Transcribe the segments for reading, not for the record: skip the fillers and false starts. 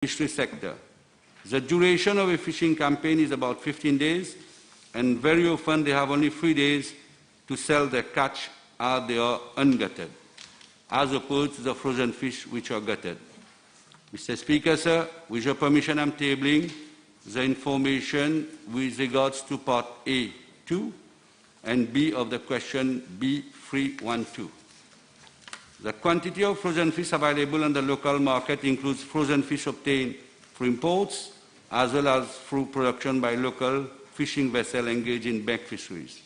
fishery sector. The duration of a fishing campaign is about 15 days, and very often they have only 3 days to sell their catch as they are ungutted, as opposed to the frozen fish which are gutted. Mr. Speaker, sir, with your permission, I'm tabling the information with regards to Part A2 and B of the question B312. The quantity of frozen fish available on the local market includes frozen fish obtained through imports as well as through production by local fishing vessels engaged in bank fisheries.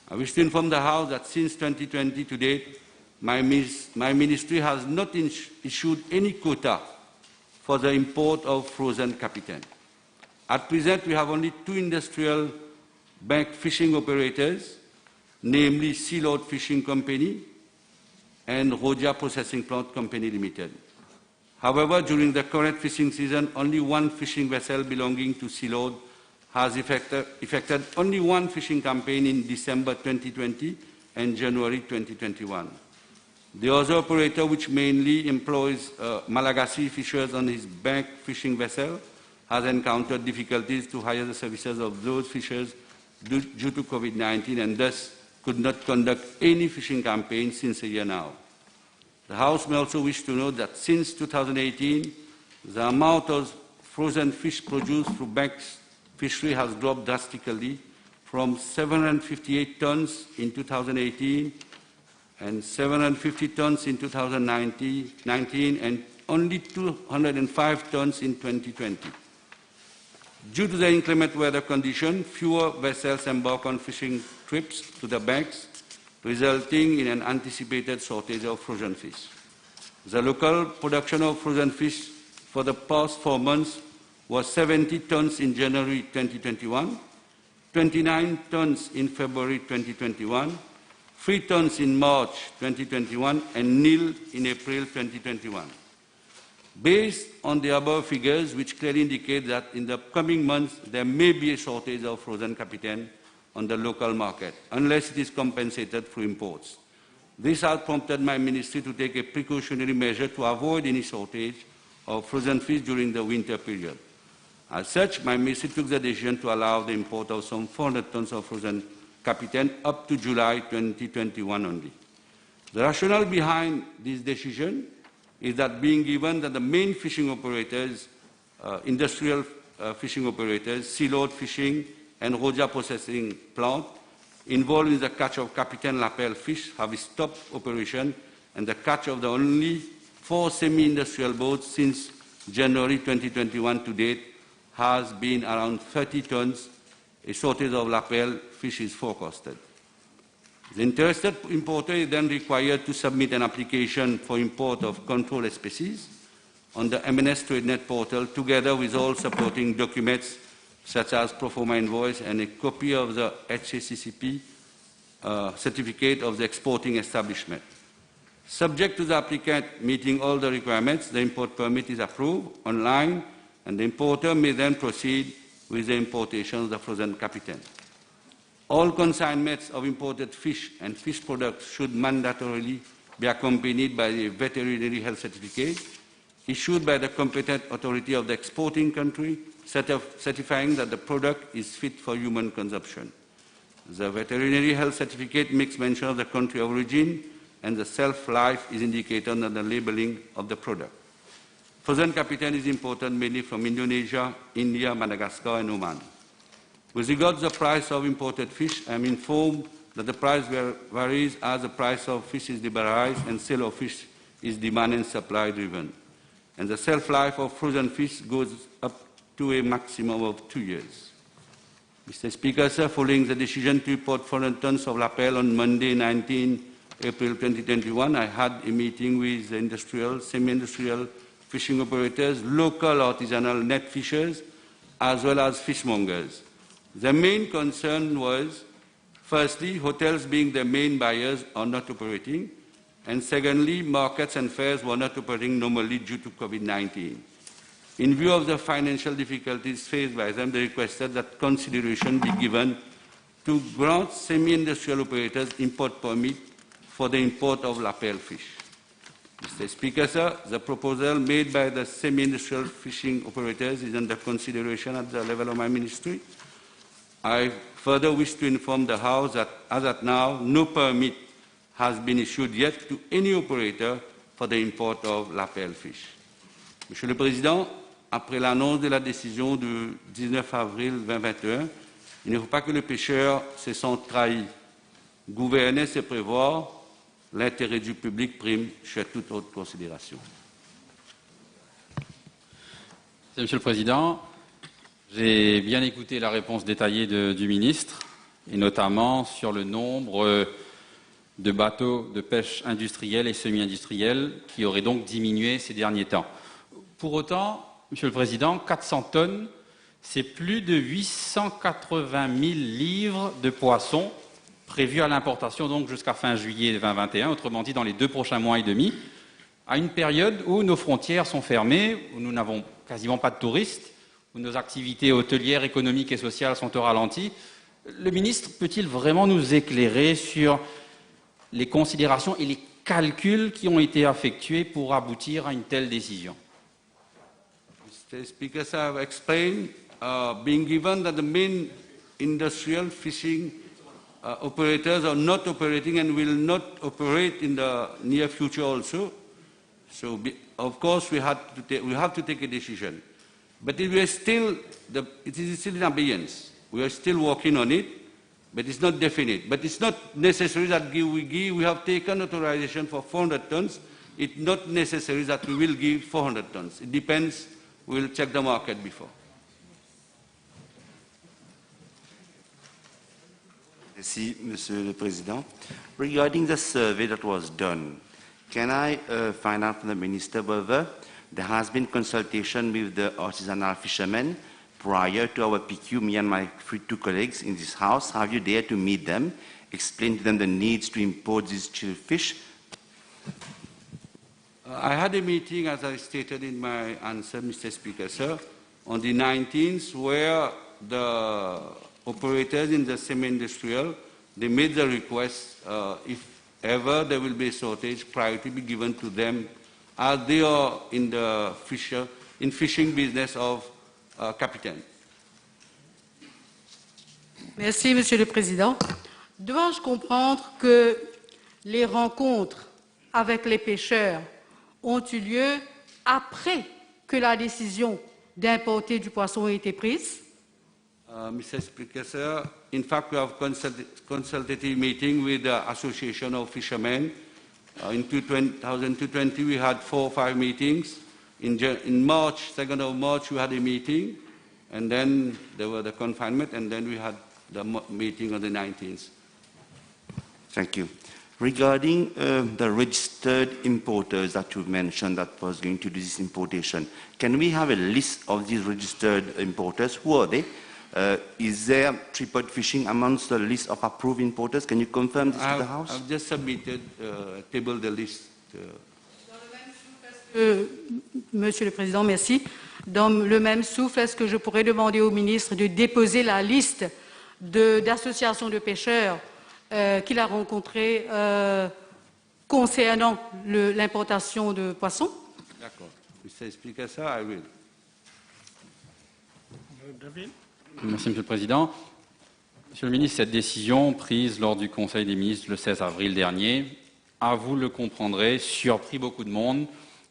I wish to inform the House that since 2020 to date, my ministry has not issued any quota for the import of frozen capitaine. At present, we have only 2 industrial bank fishing operators, namely Sealord Fishing Company and Roja Processing Plant Company Limited. However, during the current fishing season, only 1 fishing vessel belonging to Sealord has effected only 1 fishing campaign in December 2020 and January 2021. The other operator, which mainly employs Malagasy fishers on his bank fishing vessel, has encountered difficulties to hire the services of those fishers due to COVID-19 and thus could not conduct any fishing campaign since a year now. The House may also wish to note that since 2018, the amount of frozen fish produced through bank fishery has dropped drastically from 758 tons in 2018 and 750 tons in 2019 and only 205 tons in 2020. Due to the inclement weather condition, fewer vessels embark on fishing trips to the banks, resulting in an anticipated shortage of frozen fish. The local production of frozen fish for the past 4 months was 70 tons in January 2021, 29 tons in February 2021, 3 tons in March 2021, and nil in April 2021. Based on the above figures, which clearly indicate that in the coming months there may be a shortage of frozen capitaine on the local market, unless it is compensated through imports. This has prompted my ministry to take a precautionary measure to avoid any shortage of frozen fish during the winter period. As such, my ministry took the decision to allow the import of some 400 tons of frozen capitaine up to July 2021 only. The rationale behind this decision is that being given that the main fishing operators, industrial fishing operators, Sealord Fishing and Roja Processing Plant, involved in the catch of capitaine lapel fish have stopped operation, and the catch of the only 4 semi-industrial boats since January 2021 to date has been around 30 tons. A shortage of lapel fish is forecasted. The interested importer is then required to submit an application for import of controlled species on the M&S TradeNet portal, together with all supporting documents such as pro forma invoice and a copy of the HACCP certificate of the exporting establishment. Subject to the applicant meeting all the requirements, the import permit is approved online, and the importer may then proceed with the importation of the frozen capitaine. All consignments of imported fish and fish products should mandatorily be accompanied by a veterinary health certificate issued by the competent authority of the exporting country, certifying that the product is fit for human consumption. The veterinary health certificate makes mention of the country of origin, and the shelf life is indicated on the labeling of the product. Frozen capitaine is imported mainly from Indonesia, India, Madagascar, and Oman. With regard to the price of imported fish, I am informed that the price varies as the price of fish is liberalized and sale of fish is demand and supply driven. And the shelf life of frozen fish goes up to a maximum of 2 years. Mr. Speaker, sir, following the decision to import 400 tons of lapel on Monday, 19 April 2021, I had a meeting with the industrial, semi-industrial fishing operators, local artisanal net fishers, as well as fishmongers. The main concern was, firstly, hotels being the main buyers are not operating, and secondly, markets and fairs were not operating normally due to COVID-19. In view of the financial difficulties faced by them, they requested that consideration be given to grant semi-industrial operators import permit for the import of lapel fish. Mr. Speaker, sir, the proposal made by the semi-industrial fishing operators is under consideration at the level of my ministry. I further wish to inform the House that, as at now, no permit has been issued yet to any operator for the import of lapel fish. Monsieur le Président, après l'annonce de la décision du 19 avril 2021, il ne faut pas que les pêcheurs se sentent trahis. Gouverner, c'est prévoir. L'intérêt du public prime sur toute autre considération. Monsieur le Président, j'ai bien écouté la réponse détaillée du ministre, et notamment sur le nombre de bateaux de pêche industriels et semi-industriels qui auraient donc diminué ces derniers temps. Pour autant, Monsieur le Président, 400 tonnes, c'est plus de 880 000 livres de poissons prévus à l'importation donc jusqu'à fin juillet 2021, autrement dit dans les 2 prochains mois et demi, à une période où nos frontières sont fermées, où nous n'avons quasiment pas de touristes, où nos activités hôtelières, économiques et sociales sont au ralenti. Le ministre peut-il vraiment nous éclairer sur les considérations et les calculs qui ont été effectués pour aboutir à une telle décision? Mr. Speaker, I have explained, being given that the main industrial fishing operators are not operating and will not operate in the near future also. So, of course, we have to take a decision. But it is still in abeyance. We are still working on it, but it's not definite. But it's not necessary that we have taken authorization for 400 tons. It's not necessary that we will give 400 tons. It depends. We'll check the market before. Merci, Monsieur le Président. Regarding the survey that was done, can I find out from the Minister whether there has been consultation with the artisanal fishermen prior to our PQ, me and my 2 colleagues in this House? Have you dared to meet them, explain to them the needs to import these chilled fish? I had a meeting, as I stated in my answer, Mr. Speaker, sir, on the 19th, where the operators in the semi-industrial, they made the request, if ever there will be a shortage, priority be given to them, as they are in the fishing business of capitaine. Merci, Monsieur le Président. Dois-je comprendre que les rencontres avec les pêcheurs ont eu lieu après que la décision d'importer du poisson ait été prise? Mr. Speaker, sir, in fact, we have consultative meeting with the Association of Fishermen. In 2020, we had 4 or 5 meetings. In March, 2nd of March, we had a meeting, and then there was the confinement, and then we had the meeting on the 19th. Thank you. Regarding the registered importers that you mentioned that was going to do this importation, can we have a list of these registered importers? Who are they? Is there tripod fishing amongst the list of approved importers? Can you confirm this to the House? I've just submitted, tabled the list. Monsieur le Président, merci. Dans le même souffle, est-ce que je pourrais demander au ministre de déposer la liste d'associations de pêcheurs qu'il a rencontrées concernant l'importation de poissons? D'accord. Mr. Speaker, sir, I will. Merci, Monsieur le Président. Monsieur le ministre, cette décision prise lors du Conseil des ministres le 16 avril dernier a, vous le comprendrez, surpris beaucoup de monde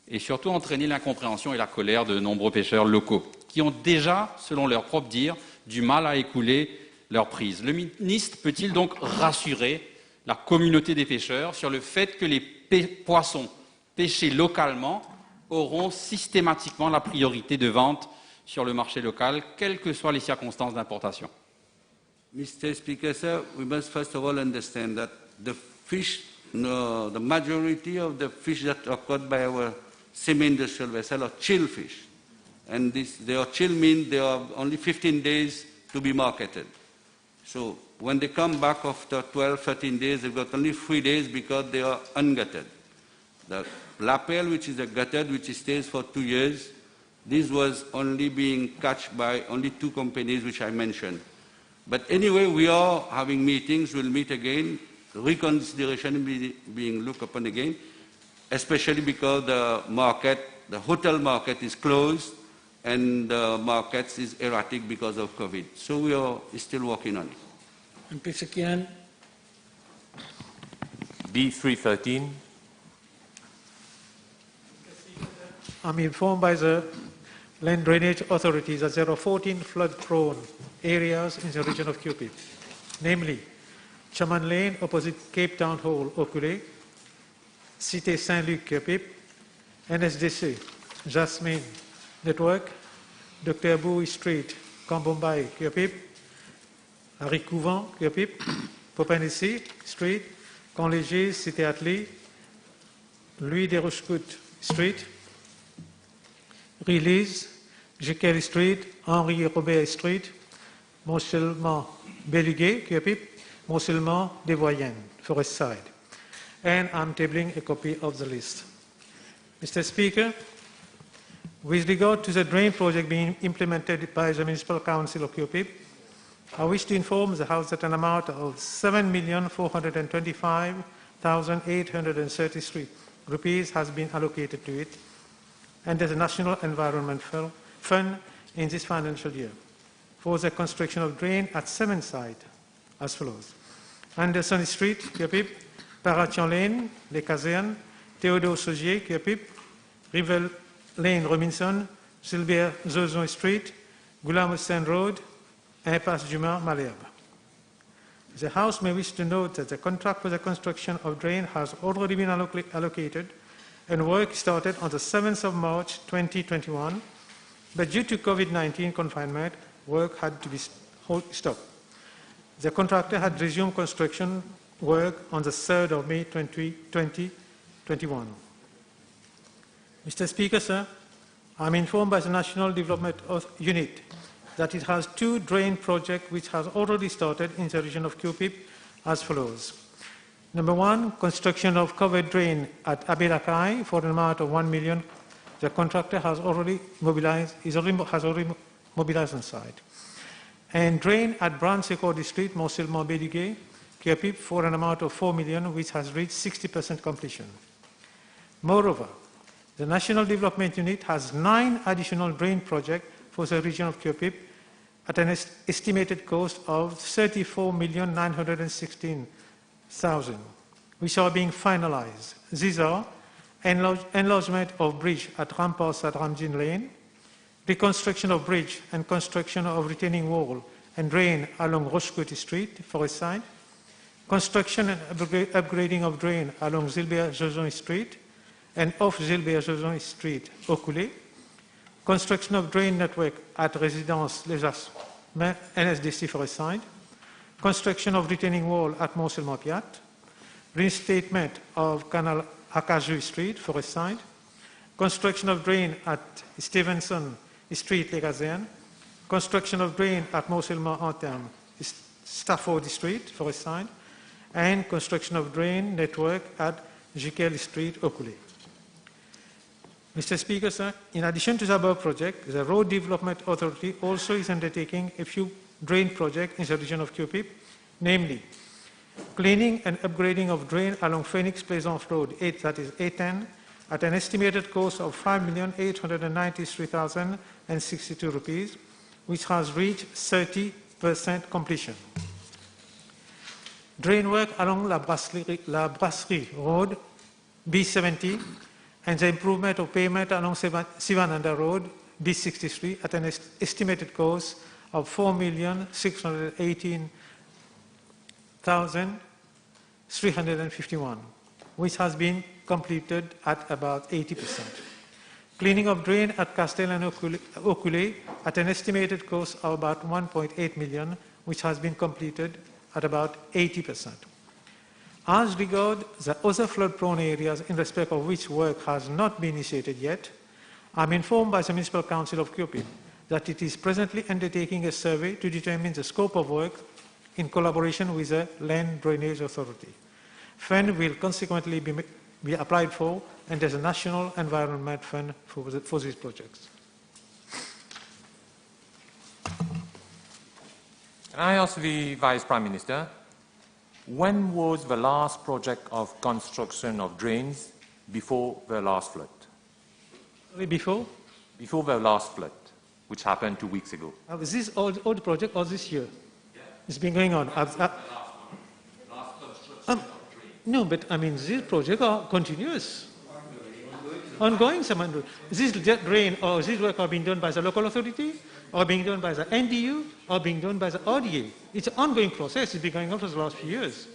et surtout entraîné l'incompréhension et la colère de nombreux pêcheurs locaux qui ont déjà, selon leur propre dire, du mal à écouler leur prise. Le ministre peut-il donc rassurer la communauté des pêcheurs sur le fait que les poissons pêchés localement auront systématiquement la priorité de vente sur le marché local, quelles que soient les circonstances d'importation? Mr. Speaker, sir, we must first of all understand that the fish, the majority of the fish that are caught by our semi-industrial vessel are chill fish. And they are chill means they are only 15 days to be marketed. So when they come back after 12, 13 days, they've got only 3 days because they are ungutted. The lapel, which is a gutted, which stays for 2 years, this was only being catched by only 2 companies which I mentioned. But anyway, we are having meetings, we'll meet again, reconsideration being looked upon again. especially because the hotel market is closed and the market is erratic because of COVID. So we are still working on it. MP Sekian. B313. I'm informed by the Land Drainage Authorities that there are 14 flood-prone areas in the region of Cupid, namely Chaman Lane opposite Cape Town Hall, Okulé, Cité Saint-Luc, Cupid, NSDC, Jasmine Network, Dr. Bowie Street, Cambombai, Cupid, Harry Couvent, Cupid, Popenici Street, Conlégier, Cité Atli, Louis Desroches Street, Release, Jekyll Street, Henri Robert Street, Montchelman Béluguet, Cupid, Montchelman des Voyennes, Forest Side. And I'm tabling a copy of the list. Mr. Speaker, with regard to the drain project being implemented by the Municipal Council of Cupid, I wish to inform the House that an amount of 7,425,833 rupees has been allocated to it, and there's a National Environment Fund in this financial year for the construction of drain at 7 sites as follows: Anderson Street, Cupid, Paration Lane, Les Casernes, Théodore Saugier, Cupid, Rivel Lane, Robinson, Gilbert Zozon Street, Goulam Hussein Road, Impasse Dumas, Malherbe. The House may wish to note that the contract for the construction of drain has already been allocated and work started on the 7th of March 2021, but due to COVID-19 confinement, work had to be stopped. The contractor had resumed construction work on the 3rd of May 2021. Mr. Speaker, sir, I'm informed by the National Development Unit that it has 2 drain projects which has already started in the region of Cupid as follows. Number 1, construction of covered drain at Abelakai for an amount of 1 million. The contractor has already mobilized, on site. And drain at Branssecourt District, Montchelman Béluguet, Cupid for an amount of 4 million, which has reached 60% completion. Moreover, the National Development Unit has 9 additional drain projects for the region of Cupid at an estimated cost of 34,916,000, which are being finalized. These are enlargement of bridge at Rampas at Ramjin Lane, reconstruction of bridge and construction of retaining wall and drain along Rochecote Street, Forest Side, construction and upgrading of drain along Gilbert-Jozon Street and off Gilbert-Jozon Street, Okulé, construction of drain network at Résidence Les Jasmins, NSDC Forest Side, construction of retaining wall at Montchelman Piat, reinstatement of Canal Acajou Street, Forest Side, construction of drain at Stevenson Street, Les Casernes, construction of drain at Montchelman Anthem, Stafford Street, Forest Side, and construction of drain network at Jekyll Street, Okulé. Mr. Speaker, sir, in addition to the above project, the Road Development Authority also is undertaking a few drain projects in the region of Cupid, namely cleaning and upgrading of drain along Phoenix Plaisance Road, that is A10, at an estimated cost of 5,893,062 rupees, which has reached 30% completion. Drain work along La Brasserie Road, B70, and the improvement of pavement along Sivananda Road, B63, at an estimated cost of 4,618,351, which has been completed at about 80%. Cleaning of drain at Castel and Okulé at an estimated cost of about 1.8 million, which has been completed at about 80%. As regards the other flood-prone areas in respect of which work has not been initiated yet, I am informed by the Municipal Council of Cupid that it is presently undertaking a survey to determine the scope of work in collaboration with the Land Drainage Authority. Fund will consequently be applied for, and there's a National Environment Fund for these projects. Can I ask the Vice Prime Minister, when was the last project of construction of drains before the last flood. Before? Before the last flood, which happened 2 weeks ago. Is this old project or this year? Yeah. It's been going on. No, but I mean, this project are continuous. Ongoing, someone. Is this drain or is this work are being done by the local authority, or being done by the NDU, or being done by the RDA? It's an ongoing process. It's been going on for the last few years.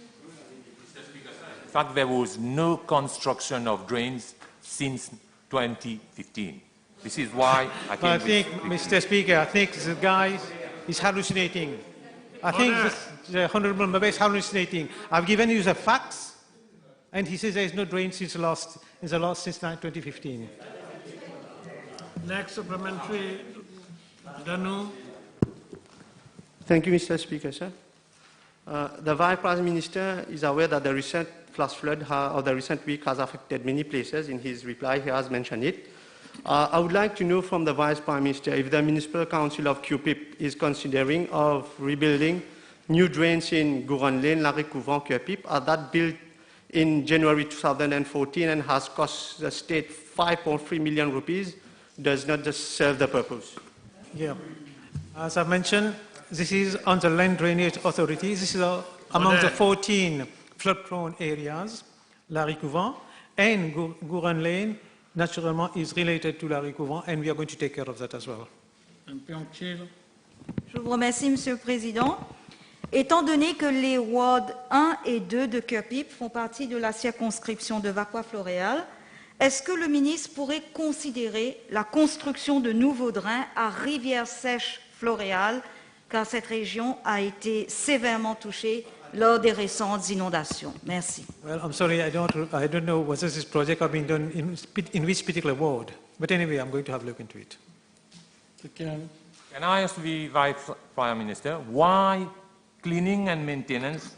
In fact, there was no construction of drains since 2015. This is why I think, Mr. Speaker, I think the guy is hallucinating. I think the Honourable Member is hallucinating. I've given you the facts. And he says there is no drain since 2015. Next supplementary, Danu. Thank you, Mr. Speaker, sir. The Vice Prime Minister is aware that the recent flash flood of the recent week has affected many places. In his reply, he has mentioned it. I would like to know from the Vice Prime Minister if the Municipal Council of QPIP is considering of rebuilding new drains in Gouran Lane, Larry-Couvent, QPIP. Are that built in January 2014 and has cost the state 5.3 million rupees, does not just serve the purpose. Yeah. As I mentioned, this is on the Land Drainage Authority. This is among the 14 flood-prone areas, Larry-Couvent, and Gouran Lane, naturally, is related to Larry-Couvent, and we are going to take care of that as well. Je vous remercie, Monsieur le Président. Étant donné que les wards 1 et 2 de QPIP font partie de la circonscription de Vaqua-Floréal, est-ce que le ministre pourrait considérer la construction de nouveaux drains à Rivière-Sèche-Floréal, car cette région a été sévèrement touchée lors des récentes inondations? Merci. Well, I'm sorry, I don't know whether this project has been done in which particular ward, but anyway, I'm going to have a look into it. Can I ask the Vice Prime Minister why cleaning and maintenance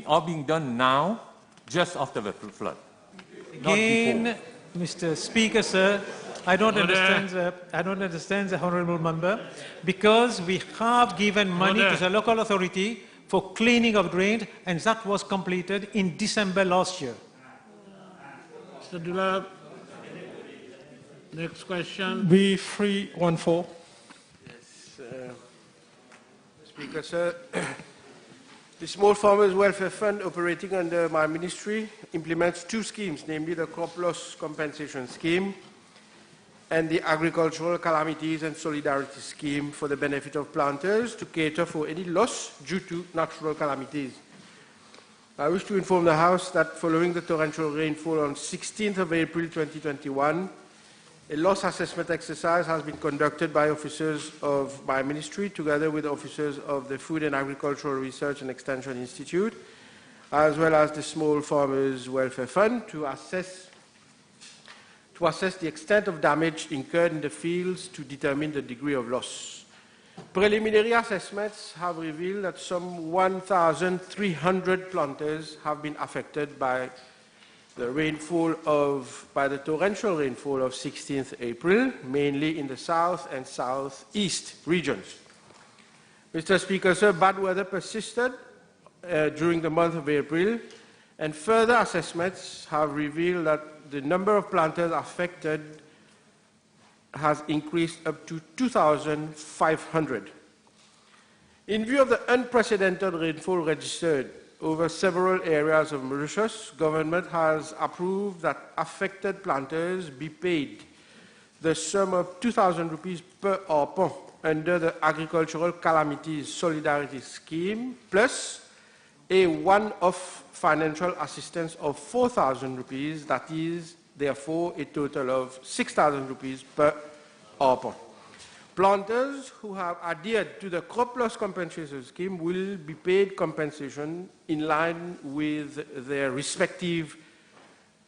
are being done now, just after the flood? Again, Mr. Speaker, sir, I don't understand the honourable member, because we have given money to the local authority for cleaning of drains, and that was completed in December last year. Mr. Dulab, next question. B314. Yes, Speaker, sir. The Small Farmers Welfare Fund operating under my ministry implements two schemes, namely the Crop Loss Compensation Scheme and the Agricultural Calamities and Solidarity Scheme for the benefit of planters to cater for any loss due to natural calamities. I wish to inform the House that following the torrential rainfall on 16th of April 2021, a loss assessment exercise has been conducted by officers of my ministry together with officers of the Food and Agricultural Research and Extension Institute, as well as the Small Farmers Welfare Fund to assess the extent of damage incurred in the fields to determine the degree of loss. Preliminary assessments have revealed that some 1,300 planters have been affected by the torrential rainfall of 16th April, mainly in the south and southeast regions. Mr. Speaker, sir, bad weather persisted during the month of April, and further assessments have revealed that the number of planters affected has increased up to 2,500. In view of the unprecedented rainfall registered over several areas of Mauritius, government has approved that affected planters be paid the sum of 2,000 rupees per arpent under the Agricultural Calamities Solidarity Scheme, plus a one-off financial assistance of 4,000 rupees, that is, therefore, a total of 6,000 rupees per arpent. Planters who have adhered to the Crop Loss Compensation Scheme will be paid compensation in line with their respective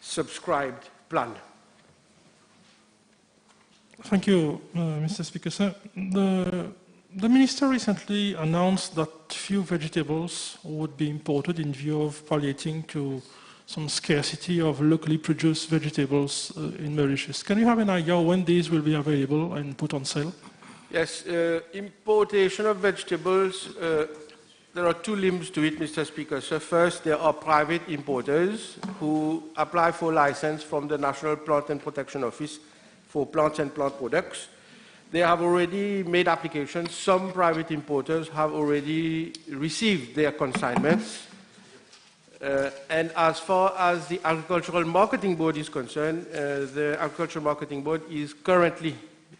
subscribed plan. Thank you, Mr. Speaker, sir. The Minister recently announced that few vegetables would be imported in view of palliating to some scarcity of locally produced vegetables in Mauritius. Can you have an idea when these will be available and put on sale? Yes, importation of vegetables there are two limbs to it, Mr. Speaker. So first, there are private importers who apply for license from the National Plant and Protection Office for plants and plant products. They have already made applications. Some private importers have already received their consignments. And as far as the Agricultural Marketing Board is concerned, the Agricultural Marketing Board is currently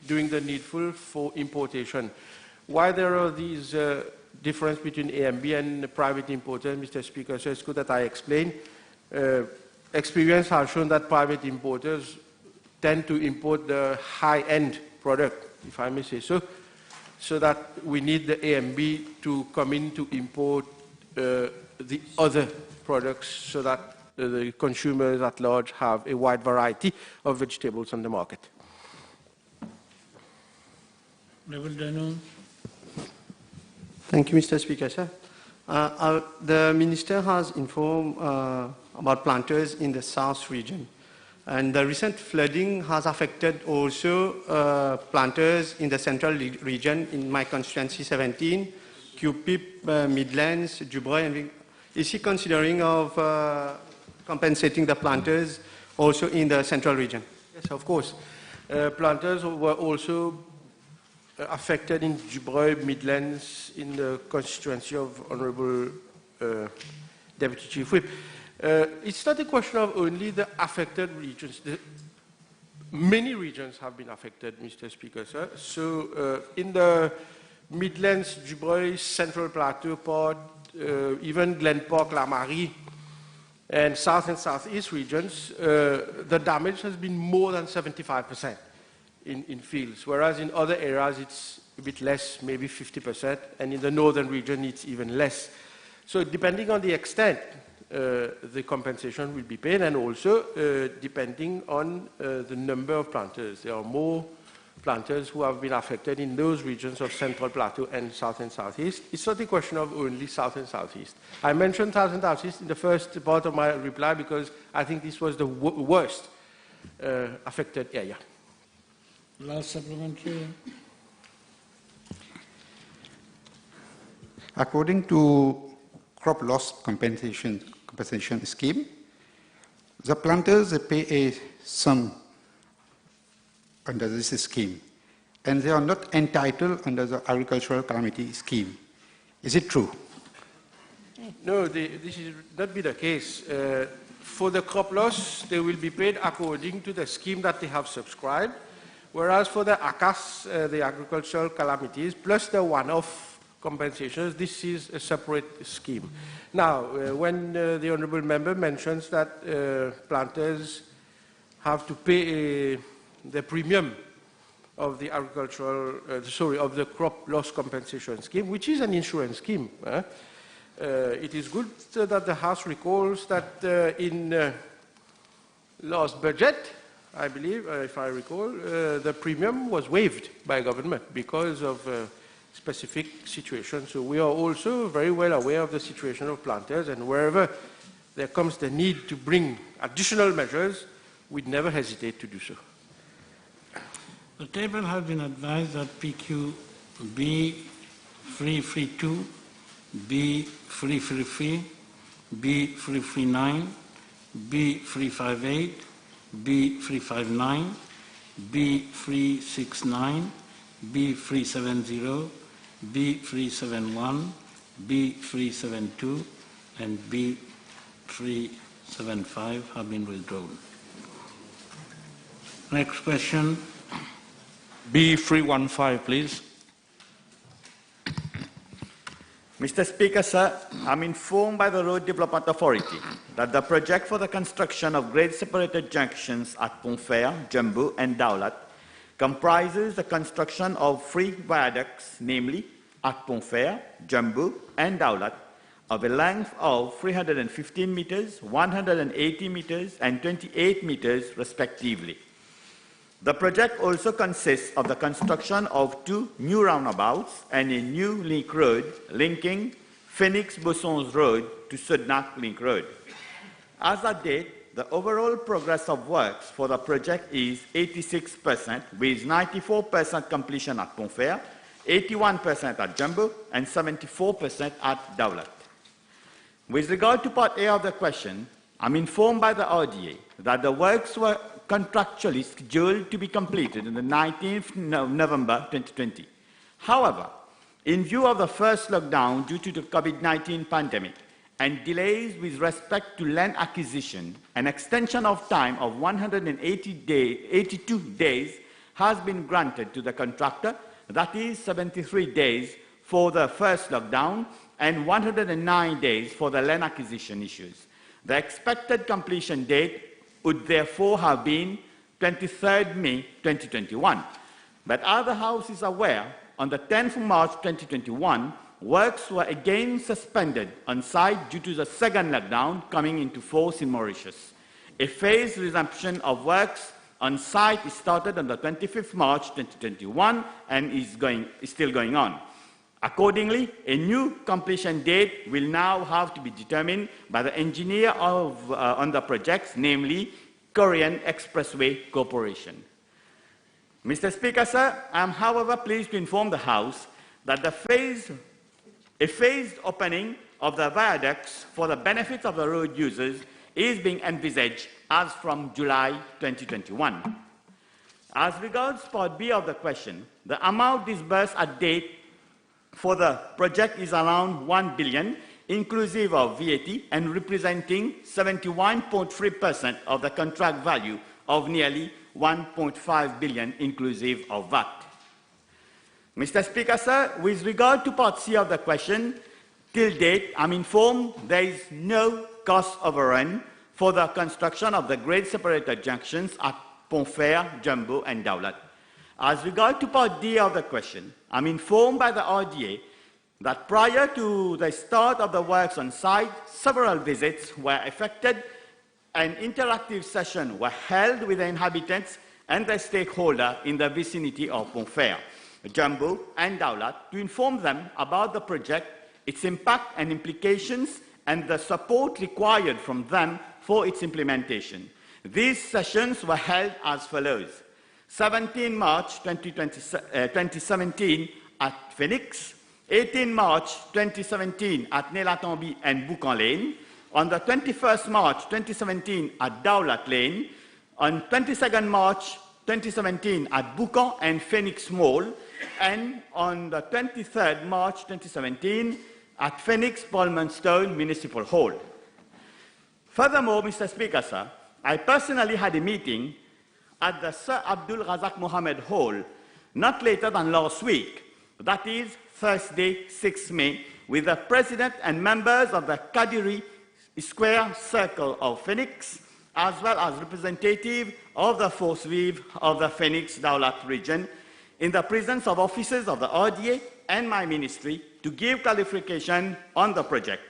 doing the needful for importation. Why there are these difference between AMB and private importers, Mr. Speaker, so it's good that I explain. Experience has shown that private importers tend to import the high-end product, if I may say so, so that we need the AMB to come in to import the other products so that the consumers at large have a wide variety of vegetables on the market. Thank you, Mr. Speaker, sir. The Minister has informed about planters in the South region. And the recent flooding has affected also planters in the Central region, in my constituency 17, QPIP, Midlands, Dubreuil. And is he considering of compensating the planters also in the Central region? Yes, of course. Planters were also affected in Dubreuil, Midlands, in the constituency of Honourable Deputy Chief Whip. It's not a question of only the affected regions. Many regions have been affected, Mr. Speaker, sir. So in the Midlands, Dubreuil, Central Plateau part, even Glen Park, La Marie, and South and Southeast regions, the damage has been more than 75%. In fields, whereas in other areas it's a bit less, maybe 50%, and in the northern region it's even less. So depending on the extent, the compensation will be paid, and also depending on the number of planters. There are more planters who have been affected in those regions of Central Plateau and South and Southeast. It's not a question of only South and Southeast. I mentioned South and Southeast in the first part of my reply because I think this was the worst affected area. Last supplementary. According to crop loss compensation scheme, the planters pay a sum under this scheme, and they are not entitled under the agricultural calamity scheme. Is it true? No, this is not be the case. For the crop loss, they will be paid according to the scheme that they have subscribed. Whereas for the ACAS, the agricultural calamities, plus the one-off compensations, this is a separate scheme. Now, when the Honourable Member mentions that planters have to pay the premium of the agricultural, of the crop loss compensation scheme, which is an insurance scheme, it is good that the House recalls that in last budget, I believe, if I recall, the premium was waived by government because of specific situations. So we are also very well aware of the situation of planters, and wherever there comes the need to bring additional measures, we'd never hesitate to do so. The table has been advised that PQ B332, B333, B339, B358, B359, B369, B370, B371, B372, and B375 have been withdrawn. Next question. B315, please. Mr. Speaker, sir, I'm informed by the Road Development Authority that the project for the construction of grade separated junctions at Pontfair, Jumbo, and Daulat comprises the construction of 3 viaducts, namely at Pontfair, Jumbo, and Daulat, of a length of 315 meters, 180 meters, and 28 meters, respectively. The project also consists of the construction of 2 new roundabouts and a new link road linking Phoenix Bossons Road to Sudnak Link Road. As at date, the overall progress of works for the project is 86%, with 94% completion at Pontfair 81% at Jambu, and 74% at Daulat. With regard to Part A of the question, I'm informed by the RDA that the works were contractually scheduled to be completed on the 19th November 2020. However, in view of the first lockdown due to the COVID-19 pandemic and delays with respect to land acquisition, an extension of time of 82 days has been granted to the contractor, that is 73 days for the first lockdown and 109 days for the land acquisition issues. The expected completion date would therefore have been 23rd May 2021. But as the House is aware, on the 10th March 2021, works were again suspended on site due to the second lockdown coming into force in Mauritius. A phased resumption of works on site is started on the 25th March 2021 and is still going on. Accordingly, a new completion date will now have to be determined by the engineer on the projects, namely Korean Expressway Corporation. Mr. Speaker, sir, I am, however, pleased to inform the House that a phased opening of the viaducts for the benefit of the road users is being envisaged as from July 2021. As regards Part B of the question, the amount disbursed at date for the project is around 1 billion, inclusive of VAT, and representing 71.3% of the contract value of nearly 1.5 billion, inclusive of VAT. Mr. Speaker, sir, with regard to Part C of the question, till date, I'm informed there is no cost overrun for the construction of the grade separated junctions at Pontfair, Jambu, and Daulat. As regard to Part D of the question, I'm informed by the RDA that prior to the start of the works on site, several visits were effected and interactive sessions were held with the inhabitants and the stakeholders in the vicinity of Pontfair, Jambu, and Daulat to inform them about the project, its impact and implications, and the support required from them for its implementation. These sessions were held as follows: 17 March 2017 at Phoenix, 18 March 2017 at Nelatambi and Boucan Lane, on the 21st March 2017 at Daulat Lane, on 22nd March 2017 at Boucan and Phoenix Mall, and on the 23rd March 2017 at Phoenix Palmerstone Municipal Hall. Furthermore, Mr. Speaker, sir, I personally had a meeting at the Sir Abdul Razak Mohammed Hall not later than last week, that is Thursday, 6 May, with the President and members of the Kadiri Square Circle of Phoenix, as well as representative of the Force Vive of the Phoenix Daulat region, in the presence of officers of the RDA and my ministry to give clarification on the project.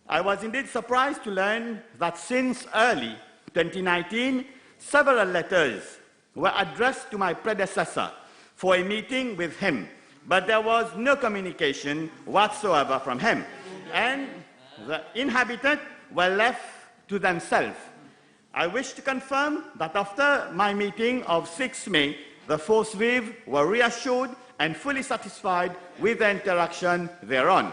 I was indeed surprised to learn that since early 2019, several letters were addressed to my predecessor for a meeting with him, but there was no communication whatsoever from him, and the inhabitants were left to themselves. I wish to confirm that after my meeting of 6 May, the Force Vive were reassured and fully satisfied with the interaction thereon.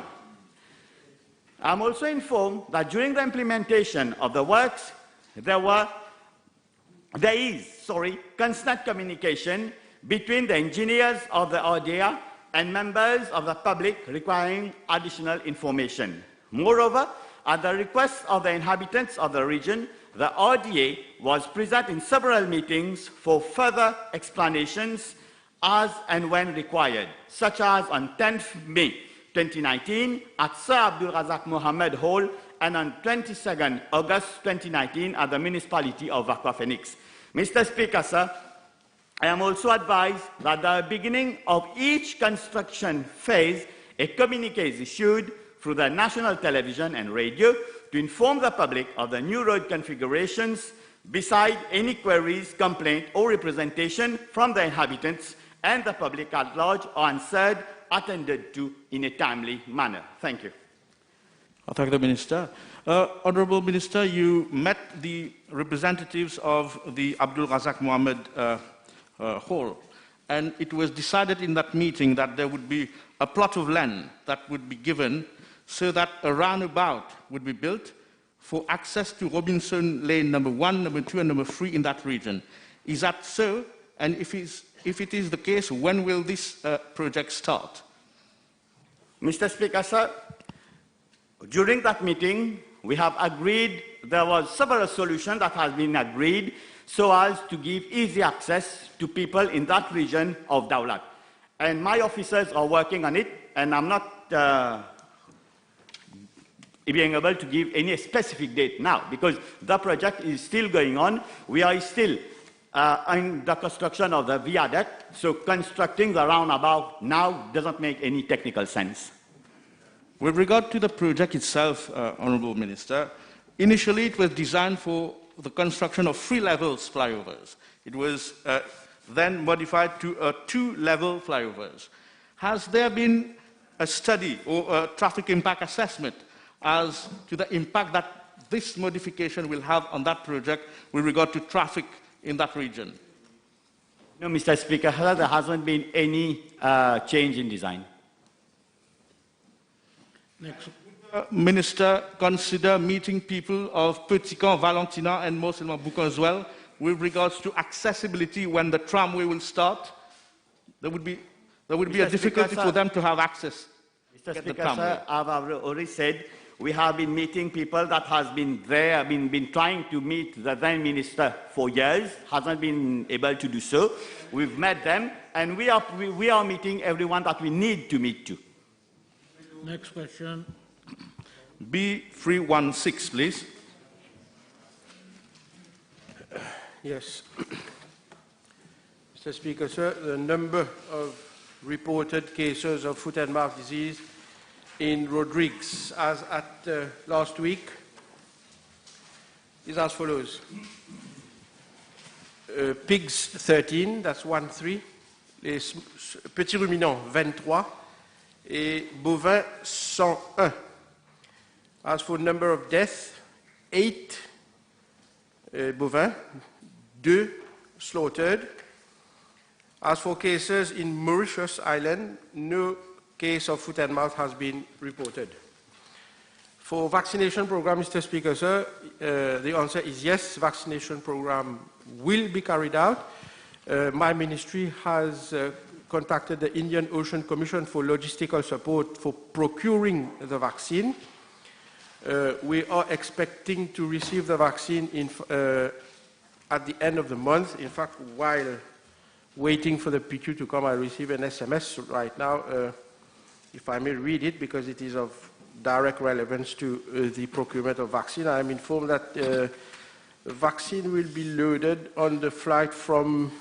I am also informed that during the implementation of the works, there is constant communication between the engineers of the RDA and members of the public requiring additional information. Moreover, at the request of the inhabitants of the region, the RDA was present in several meetings for further explanations as and when required, such as on 10th May 2019 at Sir Abdul Razak Mohammed Hall and on 22nd August 2019 at the municipality of Vakwa Phoenix. Mr. Speaker, sir, I am also advised that at the beginning of each construction phase, a communique is issued through the national television and radio to inform the public of the new road configurations, beside any queries, complaint, or representation from the inhabitants and the public at large are answered, attended to in a timely manner. Thank you. Thank the Minister. Honourable Minister, you met the representatives of the Abdul Razak Mohammed Hall, and it was decided in that meeting that there would be a plot of land that would be given so that a roundabout would be built for access to Robinson Lane number 1, number 2, and number 3 in that region. Is that so? And if it is the case, when will this project start? Mr. Speaker, sir, during that meeting, we have agreed, there was several solutions that have been agreed so as to give easy access to people in that region of Daulat. And my officers are working on it, and I'm not being able to give any specific date now, because the project is still going on. We are still in the construction of the viaduct, so constructing the roundabout now doesn't make any technical sense. With regard to the project itself, Honourable Minister, initially it was designed for the construction of 3 levels flyovers. It was then modified to 2-level flyovers. Has there been a study or a traffic impact assessment as to the impact that this modification will have on that project with regard to traffic in that region? No, Mr. Speaker, there hasn't been any change in design. Next. Minister, consider meeting people of Petit-Camp, Valentina, and most Boucan as well with regards to accessibility when the tramway will start. There would be a difficulty for them to have access. Mr. Speaker, sir, I've already said we have been meeting people that has been there, been trying to meet the then minister for years, hasn't been able to do so. We've met them, and we are meeting everyone that we need to meet to. Next question. B316, please. Yes. Mr. Speaker, sir, the number of reported cases of foot and mouth disease in Rodrigues as at last week is as follows. Pigs 13, that's 1-3. Les petits ruminants 23 et bovins 101. As for number of deaths, 8 bovins, 2 slaughtered. As for cases in Mauritius Island, no case of foot and mouth has been reported. For vaccination program, Mr. Speaker, sir, the answer is yes, vaccination program will be carried out. My ministry has contacted the Indian Ocean Commission for logistical support for procuring the vaccine. We are expecting to receive the vaccine at the end of the month. In fact, while waiting for the PQ to come, I received an SMS right now, if I may read it, because it is of direct relevance to the procurement of vaccine. I am informed that the vaccine will be loaded on the flight from,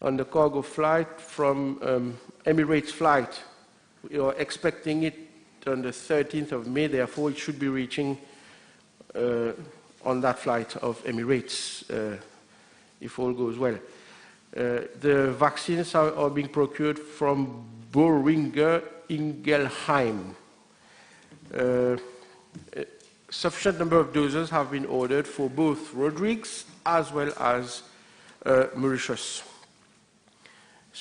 on the cargo flight from Emirates flight. We are expecting it on the 13th of May, therefore it should be reaching on that flight of Emirates, if all goes well. The vaccines are being procured from Boehringer Ingelheim. Sufficient number of doses have been ordered for both Rodrigues as well as Mauritius.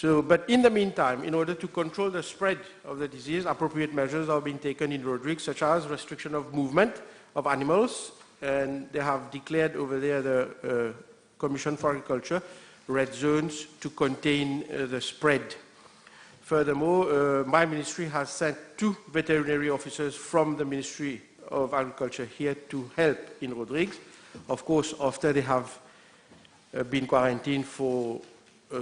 But in the meantime, in order to control the spread of the disease, appropriate measures are being taken in Rodrigues, such as restriction of movement of animals, and they have declared over there the Commission for Agriculture red zones to contain the spread. Furthermore, my ministry has sent 2 veterinary officers from the Ministry of Agriculture here to help in Rodrigues. Of course, after they have been quarantined for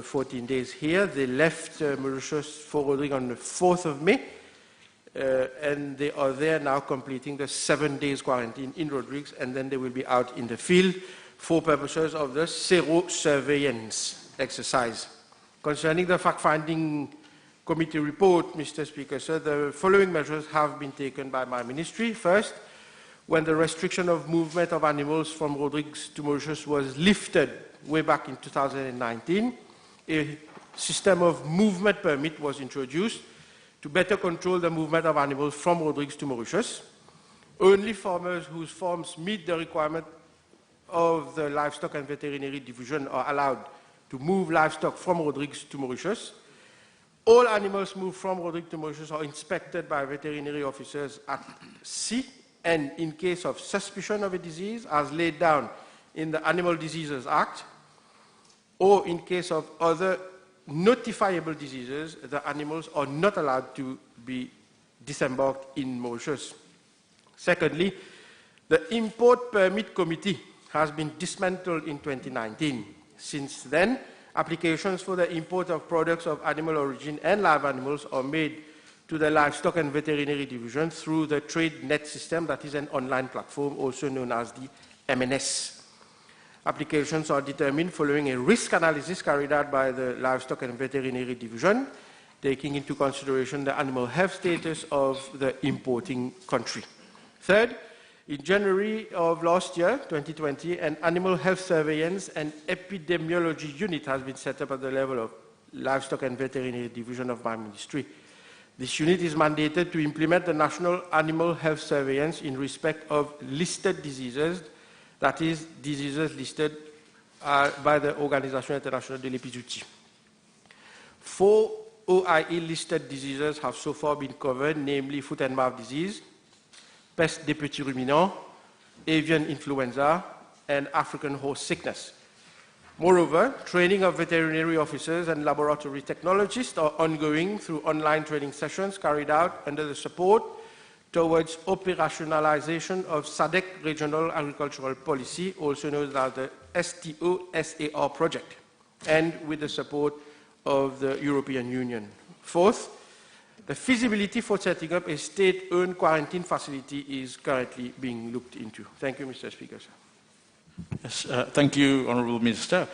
14 days here. They left Mauritius for Rodrigues on the 4th of May, and they are there now completing the 7 days quarantine in Rodrigues, and then they will be out in the field for purposes of the sero-surveillance exercise. Concerning the fact-finding committee report, Mr. Speaker, sir, the following measures have been taken by my ministry. First, when the restriction of movement of animals from Rodrigues to Mauritius was lifted way back in 2019, a system of movement permit was introduced to better control the movement of animals from Rodrigues to Mauritius. Only farmers whose farms meet the requirement of the Livestock and Veterinary Division are allowed to move livestock from Rodrigues to Mauritius. All animals moved from Rodrigues to Mauritius are inspected by veterinary officers at sea, and in case of suspicion of a disease, as laid down in the Animal Diseases Act, or in case of other notifiable diseases, the animals are not allowed to be disembarked in Mauritius. Secondly, the Import Permit Committee has been dismantled in 2019. Since then, applications for the import of products of animal origin and live animals are made to the Livestock and Veterinary Division through the Trade Net system, that is an online platform also known as the MNS. Applications are determined following a risk analysis carried out by the Livestock and Veterinary Division, taking into consideration the animal health status of the importing country. Third, in January of last year, 2020, an animal health surveillance and epidemiology unit has been set up at the level of Livestock and Veterinary Division of my ministry. This unit is mandated to implement the national animal health surveillance in respect of listed diseases, that is, diseases listed by the Organisation Internationale de l'Épizootie. 4 OIE-listed diseases have so far been covered, namely foot and mouth disease, peste des petits ruminants, avian influenza, and African horse sickness. Moreover, training of veterinary officers and laboratory technologists are ongoing through online training sessions carried out under the support towards operationalization of SADC Regional Agricultural Policy, also known as the STO-SAR project, and with the support of the European Union. Fourth, the feasibility for setting up a state-owned quarantine facility is currently being looked into. Thank you, Mr. Speaker. Sir. Yes, thank you, Honourable Minister.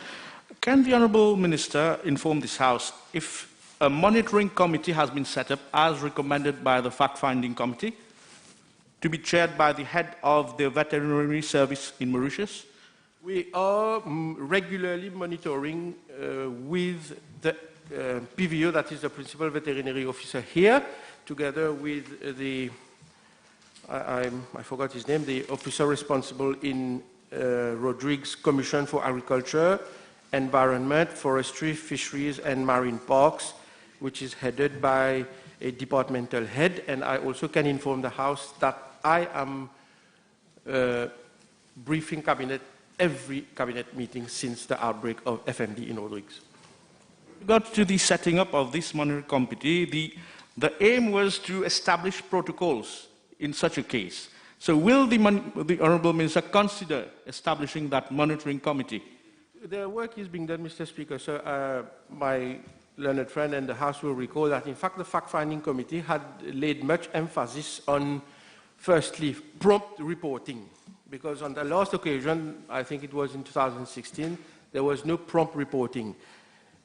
Can the Honourable Minister inform this House if a monitoring committee has been set up as recommended by the fact-finding committee to be chaired by the head of the veterinary service in Mauritius? We are regularly monitoring with the PVO, that is the Principal Veterinary Officer here, together with the, I forgot his name, the officer responsible in Rodrigues Commission for Agriculture, Environment, Forestry, Fisheries and Marine Parks, which is headed by a departmental head. And I also can inform the House that I am briefing Cabinet every Cabinet meeting since the outbreak of FMD in Rodrigues. Got to the setting up of this monitoring committee, the aim was to establish protocols in such a case. So will the Honourable Minister consider establishing that monitoring committee? The work is being done, Mr. Speaker. So my learned friend and the House will recall that, in fact, the fact-finding committee had laid much emphasis on, firstly, prompt reporting, because on the last occasion, I think it was in 2016, there was no prompt reporting.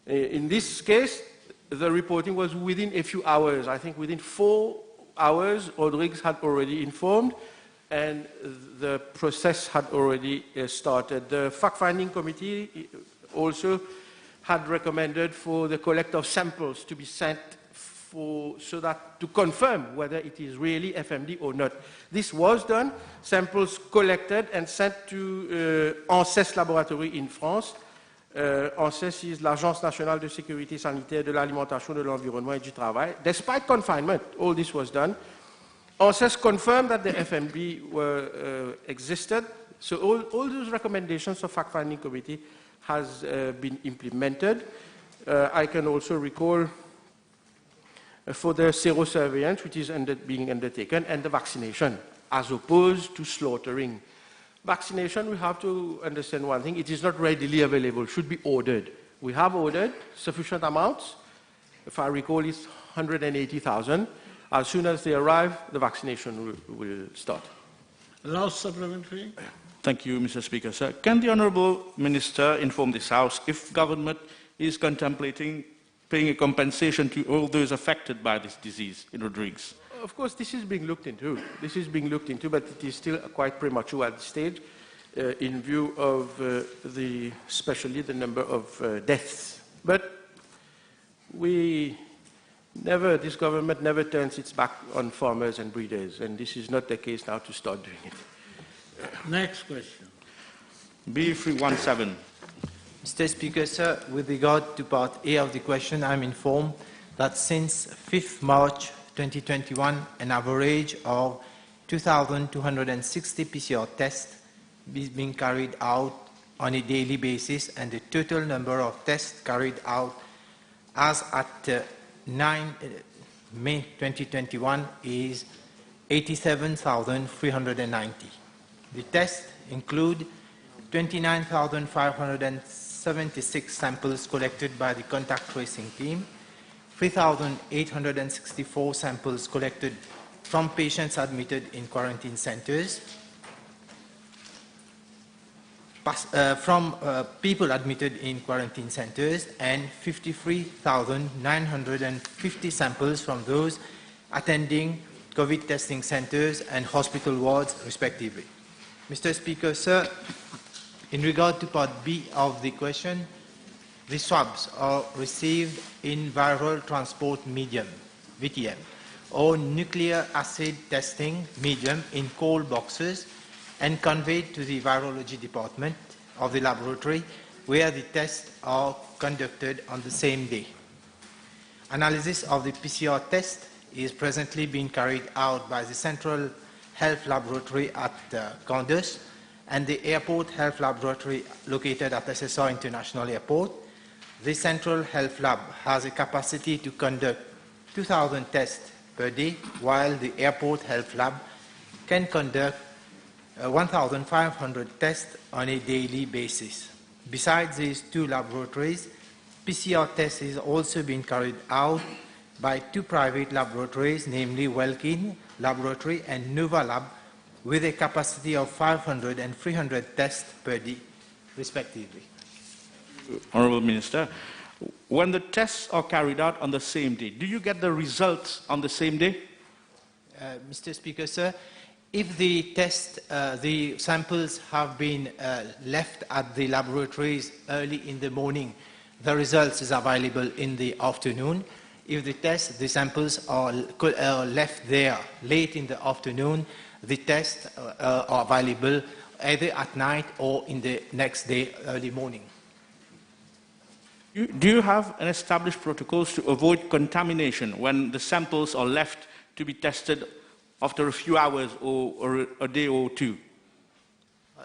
In this case, the reporting was within a few hours. I think within 4 hours, Rodrigues had already informed, and the process had already started. The fact-finding committee also had recommended for the collect of samples to be sent so that to confirm whether it is really FMD or not. This was done. Samples collected and sent to ANSES laboratory in France. ANSES is l'Agence nationale de sécurité sanitaire de l'alimentation, de l'environnement et du travail. Despite confinement, all this was done. ANSES confirmed that the FMB existed. So all those recommendations of fact-finding committee has been implemented. I can also recall for the serosurveillance, which is being undertaken, and the vaccination, as opposed to slaughtering. Vaccination, we have to understand one thing, it is not readily available, should be ordered. We have ordered sufficient amounts. If I recall, it's 180,000. As soon as they arrive, the vaccination will start. Last supplementary. Thank you, Mr. Speaker. Sir, can the Honourable Minister inform this House if government is contemplating paying a compensation to all those affected by this disease in Rodrigues? Of course, this is being looked into. This is being looked into, but it is still quite premature at this stage in view of especially the number of deaths. But this government never turns its back on farmers and breeders, and this is not the case now to start doing it. Next question. B317. Mr. Speaker, sir, with regard to Part A of the question, I'm informed that since 5th March 2021, an average of 2,260 PCR tests is being carried out on a daily basis, and the total number of tests carried out as at 9 May 2021 is 87,390. The tests include 29,576 samples collected by the contact tracing team, 3,864 samples collected from patients admitted in quarantine centers, from people admitted in quarantine centers, and 53,950 samples from those attending COVID testing centers and hospital wards, respectively. Mr. Speaker, sir, in regard to Part B of the question, the swabs are received in viral transport medium, VTM, or nucleic acid testing medium in cold boxes and conveyed to the virology department of the laboratory, where the tests are conducted on the same day. Analysis of the PCR test is presently being carried out by the Central Health Laboratory at Condus and the Airport Health Laboratory located at SSR International Airport. The Central Health Lab has a capacity to conduct 2,000 tests per day, while the Airport Health Lab can conduct 1,500 tests on a daily basis. Besides these two laboratories, PCR tests is also being carried out by two private laboratories, namely Welkin Laboratory and Nova Lab, with a capacity of 500 and 300 tests per day, respectively. Honourable Minister, when the tests are carried out on the same day, do you get the results on the same day? Mr. Speaker, sir, if the the samples have been left at the laboratories early in the morning, the results is available in the afternoon. If the samples are left there late in the afternoon, the tests are available either at night or in the next day, early morning. Do you have an established protocols to avoid contamination when the samples are left to be tested after a few hours or a day or two?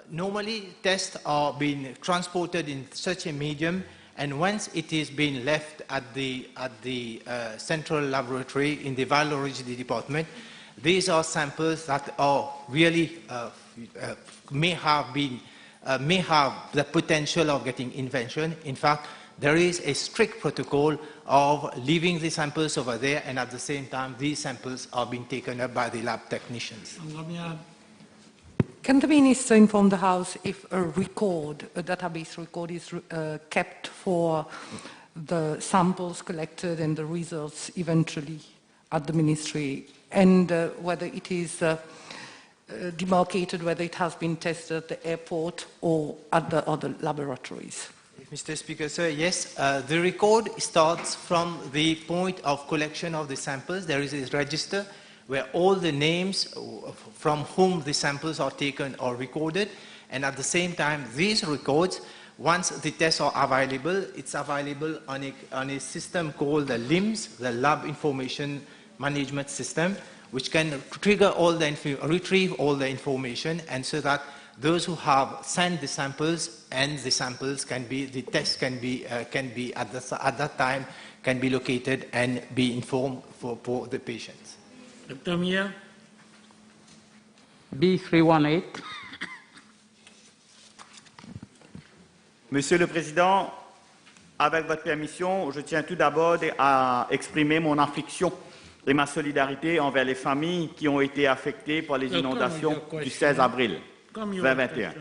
Normally, tests are being transported in such a medium, and once it is being left at the central laboratory in the virology department, these are samples that are really may have the potential of getting infection. In fact, there is a strict protocol of leaving the samples over there, and at the same time, these samples are being taken up by the lab technicians. Can the Minister inform the House if a database record is kept for the samples collected and the results eventually at the Ministry, and whether it is demarcated, whether it has been tested at the airport or at the other laboratories? Mr. Speaker, sir, yes, the record starts from the point of collection of the samples. There is a register where all the names from whom the samples are taken are recorded, and at the same time, these records, once the tests are available, it's available on a system called the LIMS, the Lab Information Management System, which can trigger retrieve all the information, and so that those who have sent the samples and the samples the tests can be at that time can be located and be informed for the patients. Dr. Mia. B318. Monsieur le Président, avec votre permission, je tiens tout d'abord à exprimer mon affliction et ma solidarité envers les familles qui ont été affectées par les inondations du 16 avril 2021.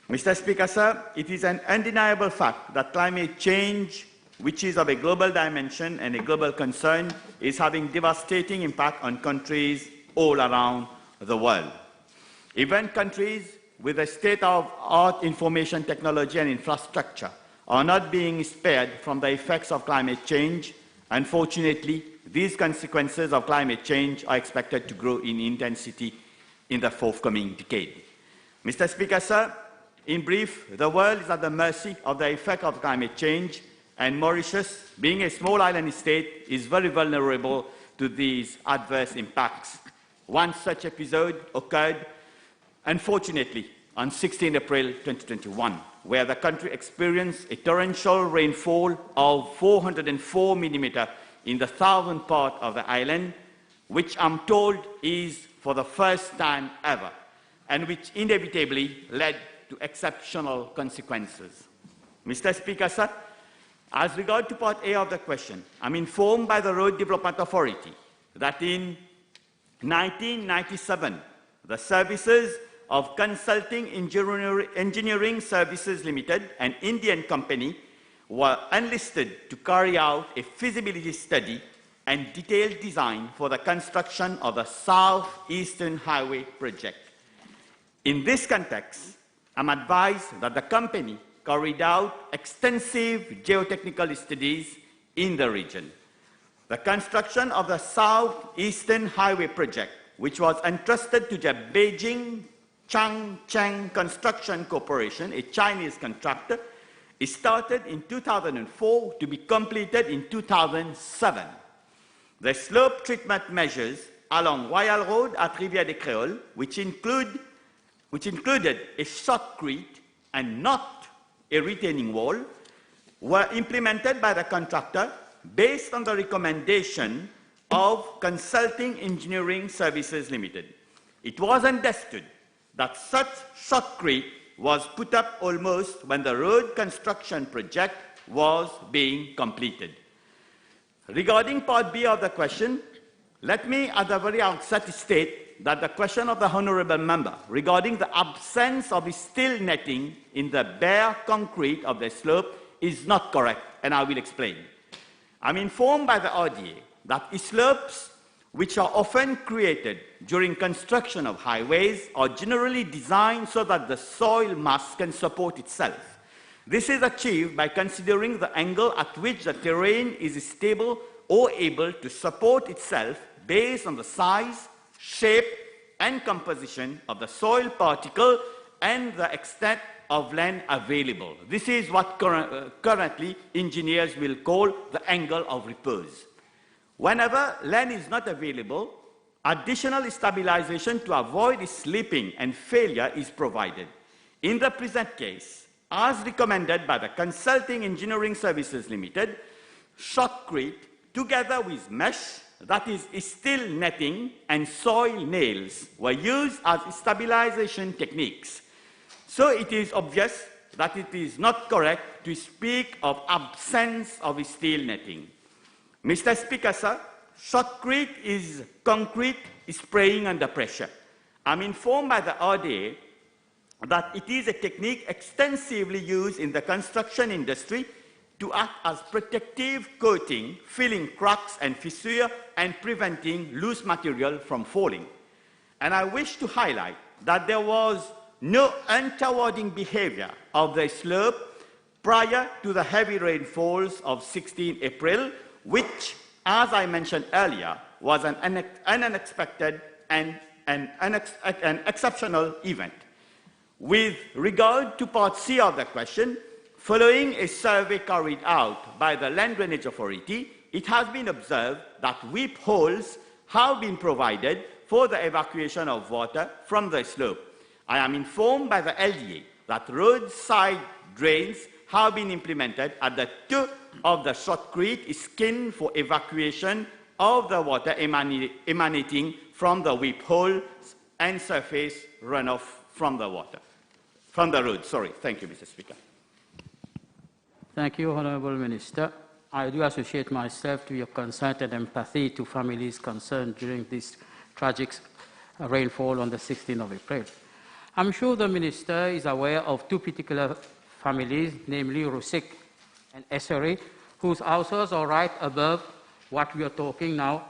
Mr. Speaker, sir, it is an undeniable fact that climate change, which is of a global dimension and a global concern, is having devastating impact on countries all around the world. Even countries with a state-of-the-art information technology and infrastructure are not being spared from the effects of climate change. Unfortunately, these consequences of climate change are expected to grow in intensity in the forthcoming decade. Mr. Speaker, sir, In brief, the world is at the mercy of the effect of climate change, and Mauritius, being a small island state, is very vulnerable to these adverse impacts. One such episode occurred, unfortunately, on 16 April 2021, where the country experienced a torrential rainfall of 404 millimeters in the southern part of the island, which I'm told is for the first time ever, and which inevitably led to exceptional consequences. Mr. Speaker, sir, as regard to Part A of the question, I'm informed by the Road Development Authority that in 1997, the services of Consulting Engineering Services Limited, an Indian company, were enlisted to carry out a feasibility study and detailed design for the construction of the South-Eastern Highway project. In this context, I'm advised that the company carried out extensive geotechnical studies in the region. The construction of the South-Eastern Highway project, which was entrusted to the Beijing Changcheng Construction Corporation, a Chinese contractor, started in 2004 to be completed in 2007. The slope treatment measures along Royal Road at Rivière des Créoles, which included a shotcrete and not a retaining wall, were implemented by the contractor based on the recommendation of Consulting Engineering Services Limited. It was understood that such shotcrete was put up almost when the road construction project was being completed. Regarding Part B of the question, let me at the very outset state that the question of the Honourable Member regarding the absence of steel netting in the bare concrete of the slope is not correct, and I will explain. I'm informed by the RDA that slopes which are often created during construction of highways are generally designed so that the soil mass can support itself. This is achieved by considering the angle at which the terrain is stable or able to support itself based on the size, shape, and composition of the soil particle and the extent of land available. This is what currently engineers will call the angle of repose. Whenever land is not available, additional stabilization to avoid slipping and failure is provided. In the present case, as recommended by the Consulting Engineering Services Limited, shotcrete together with mesh, that is steel netting, and soil nails were used as stabilization techniques. So it is obvious that it is not correct to speak of absence of steel netting. Mr. Speaker, sir, shotcrete is concrete spraying under pressure. I'm informed by the RDA that it is a technique extensively used in the construction industry to act as protective coating, filling cracks and fissures and preventing loose material from falling. And I wish to highlight that there was no untowarding behavior of the slope prior to the heavy rainfalls of 16 April, which, as I mentioned earlier, was an unexpected and an exceptional event. With regard to Part C of the question, following a survey carried out by the Land Drainage Authority, it has been observed that weep holes have been provided for the evacuation of water from the slope. I am informed by the LDA that roadside drains have been implemented at the top of the shotcrete skin for evacuation of the water emanating from the weep holes and surface runoff from the road. Sorry. Thank you, Mr. Speaker. Thank you, Honourable Minister. I do associate myself to your concern and empathy to families concerned during this tragic rainfall on the 16th of April. I'm sure the Minister is aware of two particular families, namely Rusik and Essery, whose houses are right above what we are talking now,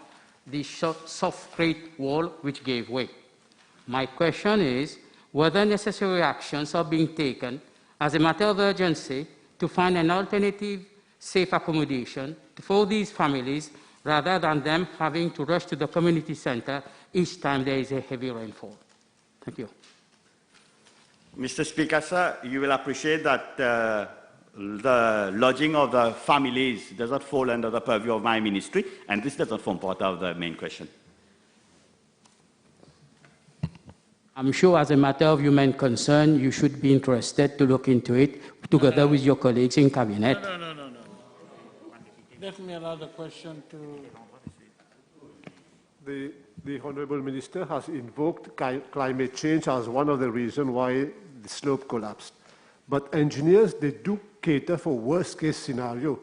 the softcrete wall which gave way. My question is whether necessary actions are being taken as a matter of urgency to find an alternative safe accommodation for these families rather than them having to rush to the community center each time there is a heavy rainfall. Thank you. Mr. Speaker, sir, you will appreciate that the lodging of the families does not fall under the purview of my ministry, and this does not form part of the main question. I'm sure as a matter of human concern, you should be interested to look into it together with your colleagues in cabinet. No. Let me allow the question to... The Honourable Minister has invoked climate change as one of the reasons why the slope collapsed. But engineers, they do cater for worst-case scenario,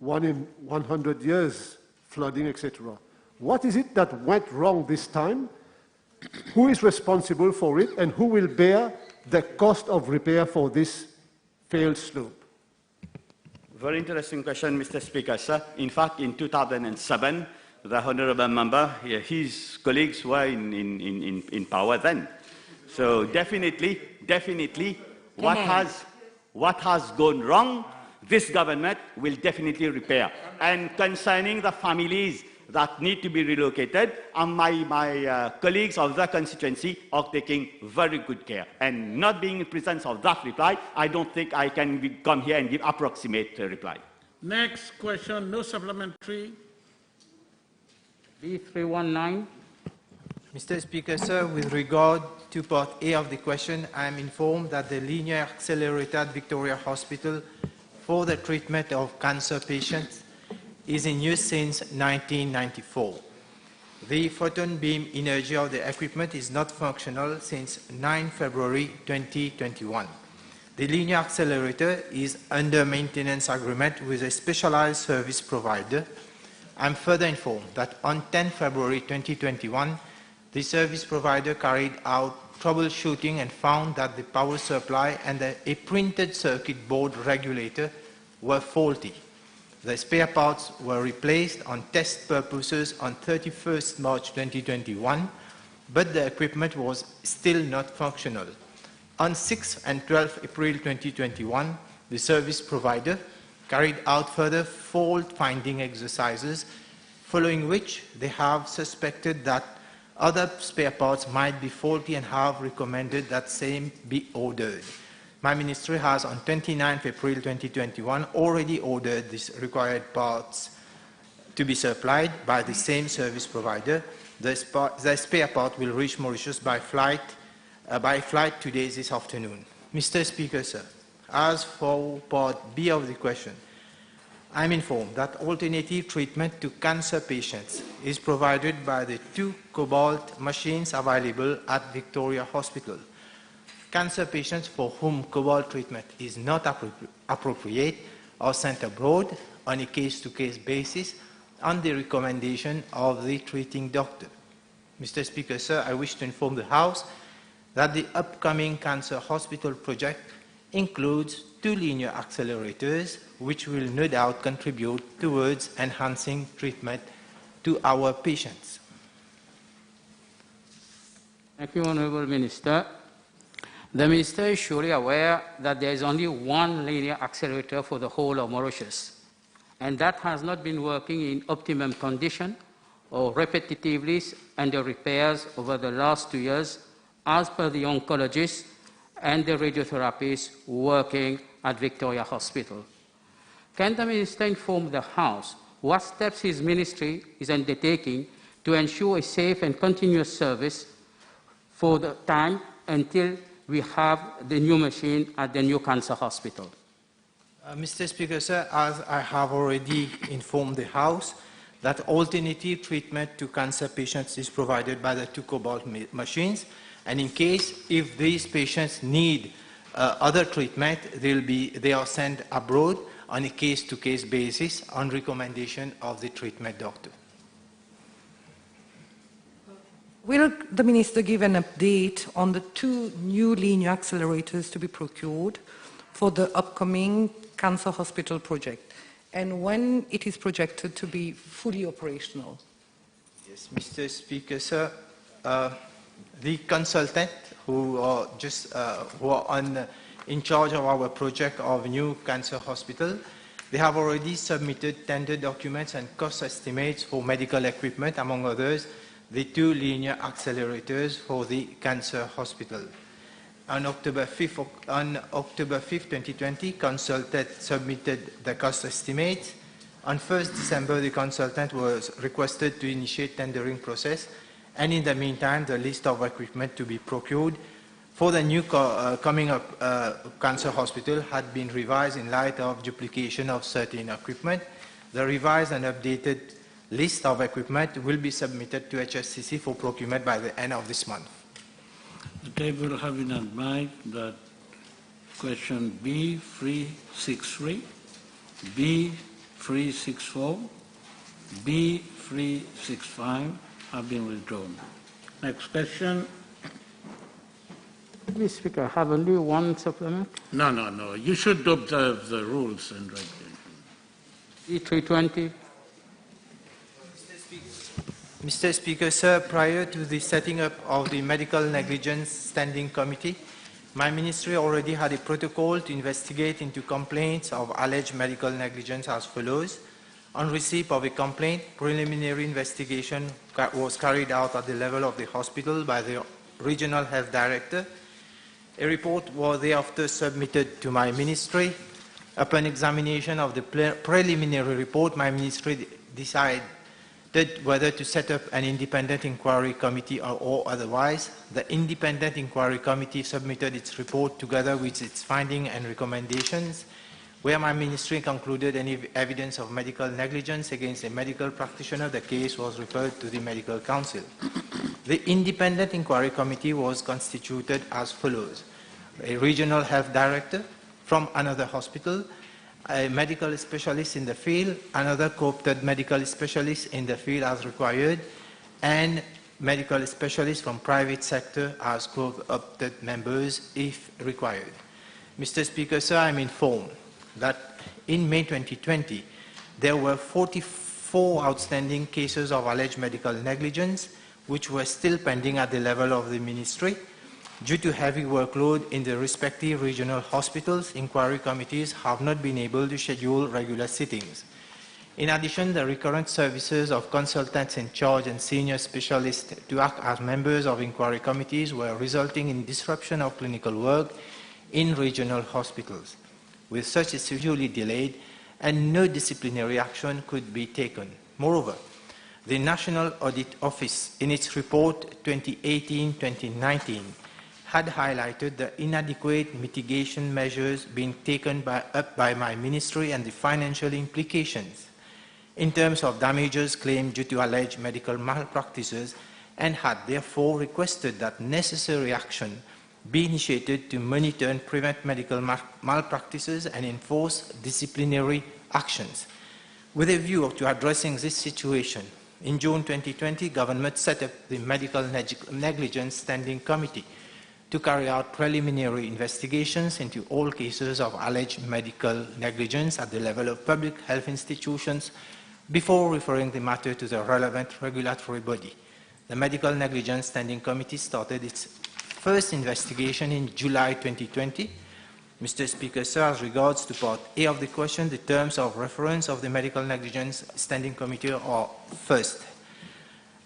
1 in 100 years, flooding, etc. What is it that went wrong this time? Who is responsible for it, and who will bear the cost of repair for this failed slope? Very interesting question, Mr. Speaker, sir. In fact, in 2007, the Honourable Member, his colleagues were in power then. So definitely, what has gone wrong, this government will definitely repair. And concerning the families that need to be relocated, my colleagues of the constituency are taking very good care. And not being in presence of that reply, I don't think I can come here and give approximate reply. Next question, no supplementary. B319. Mr. Speaker, sir, with regard to part A of the question, I am informed that the linear accelerator at Victoria Hospital for the treatment of cancer patients is in use since 1994. The photon beam energy of the equipment is not functional since 9 February 2021. The linear accelerator is under maintenance agreement with a specialized service provider. I'm further informed that on 10 February 2021, the service provider carried out troubleshooting and found that the power supply and a printed circuit board regulator were faulty. The spare parts were replaced on test purposes on 31st March 2021, but the equipment was still not functional. On 6th and 12th April 2021, the service provider carried out further fault-finding exercises, following which they have suspected that other spare parts might be faulty and have recommended that same be ordered. My ministry has on 29th April 2021 already ordered these required parts to be supplied by the same service provider. The spare part will reach Mauritius by flight today this afternoon. Mr. Speaker, sir, as for part B of the question, I'm informed that alternative treatment to cancer patients is provided by the 2 cobalt machines available at Victoria Hospital. Cancer patients for whom cobalt treatment is not appropriate are sent abroad on a case-to-case basis on the recommendation of the treating doctor. Mr. Speaker, sir, I wish to inform the House that the upcoming cancer hospital project includes 2 linear accelerators, which will no doubt contribute towards enhancing treatment to our patients. Thank you, Honourable Minister. The Minister is surely aware that there is only 1 linear accelerator for the whole of Mauritius, and that has not been working in optimum condition or repetitively under repairs over the last 2 years, as per the oncologists and the radiotherapists working at Victoria Hospital. Can the Minister inform the House what steps his ministry is undertaking to ensure a safe and continuous service for the time until we have the new machine at the new cancer hospital? Mr. Speaker, sir, as I have already informed the House, that alternative treatment to cancer patients is provided by the 2 cobalt machines, and in case if these patients need other treatment, they are sent abroad on a case-to-case basis on recommendation of the treatment doctor. Will the Minister give an update on the 2 new linear accelerators to be procured for the upcoming cancer hospital project, and when it is projected to be fully operational? Yes, Mr. Speaker, sir. The consultant who are in charge of our project of new cancer hospital, they have already submitted tender documents and cost estimates for medical equipment, among others, the 2 linear accelerators for the cancer hospital. On October 5th, 2020, consultant submitted the cost estimate. On 1st December, the consultant was requested to initiate tendering process, and in the meantime, the list of equipment to be procured for the new coming up cancer hospital had been revised in light of duplication of certain equipment. The revised and updated list of equipment will be submitted to HSCC for procurement by the end of this month. The table have been advised that question B363, B364, B365 have been withdrawn. Next question. Mr. Speaker, I have only one supplement. No. You should observe the rules and regulations. B320. Mr. Speaker, sir, prior to the setting up of the Medical Negligence Standing Committee, my ministry already had a protocol to investigate into complaints of alleged medical negligence as follows. On receipt of a complaint, preliminary investigation was carried out at the level of the hospital by the Regional Health Director. A report was thereafter submitted to my ministry. Upon examination of the preliminary report, my ministry decided whether to set up an independent inquiry committee or otherwise. The independent inquiry committee submitted its report together with its findings and recommendations, where my ministry concluded any evidence of medical negligence against a medical practitioner. The case was referred to the Medical Council. The independent inquiry committee was constituted as follows: a regional health director from another hospital, a medical specialist in the field, another co-opted medical specialist in the field as required, and medical specialists from private sector as co-opted members if required. Mr. Speaker, sir, I'm informed that in May 2020, there were 44 outstanding cases of alleged medical negligence, which were still pending at the level of the ministry. Due to heavy workload in the respective regional hospitals, inquiry committees have not been able to schedule regular sittings. In addition, the recurrent services of consultants in charge and senior specialists to act as members of inquiry committees were resulting in disruption of clinical work in regional hospitals. With such a severely delayed, and no disciplinary action could be taken. Moreover, the National Audit Office, in its report 2018-2019, had highlighted the inadequate mitigation measures being taken up by my ministry and the financial implications in terms of damages claimed due to alleged medical malpractices, and had therefore requested that necessary action be initiated to monitor and prevent medical malpractices and enforce disciplinary actions. With a view to addressing this situation, in June 2020, government set up the Medical Negligence Standing Committee to carry out preliminary investigations into all cases of alleged medical negligence at the level of public health institutions before referring the matter to the relevant regulatory body. The Medical Negligence Standing Committee started its first investigation in July 2020. Mr. Speaker, sir, as regards to Part A of the question, the terms of reference of the Medical Negligence Standing Committee are: first,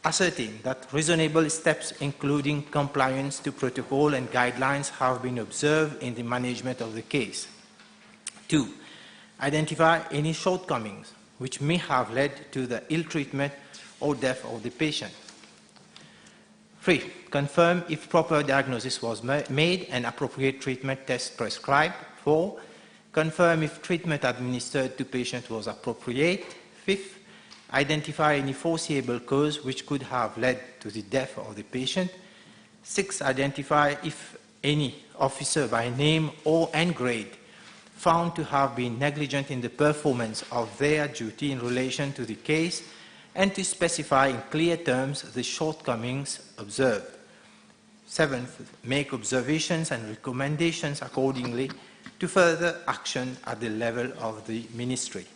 ascertain that reasonable steps, including compliance to protocol and guidelines, have been observed in the management of the case. 2, identify any shortcomings which may have led to the ill treatment or death of the patient. 3, confirm if proper diagnosis was made and appropriate treatment test prescribed. 4, confirm if treatment administered to patient was appropriate. 5th, identify any foreseeable cause which could have led to the death of the patient. 6, identify if any officer by name or and grade found to have been negligent in the performance of their duty in relation to the case, and to specify in clear terms the shortcomings observed. 7th, make observations and recommendations accordingly to further action at the level of the ministry.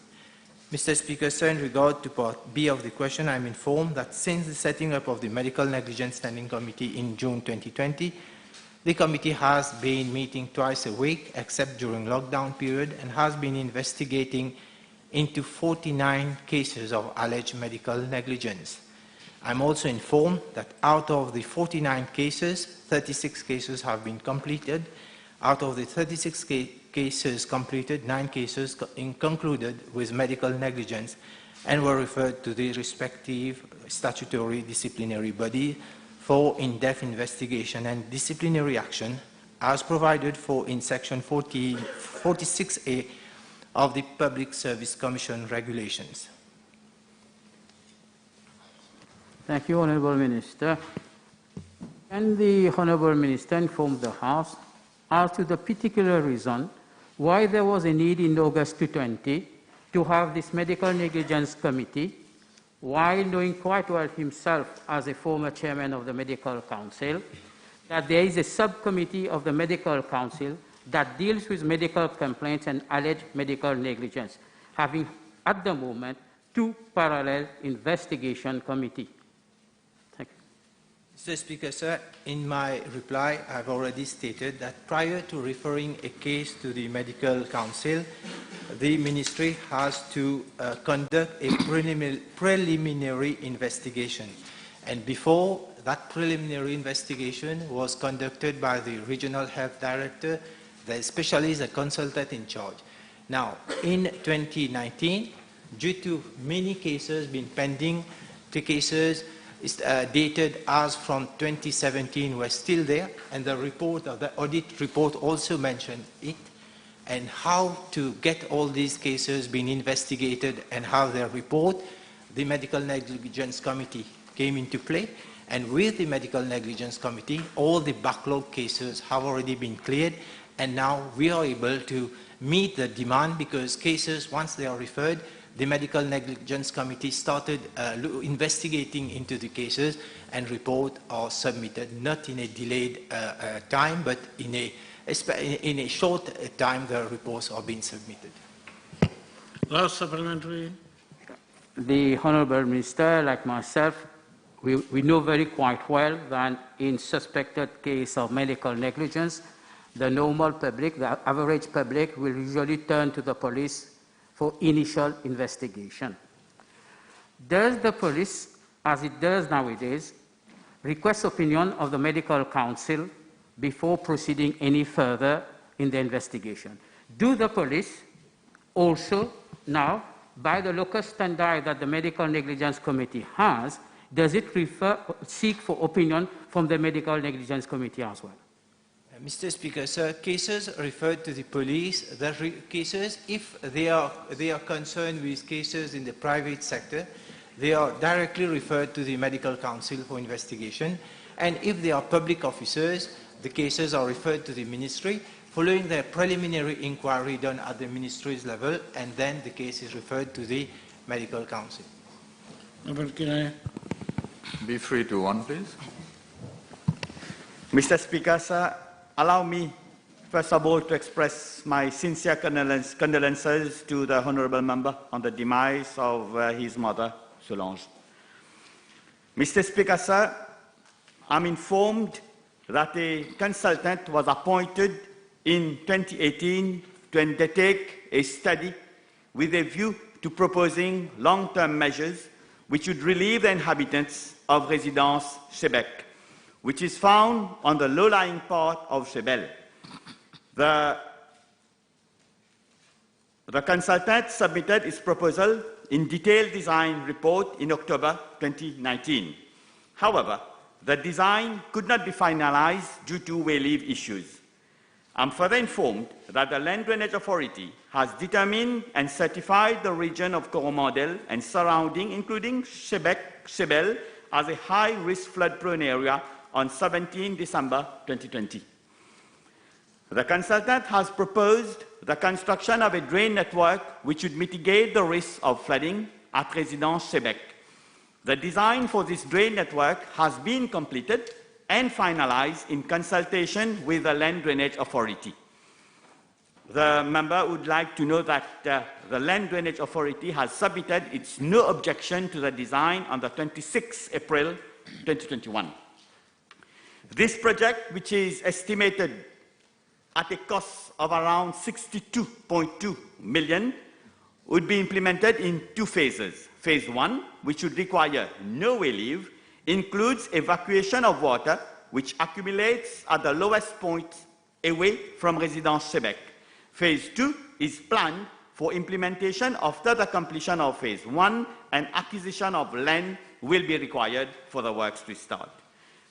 Mr. Speaker, sir, in regard to Part B of the question, I am informed that since the setting up of the Medical Negligence Standing Committee in June 2020, the committee has been meeting twice a week, except during lockdown period, and has been investigating into 49 cases of alleged medical negligence. I'm also informed that out of the 49 cases, 36 cases have been completed. Out of the 36 cases completed, 9 cases concluded with medical negligence and were referred to the respective statutory disciplinary body for in-depth investigation and disciplinary action as provided for in Section 46A of the Public Service Commission regulations. Thank you, Honourable Minister. Can the Honourable Minister inform the House as to the particular reason why there was a need in August 2020 to have this medical negligence committee, while knowing quite well himself as a former chairman of the Medical Council, that there is a subcommittee of the Medical Council that deals with medical complaints and alleged medical negligence, having at the moment 2 parallel investigation committees? Mr. Speaker, sir, in my reply, I've already stated that prior to referring a case to the Medical Council, the Ministry has to conduct a preliminary investigation. And before that preliminary investigation was conducted by the Regional Health Director, especially the consultant in charge. Now, in 2019, due to many cases being pending, the cases dated as from 2017 were still there, and the report of the audit report also mentioned it, and how to get all these cases being investigated and how their report, the Medical Negligence Committee came into play, and with the Medical Negligence Committee, all the backlog cases have already been cleared, and now we are able to meet the demand because cases, once they are referred, the Medical Negligence Committee started investigating into the cases, and reports are submitted, not in a delayed time, but in a short time the reports are being submitted. Last supplementary. The Honourable Minister, like myself, we know very quite well that in suspected case of medical negligence, the normal public, the average public, will usually turn to the police for initial investigation. Does the police, as it does nowadays, request opinion of the Medical Council before proceeding any further in the investigation? Do the police also now, by the local standard that the Medical Negligence Committee has, does it seek for opinion from the Medical Negligence Committee as well? Mr. Speaker, sir, cases referred to the police, cases, if they are concerned with cases in the private sector, they are directly referred to the Medical Council for investigation. And if they are public officers, the cases are referred to the Ministry, following the preliminary inquiry done at the Ministry's level, and then the case is referred to the Medical Council. Can I be 3-1, please? Mr. Speaker, sir, allow me, first of all, to express my sincere condolences to the Honourable Member on the demise of his mother, Solange. Mr. Speaker, sir, I'm informed that a consultant was appointed in 2018 to undertake a study with a view to proposing long-term measures which would relieve the inhabitants of Résidence Chebec, which is found on the low-lying part of Chebel. The consultant submitted its proposal in detailed design report in October 2019. However, the design could not be finalized due to wayleave issues. I'm further informed that the Land Drainage Authority has determined and certified the region of Coromandel and surrounding, including Chebel, as a high-risk flood-prone area on 17 December 2020. The consultant has proposed the construction of a drain network which would mitigate the risk of flooding at Résidence Chebec. The design for this drain network has been completed and finalized in consultation with the Land Drainage Authority. The member would like to know that the Land Drainage Authority has submitted its no objection to the design on the 26th April 2021. This project, which is estimated at a cost of around 62.2 million, would be implemented in 2 phases. Phase 1, which would require no wave, includes evacuation of water, which accumulates at the lowest point away from Residence Quebec. Phase 2 is planned for implementation after the completion of Phase 1, and acquisition of land will be required for the works to start.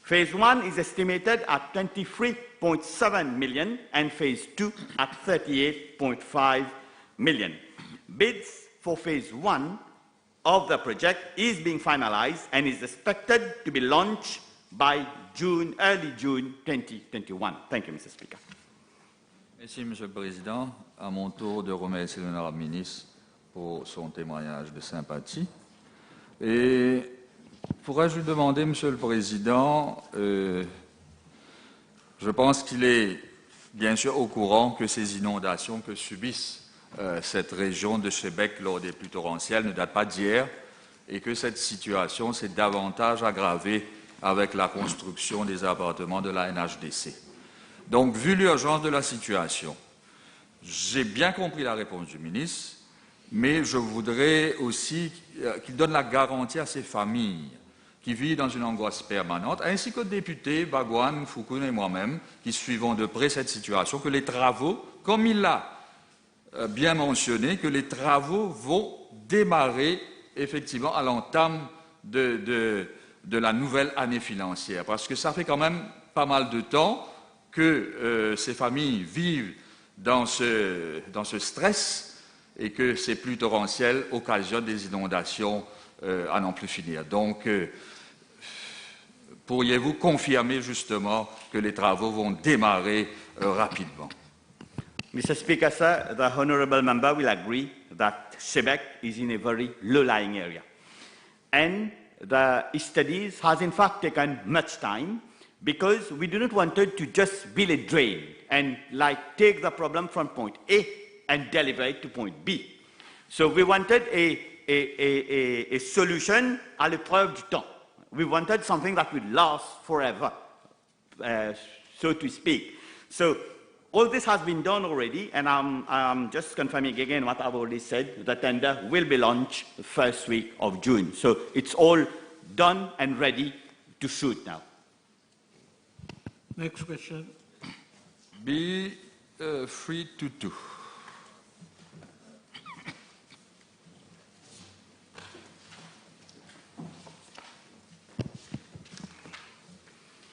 Phase 1 is estimated at 23.7 million and Phase 2 at 38.5 million. Bids for Phase 1 of the project is being finalized and is expected to be launched by early June 2021. Thank you, Mr. Speaker. Merci, Monsieur le Président. À mon tour de remercier l'honorable ministre pour son témoignage de sympathie. Et pourrais-je lui demander, Monsieur le Président, je pense qu'il est bien sûr au courant que ces inondations que subissent cette région de Québec lors des pluies torrentielles ne datent pas d'hier et que cette situation s'est davantage aggravée avec la construction des appartements de la NHDC. Donc, vu l'urgence de la situation, j'ai bien compris la réponse du ministre, mais je voudrais aussi qu'il donne la garantie à ces familles qui vivent dans une angoisse permanente, ainsi qu'aux députés Bagouane, Foukoun et moi-même, qui suivons de près cette situation, que les travaux, comme il l'a bien mentionné, que les travaux vont démarrer effectivement à l'entame de la nouvelle année financière. Parce que ça fait quand même pas mal de temps que ces familles vivent dans ce stress et que ces pluies torrentielles occasionnent des inondations à n'en plus finir. Donc, pourriez-vous confirmer justement que les travaux vont démarrer rapidement? Mr. Speaker, sir, the honourable member will agree that Quebec is in a very low-lying area. And the studies has in fact taken much time because we do not want to just build a drain and take the problem from point A and deliver it to point B. So we wanted a solution à l'épreuve du temps. We wanted something that would last forever, so to speak. So all this has been done already, and I'm just confirming again what I've already said. The tender will be launched the first week of June. So it's all done and ready to shoot now. Next question. Be free to do.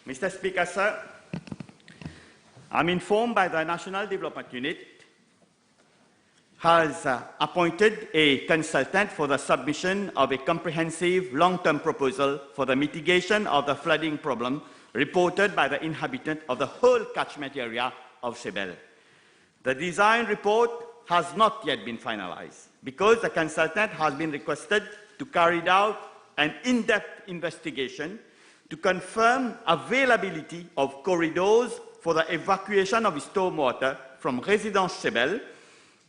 Mr. Speaker, sir, I'm informed by the National Development Unit has appointed a consultant for the submission of a comprehensive long-term proposal for the mitigation of the flooding problem reported by the inhabitants of the whole catchment area of Sebel. The design report has not yet been finalized because the consultant has been requested to carry out an in-depth investigation to confirm availability of corridors for the evacuation of stormwater from Residence Sebel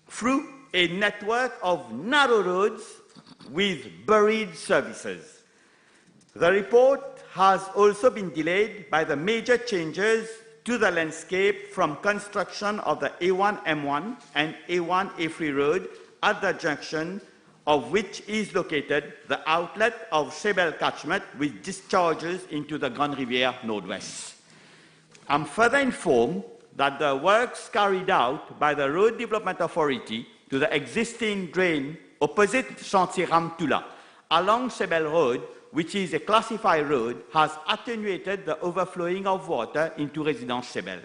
through a network of narrow roads with buried services. The report has also been delayed by the major changes to the landscape from construction of the A1M1 and A1A3 road at the junction of which is located the outlet of Sebel catchment, which discharges into the Grande Rivière Northwest. I'm further informed that the works carried out by the Road Development Authority to the existing drain opposite Chantier Ramtula along Sebel Road, which is a classified road, has attenuated the overflowing of water into Residence Sebel.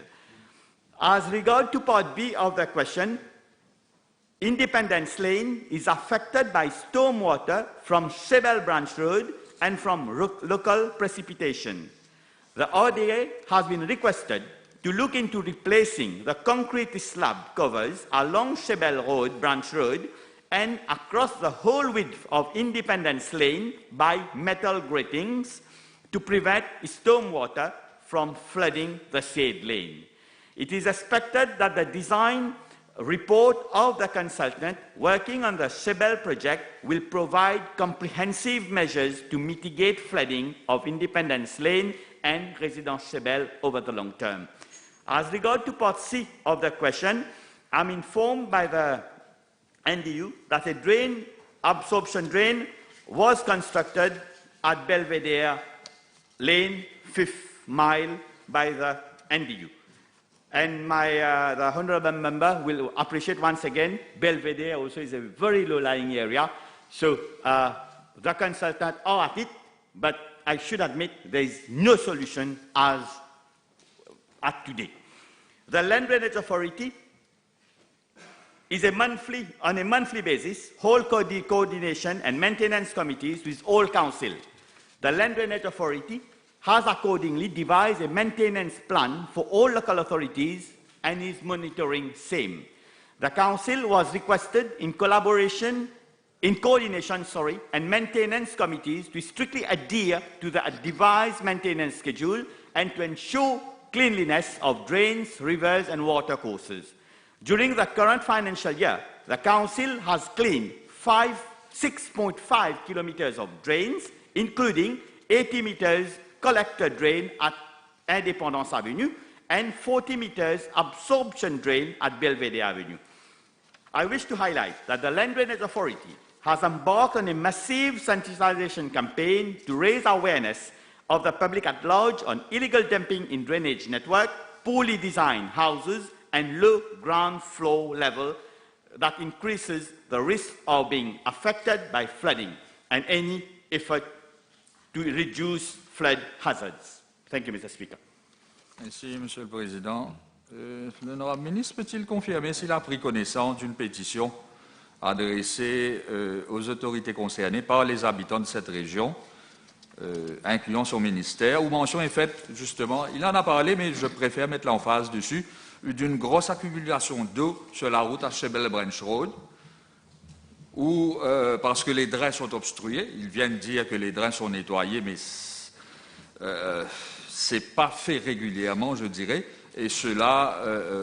As regard to part B of the question, Independence Lane is affected by stormwater from Sebel Branch Road and from local precipitation. The RDA has been requested to look into replacing the concrete slab covers along Sebel Road, Branch Road, and across the whole width of Independence Lane by metal gratings to prevent stormwater from flooding the said lane. It is expected that the design report of the consultant working on the Sebel project will provide comprehensive measures to mitigate flooding of Independence Lane and Residence Sebel over the long term. As regard to part C of the question, I'm informed by the NDU that a drain absorption drain was constructed at Belvedere Lane, 5th mile by the NDU. And the honorable member will appreciate once again, Belvedere also is a very low-lying area. So the consultants are at it, but I should admit there is no solution as at today. The Land Drainage Authority is on a monthly basis, hold coordination and maintenance committees with all council. The Land Drainage Authority has accordingly devised a maintenance plan for all local authorities and is monitoring same. The council was requested in coordination, and maintenance committees to strictly adhere to the devised maintenance schedule and to ensure cleanliness of drains, rivers, and watercourses. During the current financial year, the council has cleaned 6.5 kilometers of drains, including 80 meters collector drain at Independence Avenue and 40 meters absorption drain at Belvedere Avenue. I wish to highlight that the Land Drainage Authority has embarked on a massive sensitization campaign to raise awareness of the public at large on illegal dumping in drainage network, poorly designed houses, and low ground floor level that increases the risk of being affected by flooding and any effort to reduce flood hazards. Thank you, Mr. Speaker. Merci, Monsieur le Président. L'honorable ministre peut-il confirmer s'il a pris connaissance d'une pétition adressée aux autorités concernées par les habitants de cette région, incluant son ministère, où mention est faite, justement, il en a parlé, mais je préfère mettre l'emphase dessus, d'une grosse accumulation d'eau sur la route à Shebel Branch Road, où, parce que les drains sont obstrués, ils viennent dire que les drains sont nettoyés, mais c'est pas fait régulièrement, je dirais, et cela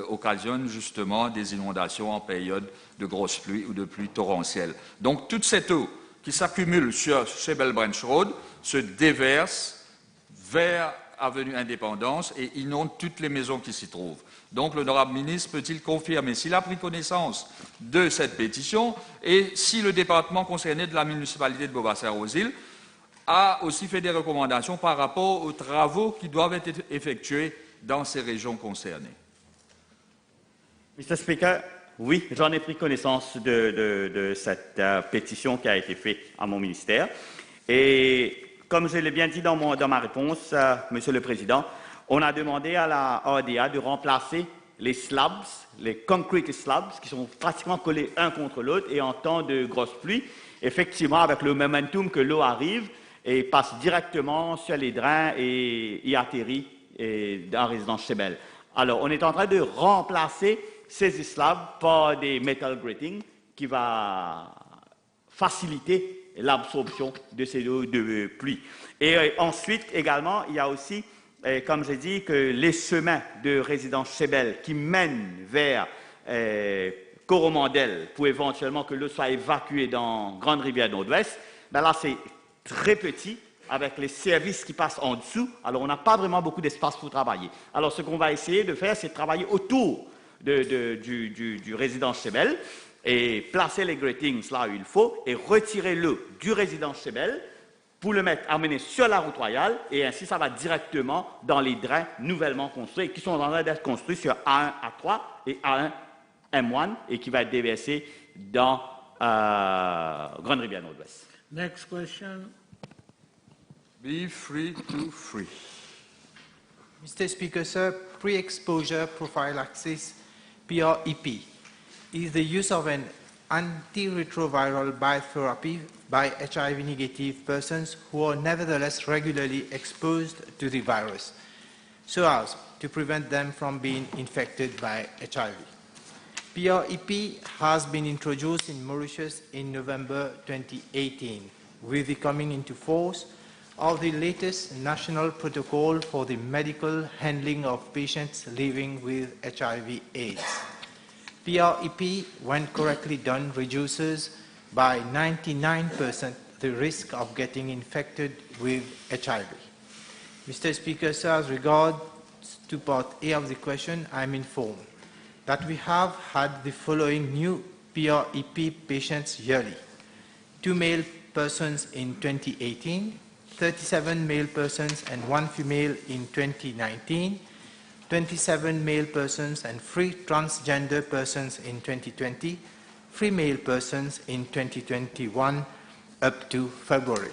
occasionne justement des inondations en période de grosses pluies ou de pluies torrentielles. Donc toute cette eau qui s'accumule sur Shebel Branch Road se déverse vers Avenue Indépendance et inonde toutes les maisons qui s'y trouvent. Donc l'honorable ministre peut-il confirmer s'il a pris connaissance de cette pétition et si le département concerné de la municipalité de Beaubassin-Rosil a aussi fait des recommandations par rapport aux travaux qui doivent être effectués dans ces régions concernées. Mr. Speaker, oui, j'en ai pris connaissance de cette pétition qui a été faite à mon ministère. Et comme je l'ai bien dit dans ma réponse, Monsieur le Président, on a demandé à la RDA de remplacer les slabs, les concrete slabs, qui sont pratiquement collés un contre l'autre et en temps de grosse pluie, effectivement avec le momentum que l'eau arrive et passe directement sur les drains et y atterrit dans la résidence Shebel. Alors, on est en train de remplacer ces slabs par des metal grating qui va faciliter l'absorption de ces eaux de pluie. Et ensuite, également, il y a aussi, comme j'ai dit, que les chemins de résidence Shebel qui mènent vers Coromandel pour éventuellement que l'eau soit évacuée dans Grande Rivière Nord-Ouest, ben là, c'est très petit, avec les services qui passent en dessous, alors on n'a pas vraiment beaucoup d'espace pour travailler. Alors ce qu'on va essayer de faire, c'est de travailler autour du résidence Shebel et placer les gratings là où il faut et retirer l'eau du résidence Shebel pour le amener sur la route royale et ainsi ça va directement dans les drains nouvellement construits qui sont en train d'être construits sur A1, A3 et A1, M1 et qui va être déversé dans Grande Rivière Nord-Ouest. Next question. Be free to free. Mr. Speaker, sir, pre-exposure prophylaxis, PREP, is the use of an antiretroviral biotherapy by HIV-negative persons who are nevertheless regularly exposed to the virus, so as to prevent them from being infected by HIV. PREP has been introduced in Mauritius in November 2018 with the coming into force of the latest national protocol for the medical handling of patients living with HIV/AIDS. PREP, when correctly done, reduces by 99% the risk of getting infected with HIV. Mr. Speaker, sir, as regards to Part A of the question, I am informed that we have had the following new PREP patients yearly: 2 male persons in 2018, 37 male persons and 1 female in 2019, 27 male persons and 3 transgender persons in 2020, 3 male persons in 2021 up to February.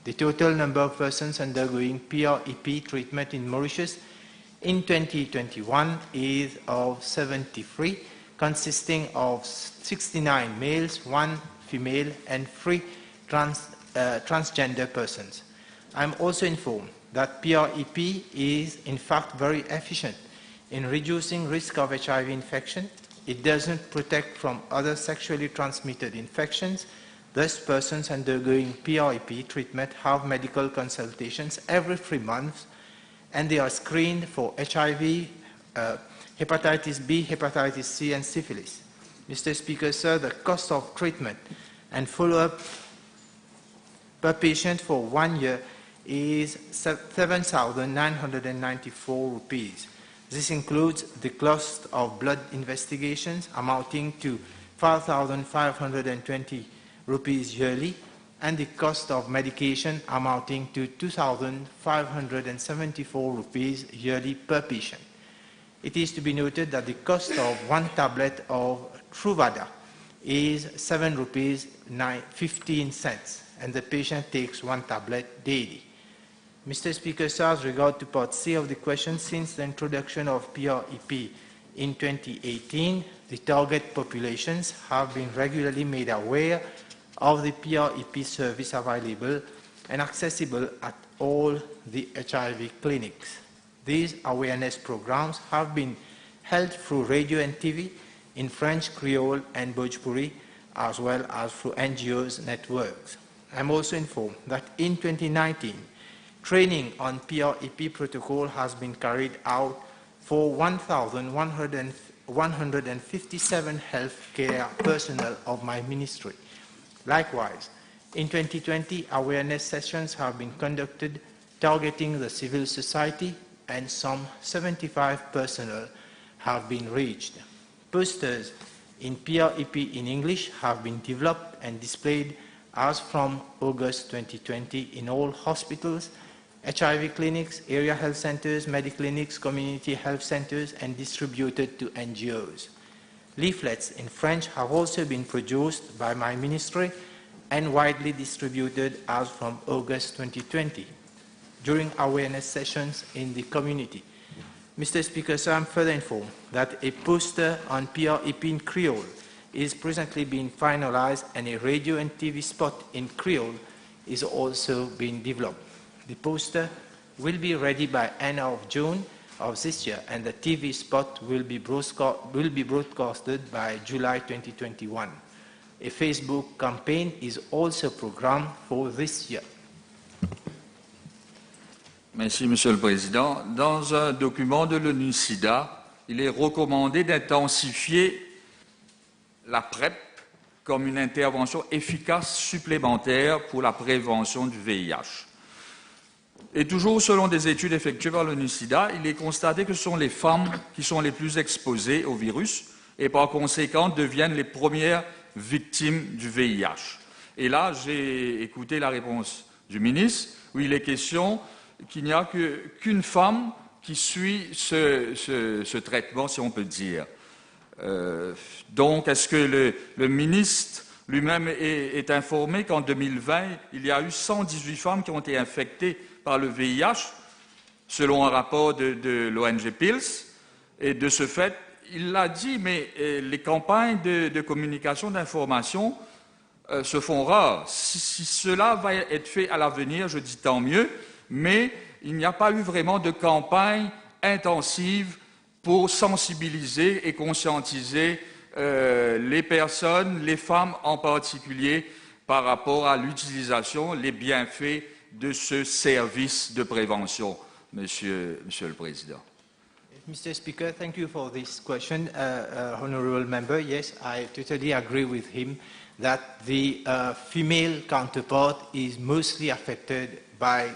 The total number of persons undergoing PREP treatment in Mauritius in 2021 is of 73, consisting of 69 males, 1 female, and 3 transgender persons. I'm also informed that PREP is in fact very efficient in reducing risk of HIV infection. It doesn't protect from other sexually transmitted infections. Thus, persons undergoing PREP treatment have medical consultations every 3 months, and they are screened for HIV, hepatitis B, hepatitis C, and syphilis. Mr. Speaker, sir, the cost of treatment and follow-up per patient for 1 year is 7,994 rupees. This includes the cost of blood investigations amounting to 5,520 rupees yearly, and the cost of medication amounting to 2,574 rupees yearly per patient. It is to be noted that the cost of 1 tablet of Truvada is 7 rupees 15 cents, and the patient takes 1 tablet daily. Mr. Speaker, sir, as regard to Part C of the question, since the introduction of PREP in 2018, the target populations have been regularly made aware of the PREP service available and accessible at all the HIV clinics. These awareness programs have been held through radio and TV in French, Creole, and Bhojpuri, as well as through NGOs networks. I'm also informed that in 2019, training on PREP protocol has been carried out for 1,157 healthcare personnel of my ministry. Likewise, in 2020, awareness sessions have been conducted targeting the civil society, and some 75 personnel have been reached. Posters in PREP in English have been developed and displayed as from August 2020 in all hospitals, HIV clinics, area health centers, mediclinics, community health centers, and distributed to NGOs. Leaflets in French have also been produced by my ministry and widely distributed as from August 2020 during awareness sessions in the community. Mr. Speaker, sir, I'm further informed that a poster on PREP in Creole is presently being finalized, and a radio and TV spot in Creole is also being developed. The poster will be ready by end of June of this year, and the TV spot will be broadcasted by July 2021. A Facebook campaign is also programmed for this year. Merci, Monsieur le Président. Dans un document de l'ONU-SIDA, il est recommandé d'intensifier la PrEP comme une intervention efficace supplémentaire pour la prévention du VIH. Et toujours selon des études effectuées par l'ONU-SIDA, il est constaté que ce sont les femmes qui sont les plus exposées au virus et par conséquent deviennent les premières victimes du VIH. Et là, j'ai écouté la réponse du ministre où il est question qu'il n'y a qu'une femme qui suit ce traitement, si on peut dire. Donc, est-ce que le ministre lui-même est informé qu'en 2020, il y a eu 118 femmes qui ont été infectées par le VIH, selon un rapport de l'ONG PILS, et de ce fait, il l'a dit, mais les campagnes de communication, d'information se font rares. Si cela va être fait à l'avenir, je dis tant mieux, mais il n'y a pas eu vraiment de campagne intensive pour sensibiliser et conscientiser les personnes, les femmes en particulier, par rapport à l'utilisation, les bienfaits de ce service de prévention, Monsieur le Président. Mr. Speaker, thank you for this question, Honourable Member. Yes, I totally agree with him that the female counterpart is mostly affected by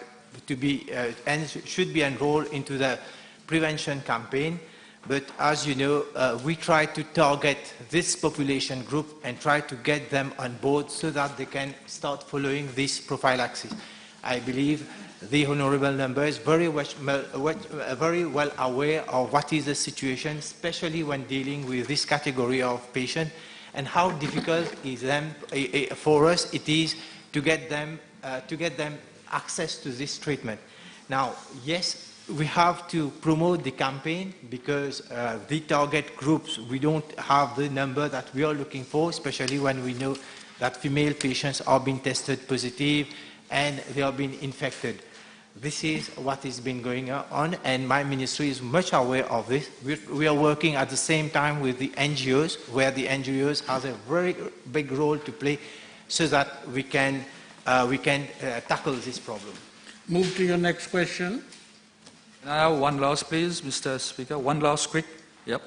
and should be enrolled into the prevention campaign. But as you know, we try to target this population group and try to get them on board so that they can start following this prophylaxis. I believe the honourable member is very well aware of what is the situation, especially when dealing with this category of patient, and how difficult is for us it is to get them access to this treatment. Now, yes, we have to promote the campaign because the target groups, we don't have the number that we are looking for, especially when we know that female patients are being tested positive and they are being infected. This is what has been going on, and my ministry is much aware of this. We are working at the same time with the NGOs, where the NGOs have a very big role to play so that we can tackle this problem. Move to your next question. Can I have one last, please, Mr. Speaker? One last quick. Yep.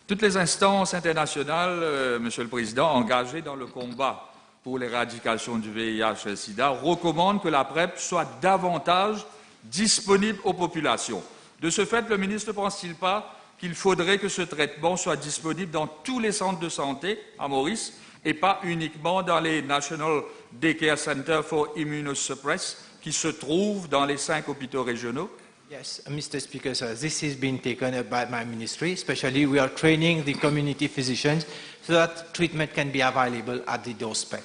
Toutes les instances internationales, Monsieur le Président, engagées dans le combat pour l'éradication du VIH et le sida, recommandent que la PrEP soit davantage disponible aux populations. De ce fait, le ministre ne pense-t-il pas qu'il faudrait que ce traitement soit disponible dans tous les centres de santé à Maurice et pas uniquement dans les National Daycare Center for Immunosuppressed qui se trouvent dans les 5 hôpitaux régionaux? Yes, Mr. Speaker, sir, this has been taken up by my ministry. Especially, we are training the community physicians so that treatment can be available at the doorstep.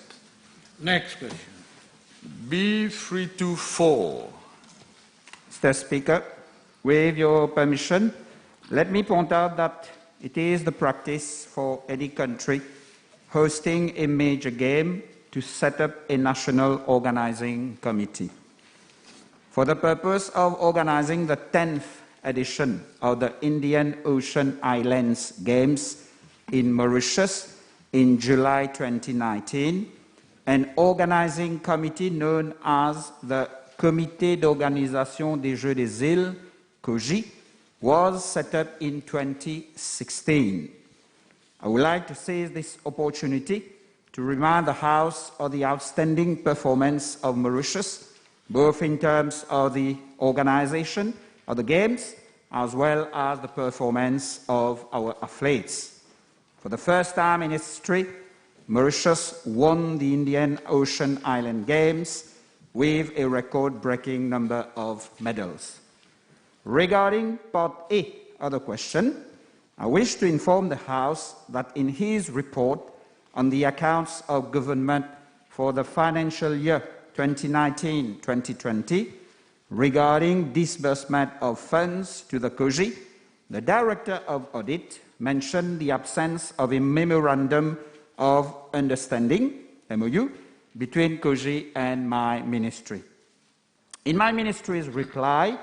Next question. B324. Mr. Speaker, with your permission, let me point out that it is the practice for any country hosting a major game to set up a national organizing committee. For the purpose of organizing the 10th edition of the Indian Ocean Islands Games in Mauritius in July 2019, an organizing committee known as the Comité d'Organisation des Jeux des Îles, COJI, was set up in 2016. I would like to seize this opportunity to remind the House of the outstanding performance of Mauritius, both in terms of the organization of the Games as well as the performance of our athletes. For the first time in its history, Mauritius won the Indian Ocean Island Games with a record-breaking number of medals. Regarding Part A of the question, I wish to inform the House that in his report on the accounts of government for the financial year 2019-2020, regarding disbursement of funds to the COJI, the Director of Audit mentioned the absence of a Memorandum of Understanding, MOU, between COJI and my ministry. In my ministry's reply,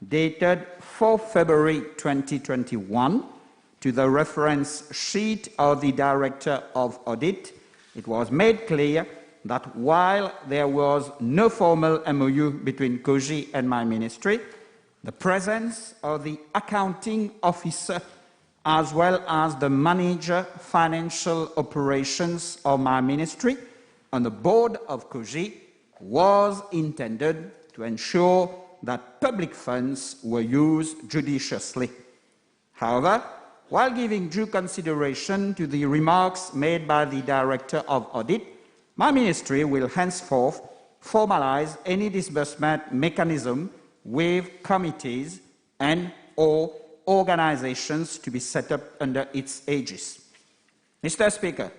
dated 4 February 2021, to the reference sheet of the Director of Audit, it was made clear that while there was no formal MOU between COJI and my ministry, the presence of the accounting officer as well as the manager financial operations of my ministry on the board of COJI was intended to ensure that public funds were used judiciously. However, while giving due consideration to the remarks made by the Director of Audit, my ministry will henceforth formalize any disbursement mechanism with committees and/or organizations to be set up under its aegis. Mr. Speaker,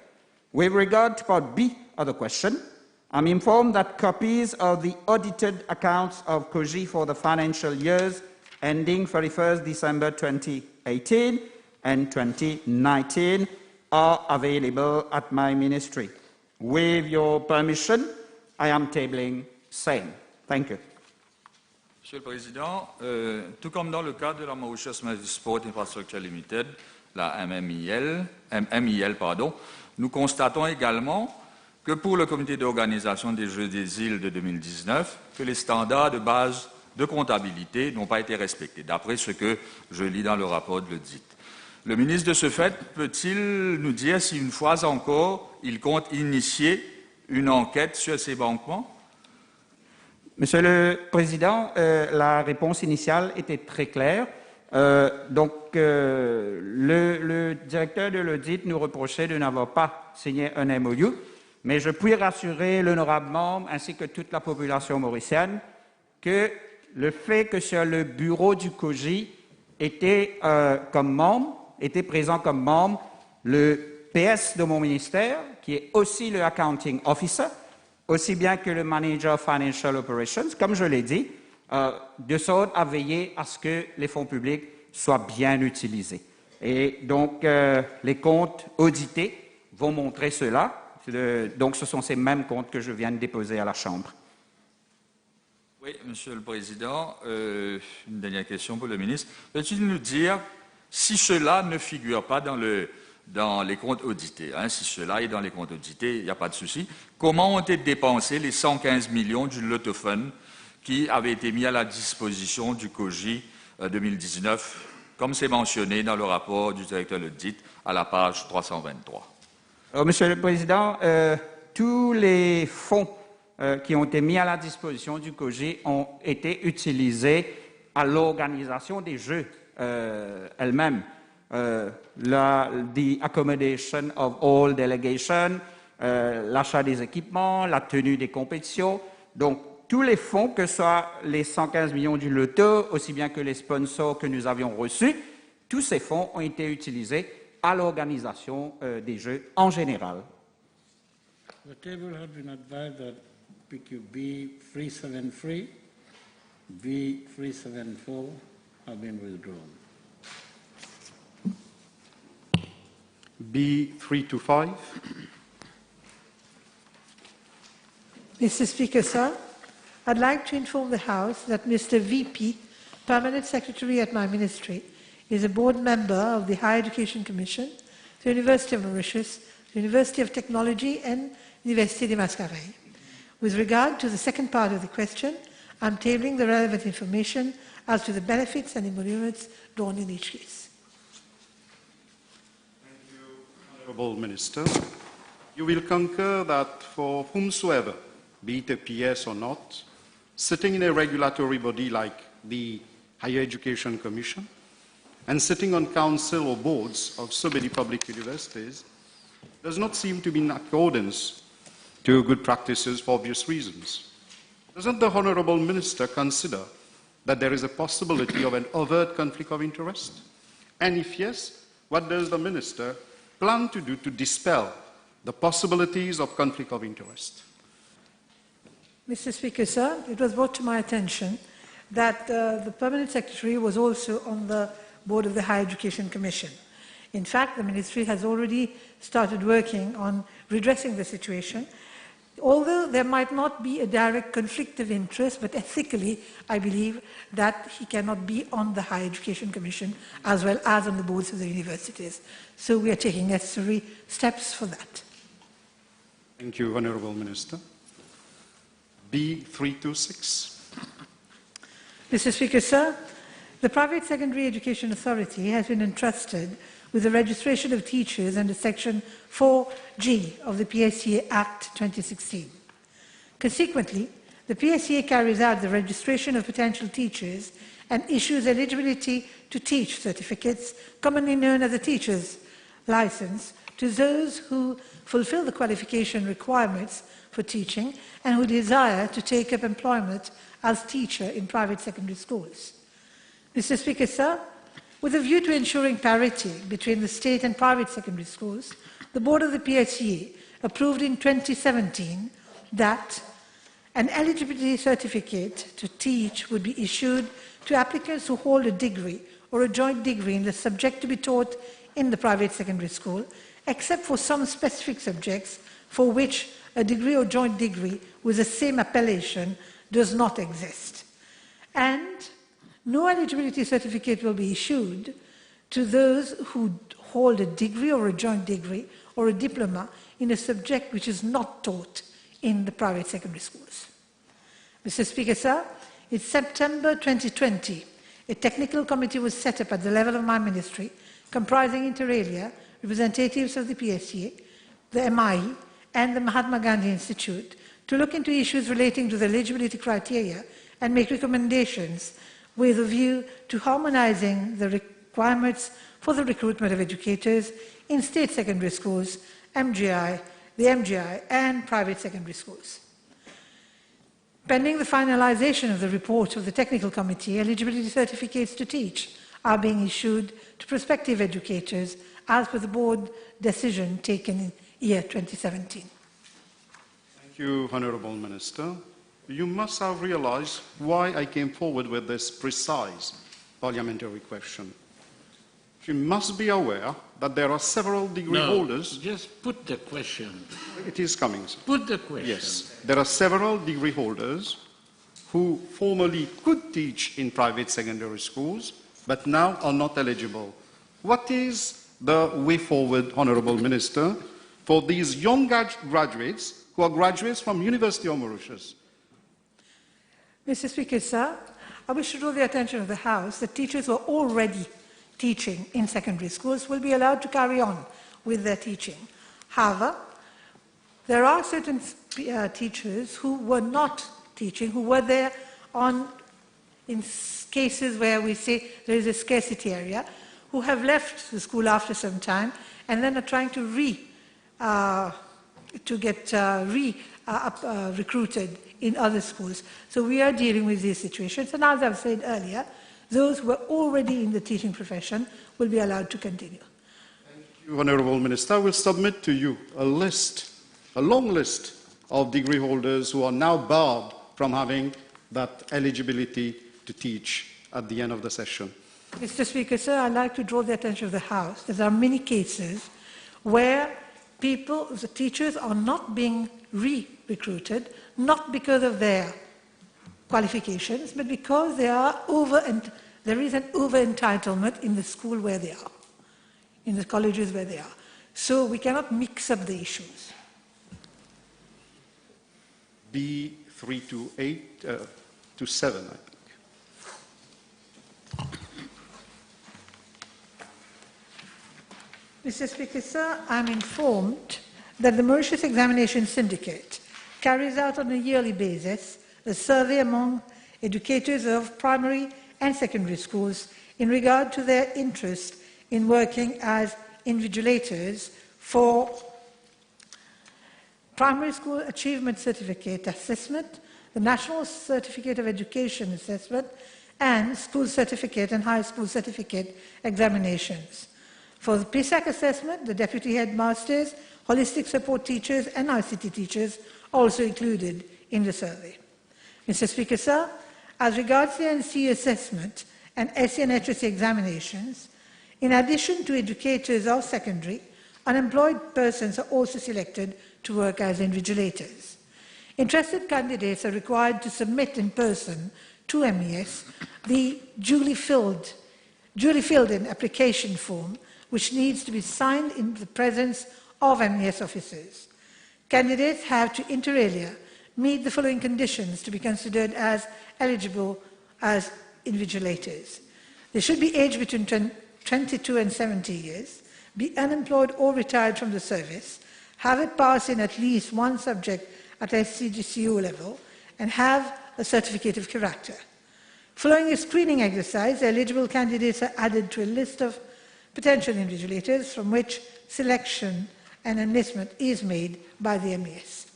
with regard to Part B of the question, I'm informed that copies of the audited accounts of COJI for the financial years ending 31st December 2018 and 2019 are available at my ministry. With your permission, I am tabling same. Thank you. Monsieur le Président, tout comme dans le cadre de la Mauritius Sport Infrastructure Limited, la MMIL, nous constatons également que pour le comité d'organisation des Jeux des îles de 2019, que les standards de base de comptabilité n'ont pas été respectés, d'après ce que je lis dans le rapport de l'audit. Le ministre, de ce fait, peut-il nous dire si, une fois encore, il compte initier une enquête sur ces manquements? Monsieur le Président, la réponse initiale était très claire. Le directeur de l'audit nous reprochait de n'avoir pas signé un MOU, mais je puis rassurer l'honorable membre ainsi que toute la population mauricienne que le fait que sur le bureau du COGI était présent comme membre le PS de mon ministère, qui est aussi le Accounting Officer, aussi bien que le Manager of Financial Operations, comme je l'ai dit, de sorte à veiller à ce que les fonds publics soient bien utilisés. Et donc, les comptes audités vont montrer cela. Donc, ce sont ces mêmes comptes que je viens de déposer à la Chambre. Oui, Monsieur le Président, une dernière question pour le ministre. Peux-tu nous dire si cela ne figure pas dans les comptes audités, hein, si cela est dans les comptes audités, il n'y a pas de souci. Comment ont été dépensés les 115 millions du Lotofund qui avaient été mis à la disposition du COGI 2019, comme c'est mentionné dans le rapport du directeur de l'audit à la page 323? Alors, Monsieur le Président, tous les fonds qui ont été mis à la disposition du COGI ont été utilisés à l'organisation des Jeux elles-mêmes. The accommodation of all delegations, l'achat des équipements, la tenue des compétitions. Donc, tous les fonds, que ce soit les 115 millions du loto, aussi bien que les sponsors que nous avions reçus, tous ces fonds ont été utilisés à l'organisation des Jeux en général. The table had been advised that PQB 373, B 374 have been withdrawn. B325. Mr. Speaker, sir, I'd like to inform the House that Mr. VP, Permanent Secretary at my ministry, is a board member of the Higher Education Commission, the University of Mauritius, the University of Technology, and the Université de Mascareignes. With regard to the second part of the question, I'm tabling the relevant information as to the benefits and emoluments drawn in each case. Honourable Minister, you will concur that for whomsoever, be it a PS or not, sitting in a regulatory body like the Higher Education Commission and sitting on council or boards of so many public universities does not seem to be in accordance to good practices for obvious reasons. Doesn't the Honourable Minister consider that there is a possibility of an overt conflict of interest? And if yes, what does the Minister plan to do to dispel the possibilities of conflict of interest? Mr. Speaker, sir, it was brought to my attention that the Permanent Secretary was also on the board of the Higher Education Commission. In fact, the Ministry has already started working on redressing the situation. Although there might not be a direct conflict of interest, but ethically, I believe that he cannot be on the Higher Education Commission as well as on the boards of the universities. So we are taking necessary steps for that. Thank you, Honourable Minister. B326. Mr. Speaker, sir, the Private Secondary Education Authority has been entrusted with the registration of teachers under Section 4G of the PSCA Act 2016. Consequently, the PSCA carries out the registration of potential teachers and issues eligibility to teach certificates, commonly known as a teacher's license, to those who fulfill the qualification requirements for teaching and who desire to take up employment as teacher in private secondary schools. Mr. Speaker, sir, with a view to ensuring parity between the state and private secondary schools, the board of the PSCA approved in 2017 that an eligibility certificate to teach would be issued to applicants who hold a degree or a joint degree in the subject to be taught in the private secondary school, except for some specific subjects for which a degree or joint degree with the same appellation does not exist. And no eligibility certificate will be issued to those who hold a degree or a joint degree or a diploma in a subject which is not taught in the private secondary schools. Mr. Speaker, sir, in September 2020, a technical committee was set up at the level of my ministry, comprising inter alia representatives of the PSCA, the MIE, and the Mahatma Gandhi Institute, to look into issues relating to the eligibility criteria and make recommendations with a view to harmonizing the requirements for the recruitment of educators in state secondary schools, MGI, the MGI, and private secondary schools. Pending the finalization of the report of the technical committee, eligibility certificates to teach are being issued to prospective educators as per the board decision taken in year 2017. Thank you, Honourable Minister. You must have realized why I came forward with this precise parliamentary question. You must be aware that there are several degree holders. Just put the question. It is coming, sir. Put the question. Yes. There are several degree holders who formerly could teach in private secondary schools, but now are not eligible. What is the way forward, Honourable Minister, for these young graduates who are graduates from University of Mauritius? Mr. Speaker, sir, I wish to draw the attention of the House that teachers who are already teaching in secondary schools will be allowed to carry on with their teaching. However, there are certain teachers who were not teaching, who were there in cases where we say there is a scarcity area, who have left the school after some time and then are trying to get recruited in other schools. So we are dealing with these situations. And as I've said earlier, those who are already in the teaching profession will be allowed to continue. Thank you, Honourable Minister. I will submit to you a long list of degree holders who are now barred from having that eligibility to teach at the end of the session. Mr. Speaker, sir, I'd like to draw the attention of the House that there are many cases where the teachers are not being recruited, not because of their qualifications, but because there is an over-entitlement in the school where they are, in the colleges where they are. So we cannot mix up the issues. B328 to 7, I think. Mr. Speaker, sir, I'm informed that the Mauritius Examination Syndicate carries out on a yearly basis a survey among educators of primary and secondary schools in regard to their interest in working as invigilators for primary school achievement certificate assessment, the National Certificate of Education assessment, and school certificate and high school certificate examinations. For the PSAC assessment, the deputy headmasters, holistic support teachers, and ICT teachers also included in the survey. Mr. Speaker, sir, as regards the NC assessment and SC and HSC examinations, in addition to educators of secondary, unemployed persons are also selected to work as invigilators. Interested candidates are required to submit in person to MES the duly filled-in application form, which needs to be signed in the presence of MES officers. Candidates have to, inter alia, meet the following conditions to be considered as eligible as invigilators. They should be aged between 22 and 70 years, be unemployed or retired from the service, have it pass in at least one subject at SCGCU level, and have a certificate of character. Following a screening exercise, eligible candidates are added to a list of potential invigilators from which selection and enlistment is made by the MES.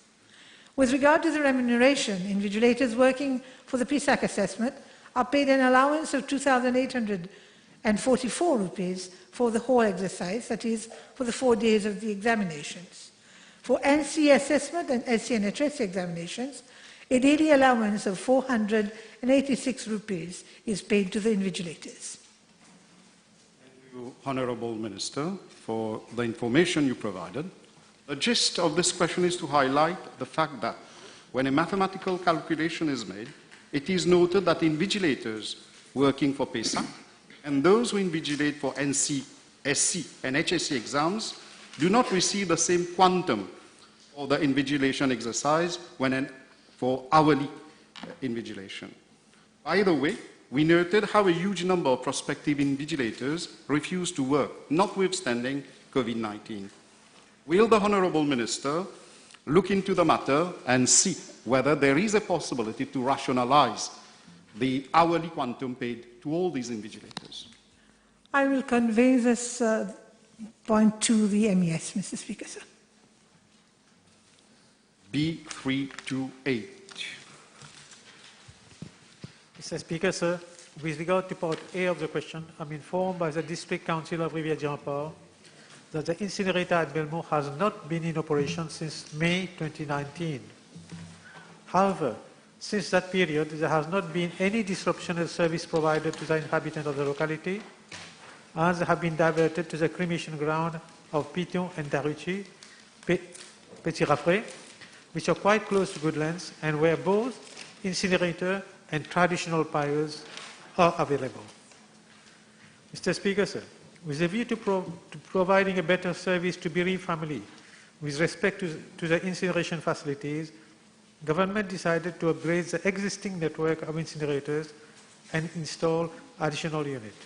With regard to the remuneration, invigilators working for the PSAC assessment are paid an allowance of 2,844 rupees for the whole exercise, that is, for the 4 days of the examinations. For NC assessment and SC and HSC examinations, a daily allowance of 486 rupees is paid to the invigilators. Thank you, Honourable Minister, for the information you provided. The gist of this question is to highlight the fact that when a mathematical calculation is made, it is noted that invigilators working for PESA and those who invigilate for NC, SC, and HSC exams do not receive the same quantum for the invigilation exercise for hourly invigilation. By the way, we noted how a huge number of prospective invigilators refuse to work, notwithstanding COVID-19. Will the Honourable Minister look into the matter and see whether there is a possibility to rationalize the hourly quantum paid to all these invigilators. I will convey this point to the MES, Mr. Speaker, sir. B328. Mr. Speaker, sir, with regard to part A of the question, I'm informed by the District Council of Rivière-du-Rempart that the incinerator at Belmont has not been in operation since May 2019. However, since that period, there has not been any disruption of service provided to the inhabitants of the locality, as they have been diverted to the cremation ground of Piton and Daruchi, Petit Raffray, which are quite close to Goodlands and where both incinerator and traditional pyres are available. Mr. Speaker, sir, with a view to providing a better service to bereaved family with respect to the incineration facilities, government decided to upgrade the existing network of incinerators and install additional units.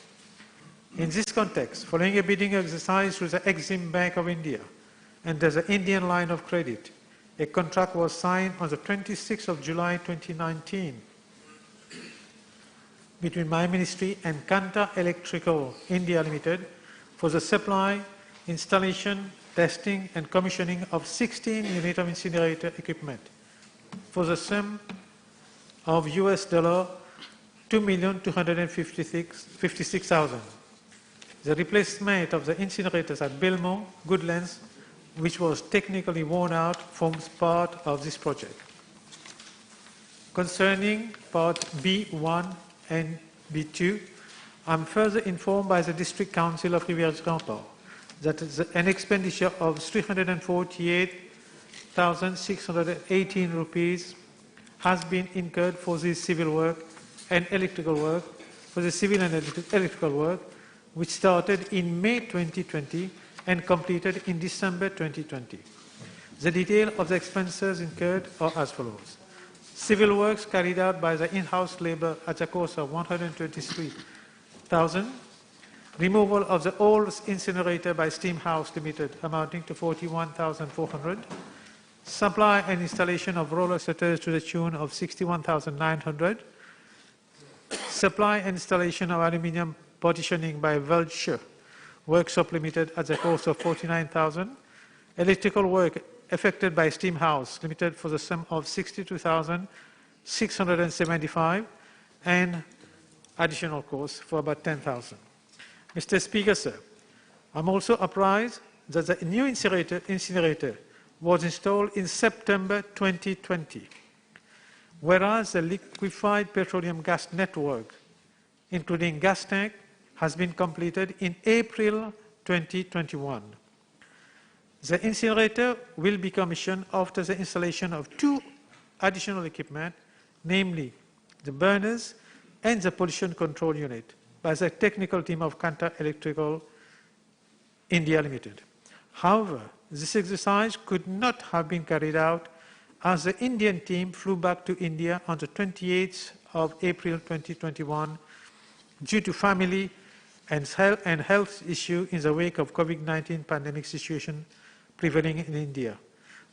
In this context, following a bidding exercise through the Exim Bank of India and the Indian line of credit, a contract was signed on the 26th of July 2019 between my ministry and Kanta Electrical India Limited for the supply, installation, testing and commissioning of 16 units of incinerator equipment for the sum of US dollar $2,256,000. The replacement of the incinerators at Belmont, Goodlands, which was technically worn out, forms part of this project. Concerning part B1 and B2, I'm further informed by the District Council of Rivière-du-Rempart that an expenditure of 348,618 rupees has been incurred for the civil work and electrical work, which started in May 2020 and completed in December 2020. The detail of the expenses incurred are as follows. Civil works carried out by the in-house labor at a cost of 123,000. Removal of the old incinerator by Steam House Limited amounting to 41,400. Supply and installation of roller shutters to the tune of 61,900. Supply and installation of aluminium partitioning by Welch Workshop Limited at the cost of 49,000. Electrical work effected by Steam House Limited for the sum of 62,675 and additional costs for about 10,000. Mr. Speaker, sir, I'm also apprised that the new incinerator was installed in September 2020, whereas the liquefied petroleum gas network, including gas tank, has been completed in April 2021. The incinerator will be commissioned after the installation of 2 additional equipment, namely the burners and the pollution control unit, by the technical team of Kanta Electrical India Limited. However, this exercise could not have been carried out as the Indian team flew back to India on the 28th of April 2021 due to family and health issue in the wake of COVID-19 pandemic situation prevailing in India.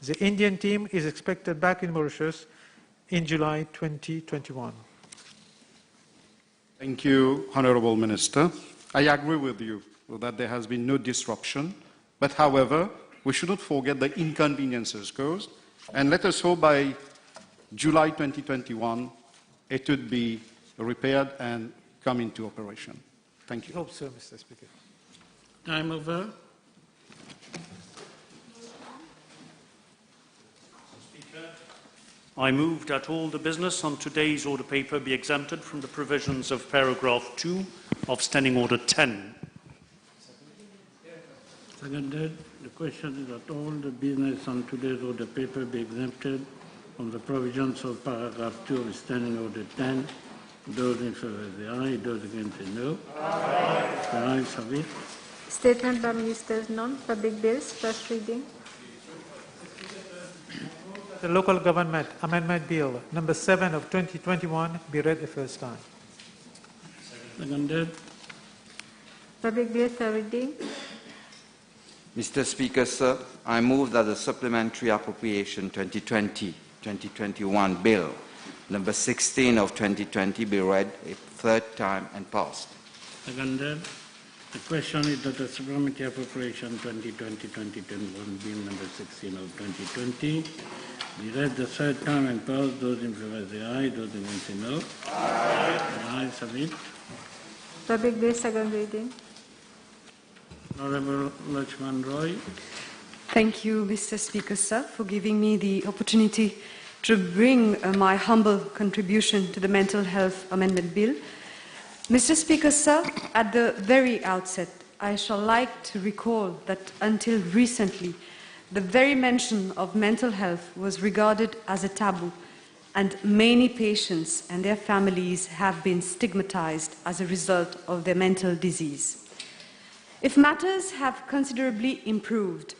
The Indian team is expected back in Mauritius in July 2021. Thank you, Honorable Minister. I agree with you that there has been no disruption, but however, we shouldn't forget the inconveniences caused, and let us hope by July 2021 it would be repaired and come into operation. Thank you. I hope so, Mr. Speaker. Time over. I move that all the business on today's order paper be exempted from the provisions of paragraph 2 of Standing Order 10. Seconded. The question is that all the business on today's order paper be exempted from the provisions of paragraph 2 of Standing Order 10. Those in favour say aye, those against say no. Aye. The ayes have it. Statement by Ministers none. Public bills, first reading. The Local Government Amendment Bill number 7 of 2021 be read the first time. Seconded. Public bill, third reading. Mr. Speaker, sir, I move that the Supplementary Appropriation 2020-2021 Bill number 16 of 2020 be read a third time and passed. Seconded. The question is that the Supplementary Appropriation 2020-2021 Bill number 16 of 2020 be read the third time and passed. Those in favor say aye, those against say no. Aye. The ayes have it. Public Bill, second reading. Honorable Lakshman Roy. Thank you, Mr. Speaker, sir, for giving me the opportunity to bring my humble contribution to the Mental Health Amendment Bill. Mr. Speaker, sir, at the very outset, I shall like to recall that until recently, the very mention of mental health was regarded as a taboo, and many patients and their families have been stigmatized as a result of their mental disease. If matters have considerably improved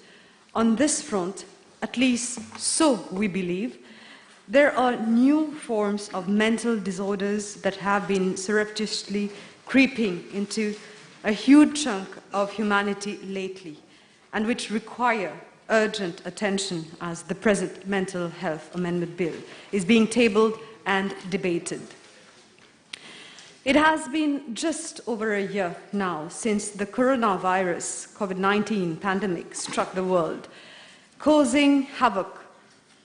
on this front, at least so we believe, there are new forms of mental disorders that have been surreptitiously creeping into a huge chunk of humanity lately, and which require urgent attention as the present Mental Health Amendment Bill is being tabled and debated. It has been just over a year now since the coronavirus COVID-19 pandemic struck the world, causing havoc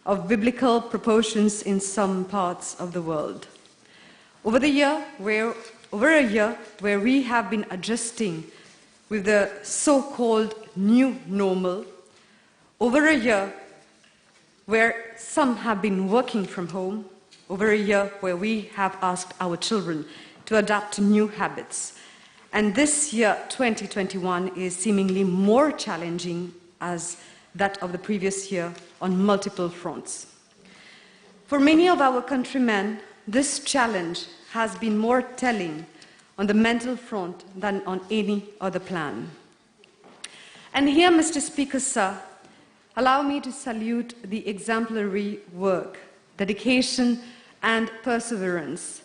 of biblical proportions in some parts of the world. Over a year where we have been adjusting with the so-called new normal, over a year where some have been working from home, over a year where we have asked our children to adapt to new habits. And this year, 2021, is seemingly more challenging as that of the previous year on multiple fronts. For many of our countrymen, this challenge has been more telling on the mental front than on any other plan. And here, Mr. Speaker, sir, allow me to salute the exemplary work, dedication, and perseverance,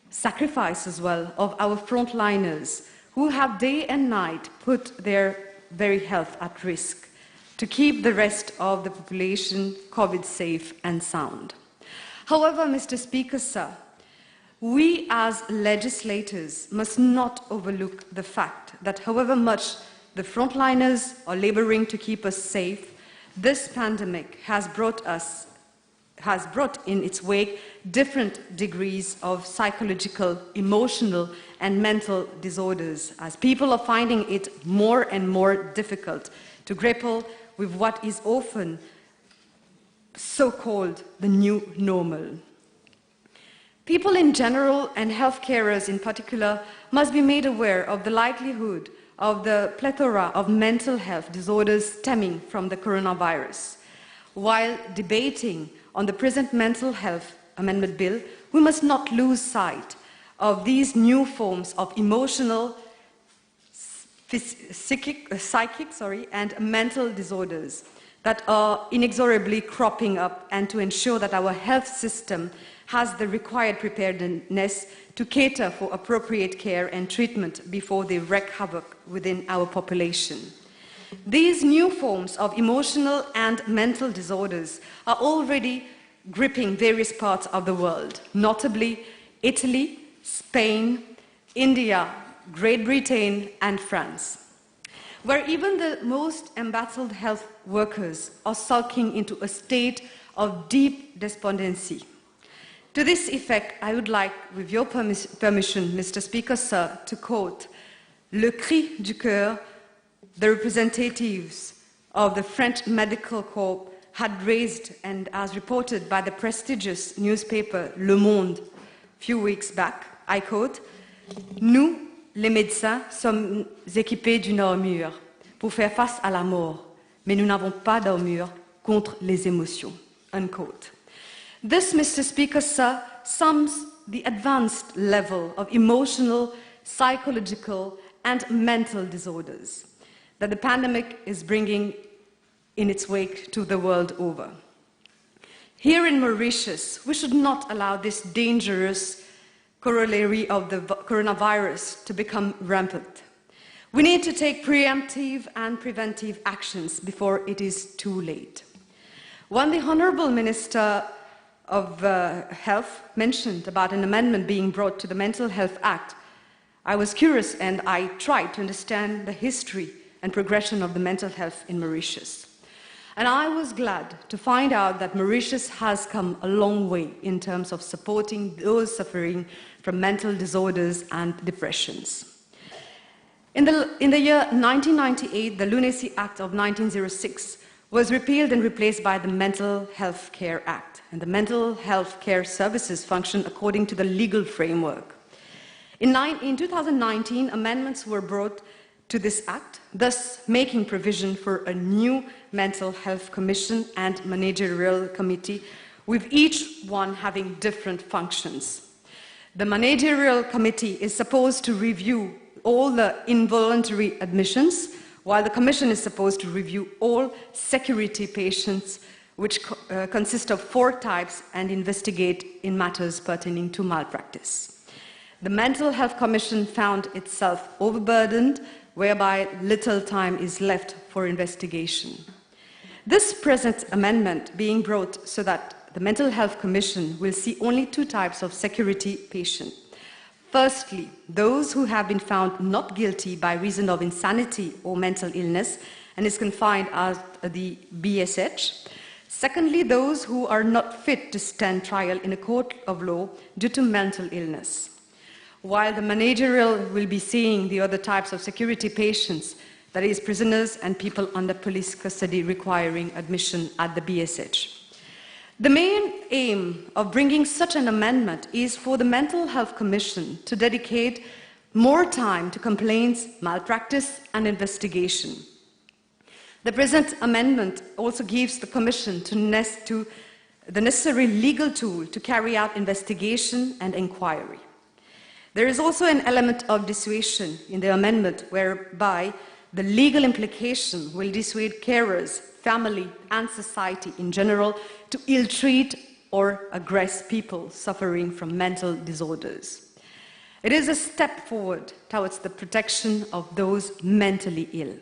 sacrifice as well, of our frontliners who have day and night put their very health at risk to keep the rest of the population COVID safe and sound. However, Mr. Speaker, sir, we as legislators must not overlook the fact that however much the frontliners are laboring to keep us safe, this pandemic has brought in its wake different degrees of psychological, emotional, and mental disorders, as people are finding it more and more difficult to grapple with what is often so-called the new normal. People in general and health carers in particular must be made aware of the likelihood of the plethora of mental health disorders stemming from the coronavirus. While debating on the present Mental Health Amendment Bill, we must not lose sight of these new forms of emotional, psychic, and mental disorders that are inexorably cropping up, and to ensure that our health system has the required preparedness to cater for appropriate care and treatment before they wreak havoc within our population. These new forms of emotional and mental disorders are already gripping various parts of the world, notably Italy, Spain, India, Great Britain, and France, where even the most embattled health workers are sulking into a state of deep despondency. To this effect, I would like, with your permission, Mr. Speaker, sir, to quote Le Cri du Cœur, the representatives of the French Medical Corps had raised, and as reported by the prestigious newspaper Le Monde a few weeks back, I quote, Nous, les médecins, sommes équipés d'une armure pour faire face à la mort, mais nous n'avons pas d'armure contre les émotions, unquote. This, Mr. Speaker, sir, sums the advanced level of emotional, psychological, and mental disorders that the pandemic is bringing in its wake to the world over. Here in Mauritius, we should not allow this dangerous corollary of the coronavirus to become rampant. We need to take preemptive and preventive actions before it is too late. When the Honourable Minister of Health mentioned about an amendment being brought to the Mental Health Act, I was curious and I tried to understand the history and progression of the mental health in Mauritius. And I was glad to find out that Mauritius has come a long way in terms of supporting those suffering from mental disorders and depressions. In the year 1998, the Lunacy Act of 1906 was repealed and replaced by the Mental Health Care Act, and the mental health care services function according to the legal framework. In 2019, amendments were brought to this act, thus making provision for a new mental health commission and managerial committee, with each one having different functions. The managerial committee is supposed to review all the involuntary admissions, while the commission is supposed to review all security patients, which consist of 4 types, and investigate in matters pertaining to malpractice. The Mental Health Commission found itself overburdened, whereby little time is left for investigation. This present amendment being brought so that the Mental Health Commission will see only 2 types of security patients. Firstly, those who have been found not guilty by reason of insanity or mental illness and is confined at the BSH. Secondly, those who are not fit to stand trial in a court of law due to mental illness. While the managerial will be seeing the other types of security patients, that is, prisoners and people under police custody requiring admission at the BSH. The main aim of bringing such an amendment is for the Mental Health Commission to dedicate more time to complaints, malpractice, and investigation. The present amendment also gives the Commission to the necessary legal tool to carry out investigation and inquiry. There is also an element of dissuasion in the amendment whereby the legal implication will dissuade carers, family, and society in general to ill-treat or aggress people suffering from mental disorders. It is a step forward towards the protection of those mentally ill.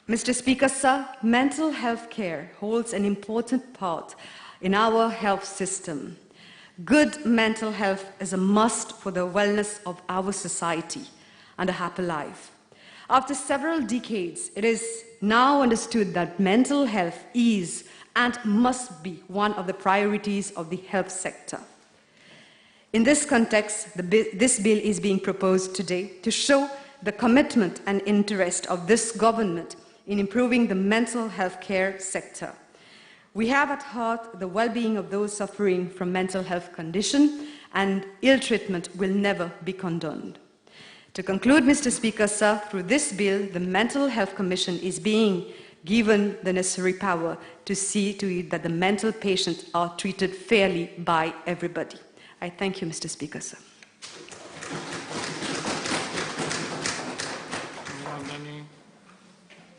Mr. Speaker, sir, mental health care holds an important part in our health system. Good mental health is a must for the wellness of our society and a happy life. After several decades, it is now understood that mental health is and must be one of the priorities of the health sector. In this context, this bill is being proposed today to show the commitment and interest of this government in improving the mental health care sector. We have at heart the well-being of those suffering from mental health condition, and ill treatment will never be condoned. To conclude, Mr. Speaker, sir, through this bill, the Mental Health Commission is being given the necessary power to see to it that the mental patients are treated fairly by everybody. I thank you, Mr. Speaker, sir.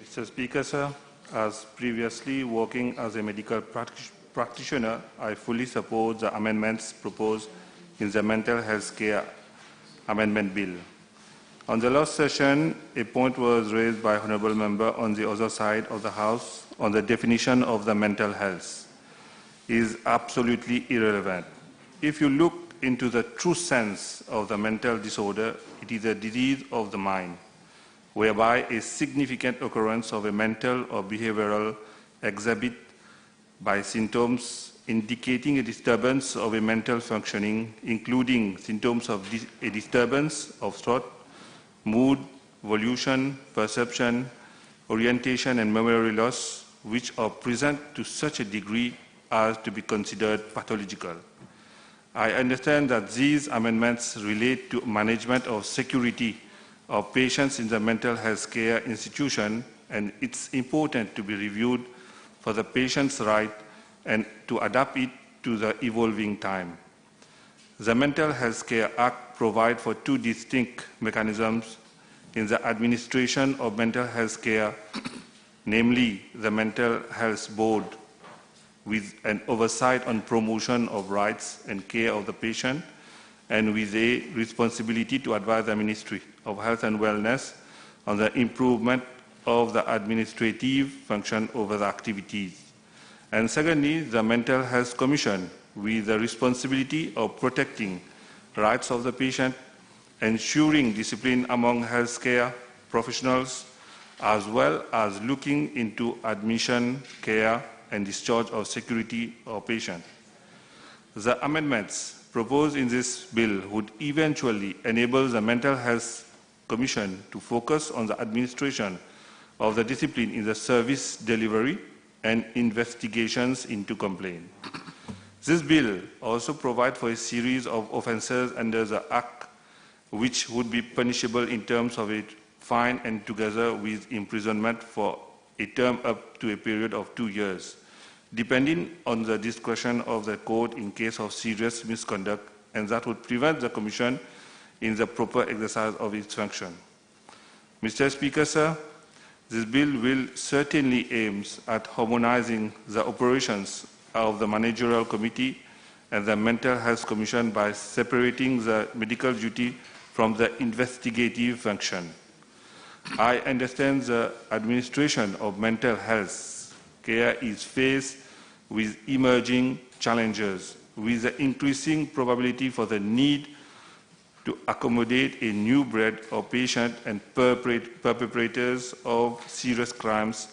Mr. Speaker, sir, as previously working as a medical practitioner, I fully support the amendments proposed in the Mental Health Care Amendment Bill. On the last session, a point was raised by Honourable Member on the other side of the House on the definition of the mental health. It is absolutely irrelevant. If you look into the true sense of the mental disorder, it is a disease of the mind, whereby a significant occurrence of a mental or behavioral exhibit by symptoms indicating a disturbance of a mental functioning, including symptoms of a disturbance of thought, mood, volition, perception, orientation, and memory loss, which are present to such a degree as to be considered pathological. I understand that these amendments relate to management of security of patients in the mental health care institution, and it's important to be reviewed for the patient's right and to adapt it to the evolving time. The Mental Health Care Act provides for 2 distinct mechanisms in the administration of mental health care, namely the Mental Health Board, with an oversight on promotion of rights and care of the patient, and with a responsibility to advise the Ministry of Health and Wellness on the improvement of the administrative function over the activities. And secondly, the Mental Health Commission, with the responsibility of protecting rights of the patient, ensuring discipline among healthcare professionals, as well as looking into admission, care, and discharge of security of patient. The amendments proposed in this bill would eventually enable the Mental Health Commission to focus on the administration of the discipline in the service delivery and investigations into complaint. This bill also provides for a series of offences under the Act which would be punishable in terms of a fine and together with imprisonment for a term up to a period of 2 years, depending on the discretion of the court in case of serious misconduct, and that would prevent the Commission in the proper exercise of its function. Mr. Speaker, sir, this bill will certainly aim at harmonizing the operations of the Managerial Committee and the Mental Health Commission by separating the medical duty from the investigative function. I understand the administration of mental health care is faced with emerging challenges, with the increasing probability for the need to accommodate a new breed of patients and perpetrators of serious crimes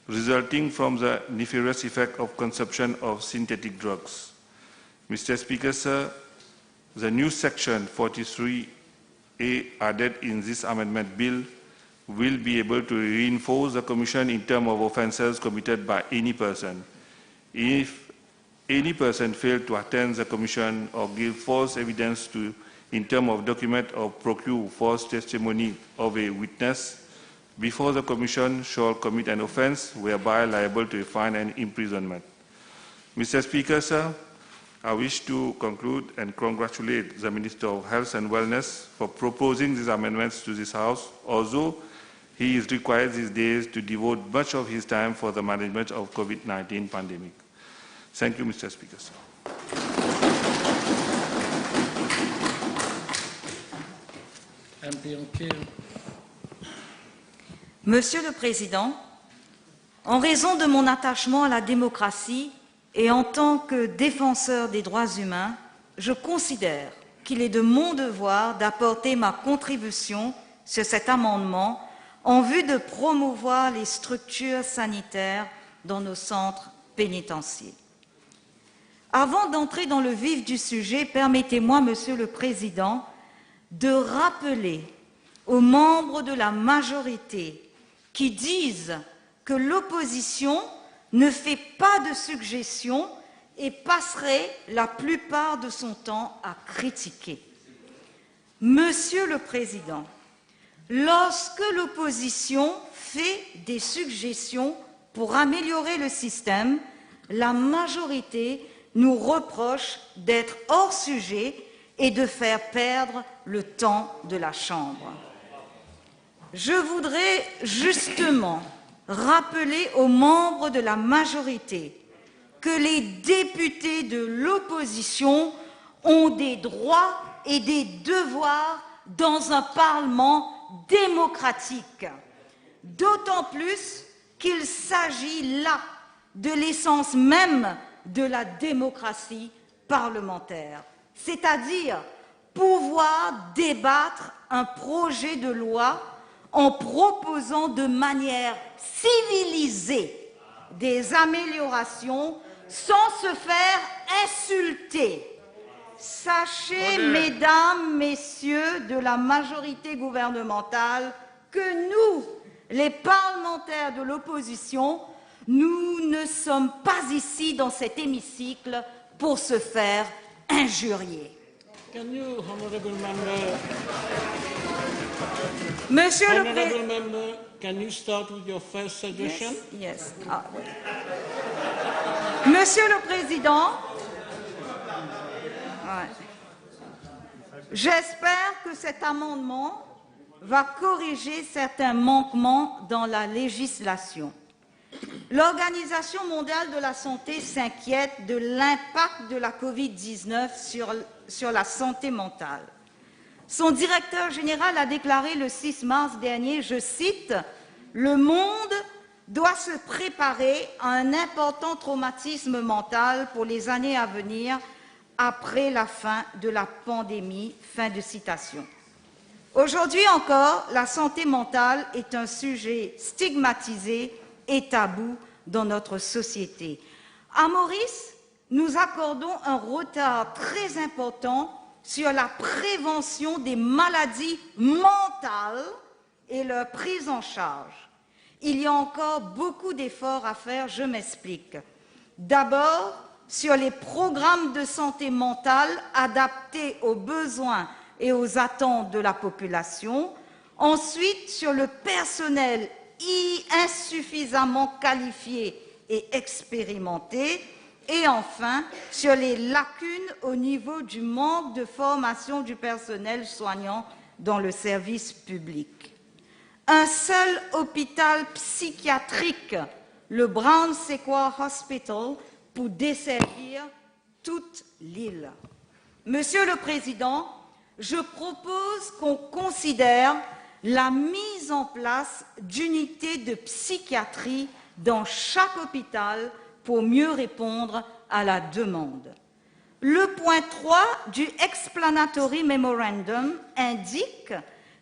resulting from the nefarious effect of consumption of synthetic drugs. Mr. Speaker, sir, the new section 43A added in this amendment bill will be able to reinforce the Commission in terms of offences committed by any person. If any person failed to attend the Commission or give false evidence in terms of document or procure false testimony of a witness, before the Commission shall commit an offence whereby liable to a fine and imprisonment. Mr. Speaker, sir, I wish to conclude and congratulate the Minister of Health and Wellness for proposing these amendments to this House, although he is required these days to devote much of his time for the management of COVID-19 pandemic. Thank you, Mr. Speaker, sir. Monsieur le Président, en raison de mon attachement à la démocratie et en tant que défenseur des droits humains, je considère qu'il est de mon devoir d'apporter ma contribution sur cet amendement en vue de promouvoir les structures sanitaires dans nos centres pénitentiaires. Avant d'entrer dans le vif du sujet, permettez-moi, Monsieur le Président, de rappeler aux membres de la majorité qui disent que l'opposition ne fait pas de suggestions et passerait la plupart de son temps à critiquer. Monsieur le Président, lorsque l'opposition fait des suggestions pour améliorer le système, la majorité nous reproche d'être hors sujet et de faire perdre le temps de la Chambre. Je voudrais justement rappeler aux membres de la majorité que les députés de l'opposition ont des droits et des devoirs dans un Parlement démocratique, d'autant plus qu'il s'agit là de l'essence même de la démocratie parlementaire, c'est-à-dire pouvoir débattre un projet de loi en proposant de manière civilisée des améliorations sans se faire insulter. Sachez, mesdames, messieurs de la majorité gouvernementale, que nous, les parlementaires de l'opposition, nous ne sommes pas ici dans cet hémicycle pour se faire injurier. Monsieur le Président, can you start with your first suggestion? Yes. Monsieur le Président, j'espère que cet amendement va corriger certains manquements dans la législation. L'Organisation mondiale de la santé s'inquiète de l'impact de la COVID-19 sur la santé mentale. Son directeur général a déclaré le 6 mars dernier, je cite, « Le monde doit se préparer à un important traumatisme mental pour les années à venir après la fin de la pandémie. Fin de citation. Aujourd'hui encore, la santé mentale est un sujet stigmatisé et tabou dans notre société. À Maurice, nous accordons un retard très important sur la prévention des maladies mentales et leur prise en charge. Il y a encore beaucoup d'efforts à faire, je m'explique. D'abord, sur les programmes de santé mentale adaptés aux besoins et aux attentes de la population. Ensuite, sur le personnel insuffisamment qualifié et expérimenté. Et enfin, sur les lacunes au niveau du manque de formation du personnel soignant dans le service public. Un seul hôpital psychiatrique, le Brown Sequoia Hospital, pour desservir toute l'île. Monsieur le Président, je propose qu'on considère la mise en place d'unités de psychiatrie dans chaque hôpital pour mieux répondre à la demande. Le point 3 du Explanatory Memorandum indique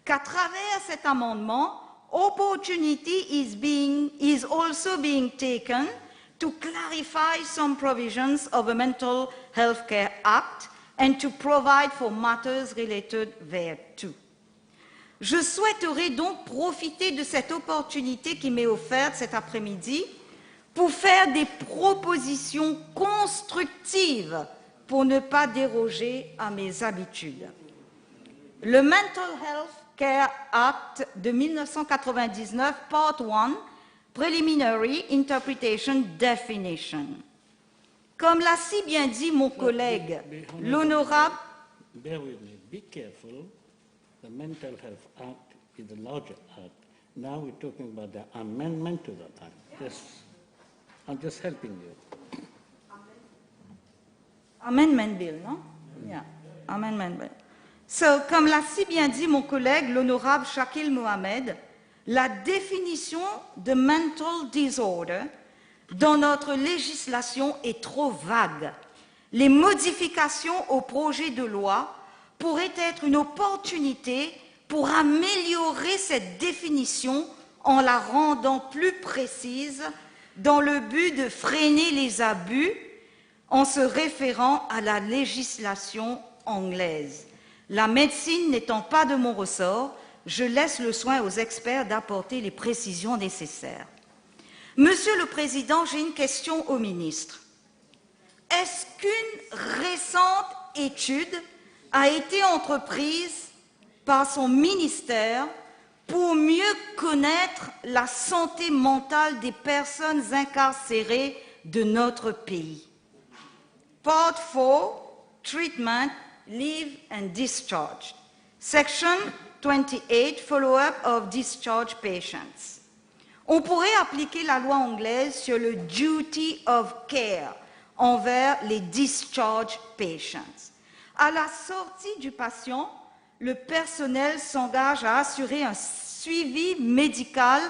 qu'à travers cet amendement, opportunity is also being taken to clarify some provisions of the Mental Health Care Act and to provide for matters related thereto. Je souhaiterais donc profiter de cette opportunité qui m'est offerte cet après-midi pour faire des propositions constructives pour ne pas déroger à mes habitudes. Le Mental Health Care Act de 1999, Part 1, Preliminary Interpretation Definition. Comme l'a si bien dit mon collègue, l'honorable... Bear with me, be careful. The Mental Health Act is a larger act. Now we're talking about the amendment to that act. Yes, I'm just helping you. Amendment Bill, non? Yeah, Amendment Bill. So, comme l'a si bien dit mon collègue, l'honorable Shakil Mohamed, la définition de mental disorder dans notre législation est trop vague. Les modifications au projet de loi pourraient être une opportunité pour améliorer cette définition en la rendant plus précise dans le but de freiner les abus en se référant à la législation anglaise. La médecine n'étant pas de mon ressort, je laisse le soin aux experts d'apporter les précisions nécessaires. Monsieur le Président, j'ai une question au ministre. Est-ce qu'une récente étude a été entreprise par son ministère pour mieux connaître la santé mentale des personnes incarcérées de notre pays? Part 4, Treatment, Leave and Discharge. Section 28, Follow-up of Discharge Patients. On pourrait appliquer la loi anglaise sur le duty of care envers les discharge patients. À la sortie du patient, le personnel s'engage à assurer un suivi médical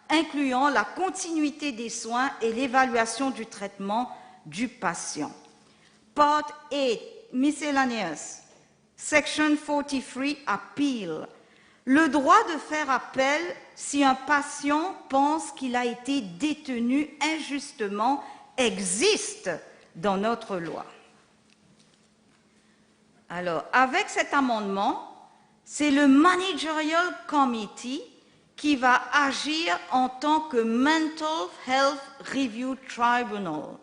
incluant la continuité des soins et l'évaluation du traitement du patient. Part 8, Miscellaneous. Section 43, Appeal. Le droit de faire appel si un patient pense qu'il a été détenu injustement existe dans notre loi. Alors, avec cet amendement, c'est le Managerial Committee qui va agir en tant que Mental Health Review Tribunal.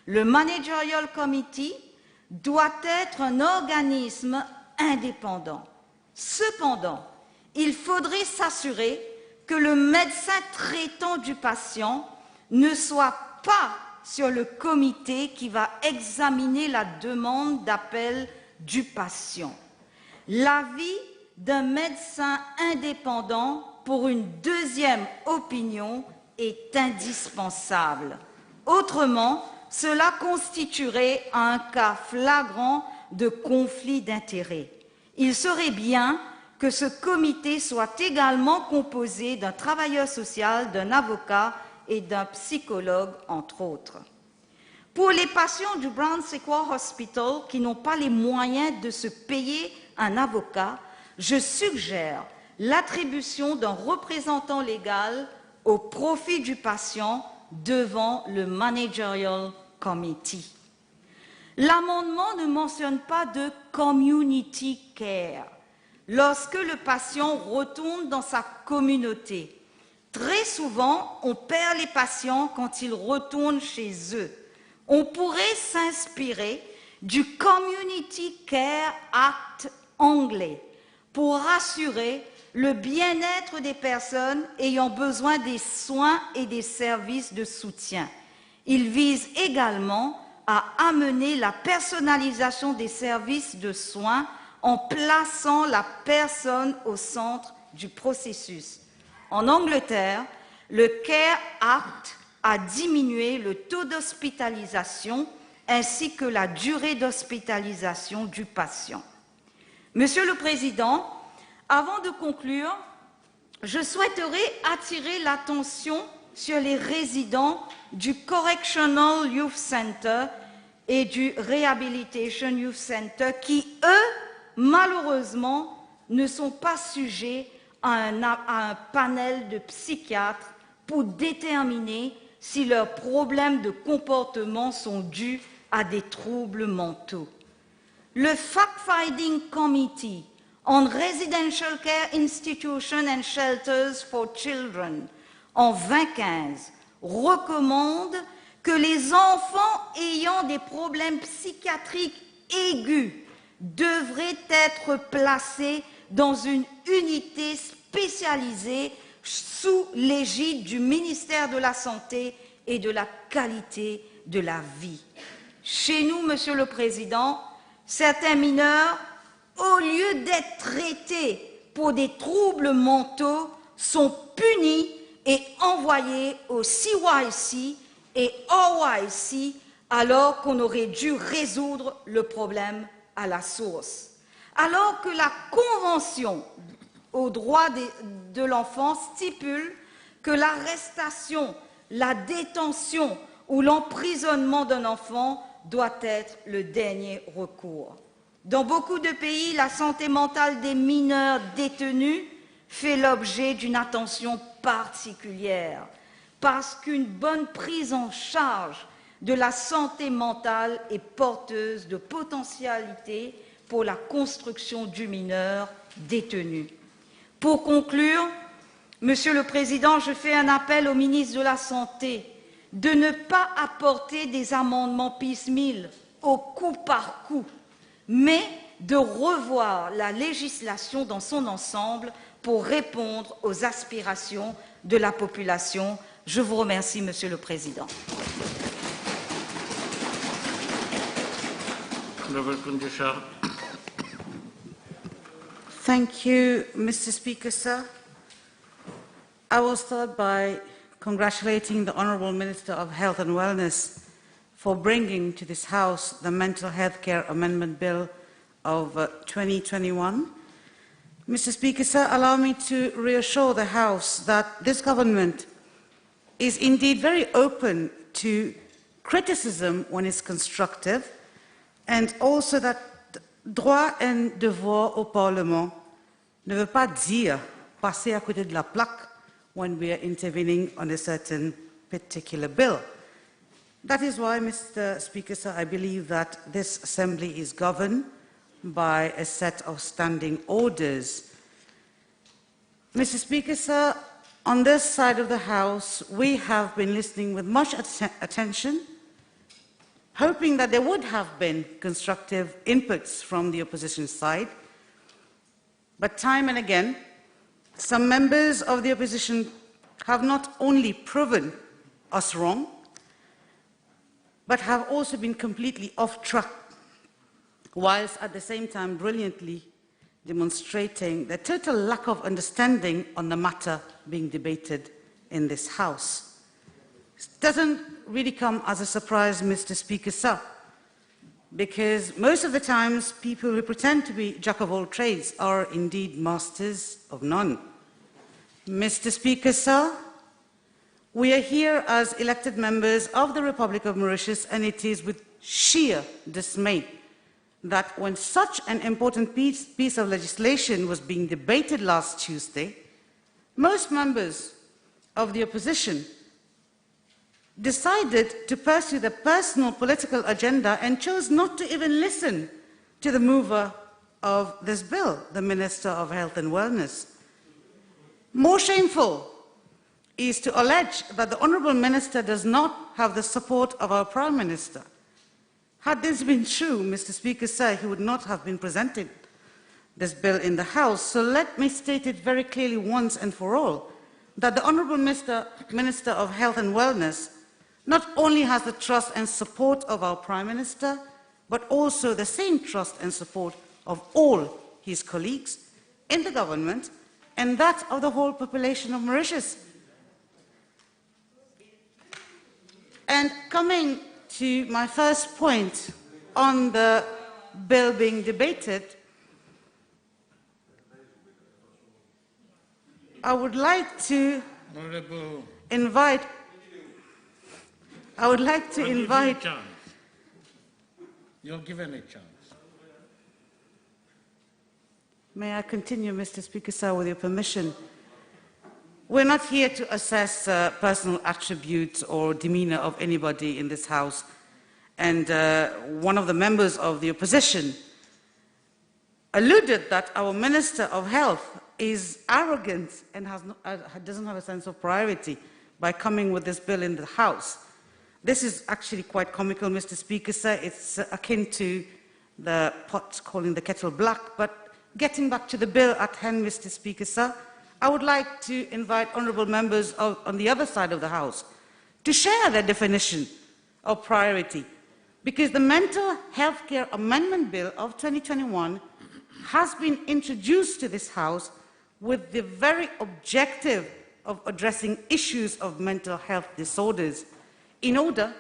Le Managerial Committee doit être un organisme indépendant. Cependant, il faudrait s'assurer que le médecin traitant du patient ne soit pas sur le comité qui va examiner la demande d'appel du patient. L'avis d'un médecin indépendant pour une deuxième opinion est indispensable. Autrement, cela constituerait un cas flagrant de conflit d'intérêts. Il serait bien que ce comité soit également composé d'un travailleur social, d'un avocat et d'un psychologue, entre autres. Pour les patients du Brown Sequoia Hospital qui n'ont pas les moyens de se payer un avocat, je suggère l'attribution d'un représentant légal au profit du patient devant le Managerial Committee. L'amendement ne mentionne pas de community care. Lorsque le patient retourne dans sa communauté, très souvent, on perd les patients quand ils retournent chez eux. On pourrait s'inspirer du Community Care Act anglais pour assurer le bien-être des personnes ayant besoin des soins et des services de soutien. Il vise également à amener la personnalisation des services de soins en plaçant la personne au centre du processus. En Angleterre, le Care Act a diminué le taux d'hospitalisation ainsi que la durée d'hospitalisation du patient. Monsieur le Président, avant de conclure, je souhaiterais attirer l'attention sur les résidents du Correctional Youth Center et du Rehabilitation Youth Center qui, eux, malheureusement, ne sont pas sujets à un panel de psychiatres pour déterminer si leurs problèmes de comportement sont dus à des troubles mentaux. Le Fact-Finding Committee on Residential Care Institutions and Shelters for Children en 2015 recommande que les enfants ayant des problèmes psychiatriques aigus devraient être placés dans une unité spécialisée sous l'égide du ministère de la Santé et de la qualité de la vie. Chez nous, Monsieur le Président, certains mineurs, au lieu d'être traités pour des troubles mentaux, sont punis et envoyés au CYC et OYC alors qu'on aurait dû résoudre le problème à la source. Alors que la Convention aux droits de l'enfant stipule que l'arrestation, la détention ou l'emprisonnement d'un enfant doit être le dernier recours. Dans beaucoup de pays, la santé mentale des mineurs détenus fait l'objet d'une attention particulière parce qu'une bonne prise en charge de la santé mentale est porteuse de potentialités pour la construction du mineur détenu. Pour conclure, Monsieur le Président, je fais un appel au ministre de la Santé de ne pas apporter des amendements piecemeal au coup par coup, mais de revoir la législation dans son ensemble pour répondre aux aspirations de la population. Je vous remercie, Monsieur le Président. Thank you, Mr. Speaker, sir. I will start by congratulating the Honourable Minister of Health and Wellness for bringing to this House the Mental Health Care Amendment Bill of 2021. Mr. Speaker, sir, allow me to reassure the House that this government is indeed very open to criticism when it's constructive, and also that droit et devoir au Parlement ne veut pas dire passer à côté de la plaque when we are intervening on a certain particular bill. That is why, Mr. Speaker, sir, I believe that this Assembly is governed by a set of standing orders. Mr. Speaker, sir, on this side of the House, we have been listening with much attention, hoping that there would have been constructive inputs from the opposition side. But time and again, some members of the opposition have not only proven us wrong, but have also been completely off track, whilst at the same time brilliantly demonstrating the total lack of understanding on the matter being debated in this House. It doesn't really come as a surprise, Mr. Speaker, sir, because most of the times people who pretend to be jack of all trades are indeed masters of none. Mr. Speaker, sir, We are here as elected members of the Republic of Mauritius, and it is with sheer dismay that when such an important piece of legislation was being debated last Tuesday, most members of the opposition decided to pursue their personal political agenda and chose not to even listen to the mover of this bill, the Minister of Health and Wellness. More shameful is to allege that the Honourable Minister does not have the support of our Prime Minister. Had this been true, Mr. Speaker, sir, he would not have been presenting this bill in the House. So let me state it very clearly once and for all, that the Honourable Minister of Health and Wellness not only has the trust and support of our Prime Minister, but also the same trust and support of all his colleagues in the government and that of the whole population of Mauritius. And coming to my first point on the bill being debated, I would like to invite. You're given a chance. May I continue, Mr. Speaker, sir, with your permission? We're not here to assess personal attributes or demeanor of anybody in this House. And one of the members of the opposition alluded that our Minister of Health is arrogant and doesn't have a sense of priority by coming with this bill in the House. This is actually quite comical, Mr. Speaker, sir. It's akin to the pot calling the kettle black. But getting back to the bill at hand, Mr. Speaker, sir, I would like to invite honourable members on the other side of the House to share their definition of priority, because the Mental Health Care Amendment Bill of 2021 has been introduced to this House with the very objective of addressing issues of mental health disorders in order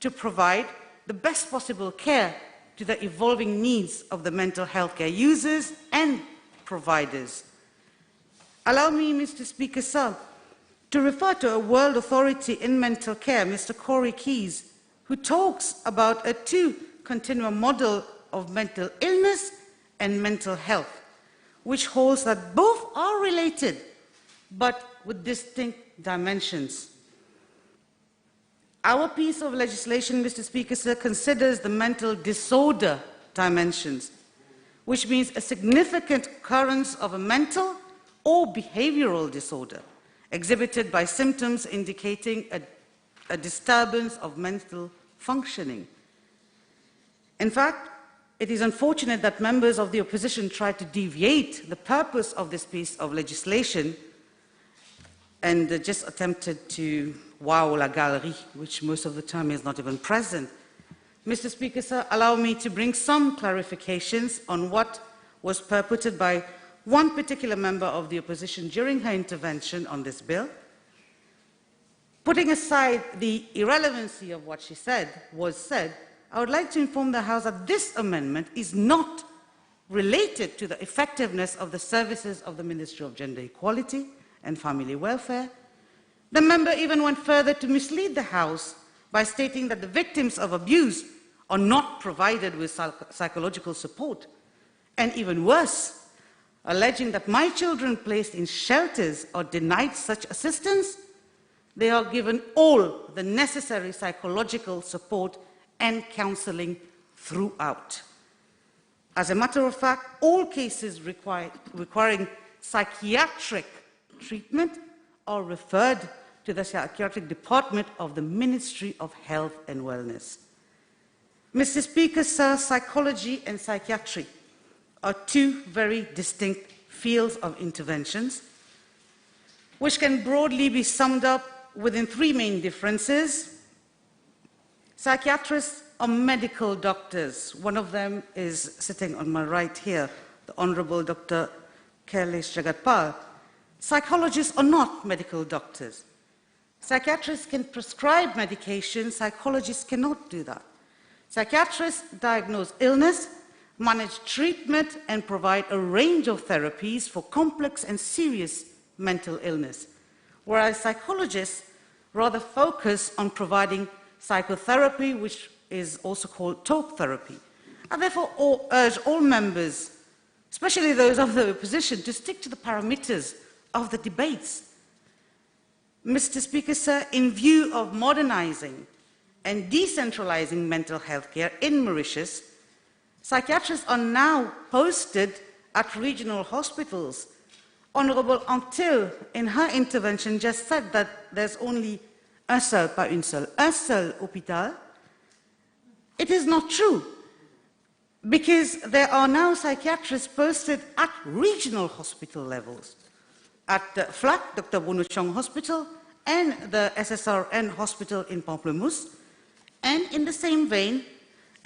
to provide the best possible care to the evolving needs of the mental health care users and providers. Allow me, Mr. Speaker, sir, to refer to a world authority in mental care, Mr. Corey Keyes, who talks about a two-continuum model of mental illness and mental health, which holds that both are related, but with distinct dimensions. Our piece of legislation, Mr. Speaker, sir, considers the mental disorder dimensions, which means a significant occurrence of a mental or behavioral disorder exhibited by symptoms indicating a disturbance of mental functioning. In fact, it is unfortunate that members of the opposition try to deviate the purpose of this piece of legislation and just attempted to wow la galerie, which most of the time is not even present. Mr. Speaker, sir, allow me to bring some clarifications on what was purported by one particular member of the opposition during her intervention on this bill. Putting aside the irrelevancy of what she said, I would like to inform the House that this amendment is not related to the effectiveness of the services of the Ministry of Gender Equality and Family Welfare. The member even went further to mislead the House by stating that the victims of abuse are not provided with psychological support, and even worse, alleging that my children placed in shelters are denied such assistance. They are given all the necessary psychological support and counselling throughout. As a matter of fact, all cases requiring psychiatric treatment are referred to the psychiatric department of the Ministry of Health and Wellness. Mr. Speaker, sir, psychology and psychiatry are two very distinct fields of interventions, which can broadly be summed up within three main differences. Psychiatrists are medical doctors. One of them is sitting on my right here, the Honorable Dr. Kailesh Jagatpal. Psychologists are not medical doctors. Psychiatrists can prescribe medication, psychologists cannot do that. Psychiatrists diagnose illness, manage treatment, and provide a range of therapies for complex and serious mental illness, whereas psychologists rather focus on providing psychotherapy, which is also called talk therapy. I therefore urge all members, especially those of the opposition, to stick to the parameters of the debates. Mr. Speaker, sir, in view of modernizing and decentralizing mental health care in Mauritius, psychiatrists are now posted at regional hospitals. Honorable Anctil, in her intervention, just said that there's only un seul hôpital. It is not true, because there are now psychiatrists posted at regional hospital levels, at the FLAC, Dr. Bono Chong Hospital, and the SSRN Hospital in Pamplemousse. And in the same vein,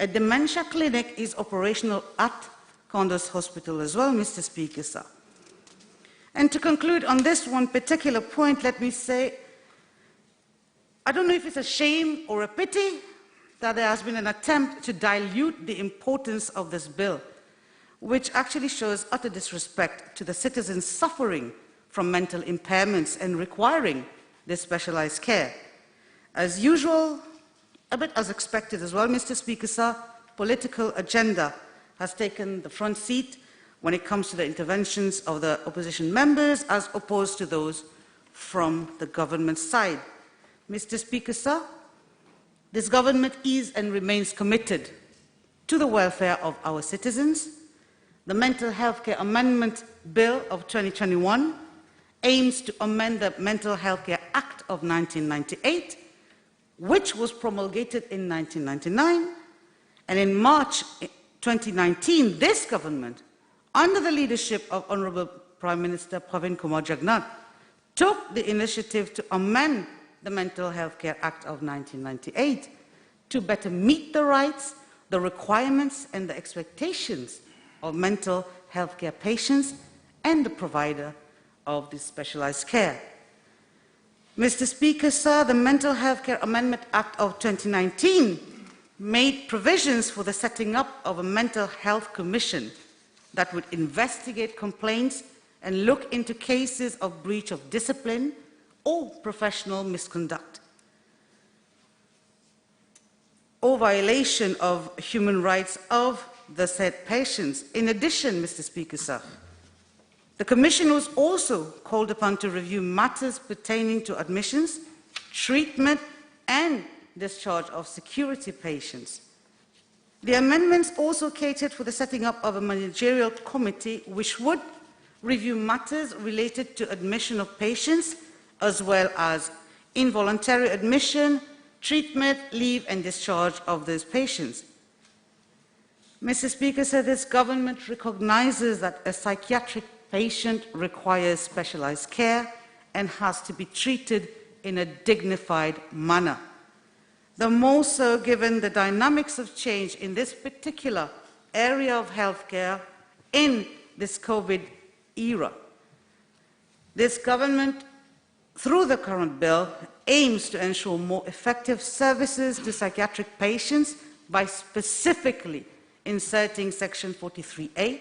a dementia clinic is operational at Condos Hospital as well, Mr. Speaker, sir. And to conclude on this one particular point, let me say, I don't know if it's a shame or a pity that there has been an attempt to dilute the importance of this bill, which actually shows utter disrespect to the citizens suffering from mental impairments and requiring this specialized care. As usual, a bit as expected as well, Mr. Speaker, sir, political agenda has taken the front seat when it comes to the interventions of the opposition members as opposed to those from the government side. Mr. Speaker, sir, this government is and remains committed to the welfare of our citizens. The Mental Health Care Amendment Bill of 2021 aims to amend the Mental Health Care Act of 1998, which was promulgated in 1999, and in March 2019, this government, under the leadership of Honorable Prime Minister Pravin Kumar Jagnnath, took the initiative to amend the Mental Health Care Act of 1998 to better meet the rights, the requirements, and the expectations of mental health care patients and the provider of this specialized care. Mr. Speaker, sir, the Mental Health Care Amendment Act of 2019 made provisions for the setting up of a mental health commission that would investigate complaints and look into cases of breach of discipline or professional misconduct or violation of human rights of the said patients. In addition, Mr. Speaker, sir, the Commission was also called upon to review matters pertaining to admissions, treatment, and discharge of security patients. The amendments also catered for the setting up of a managerial committee which would review matters related to admission of patients, as well as involuntary admission, treatment, leave, and discharge of those patients. Mr. Speaker, sir, this government recognizes that a psychiatric patient requires specialized care and has to be treated in a dignified manner. The more so given the dynamics of change in this particular area of healthcare in this COVID era. This government, through the current bill, aims to ensure more effective services to psychiatric patients by specifically inserting Section 43A,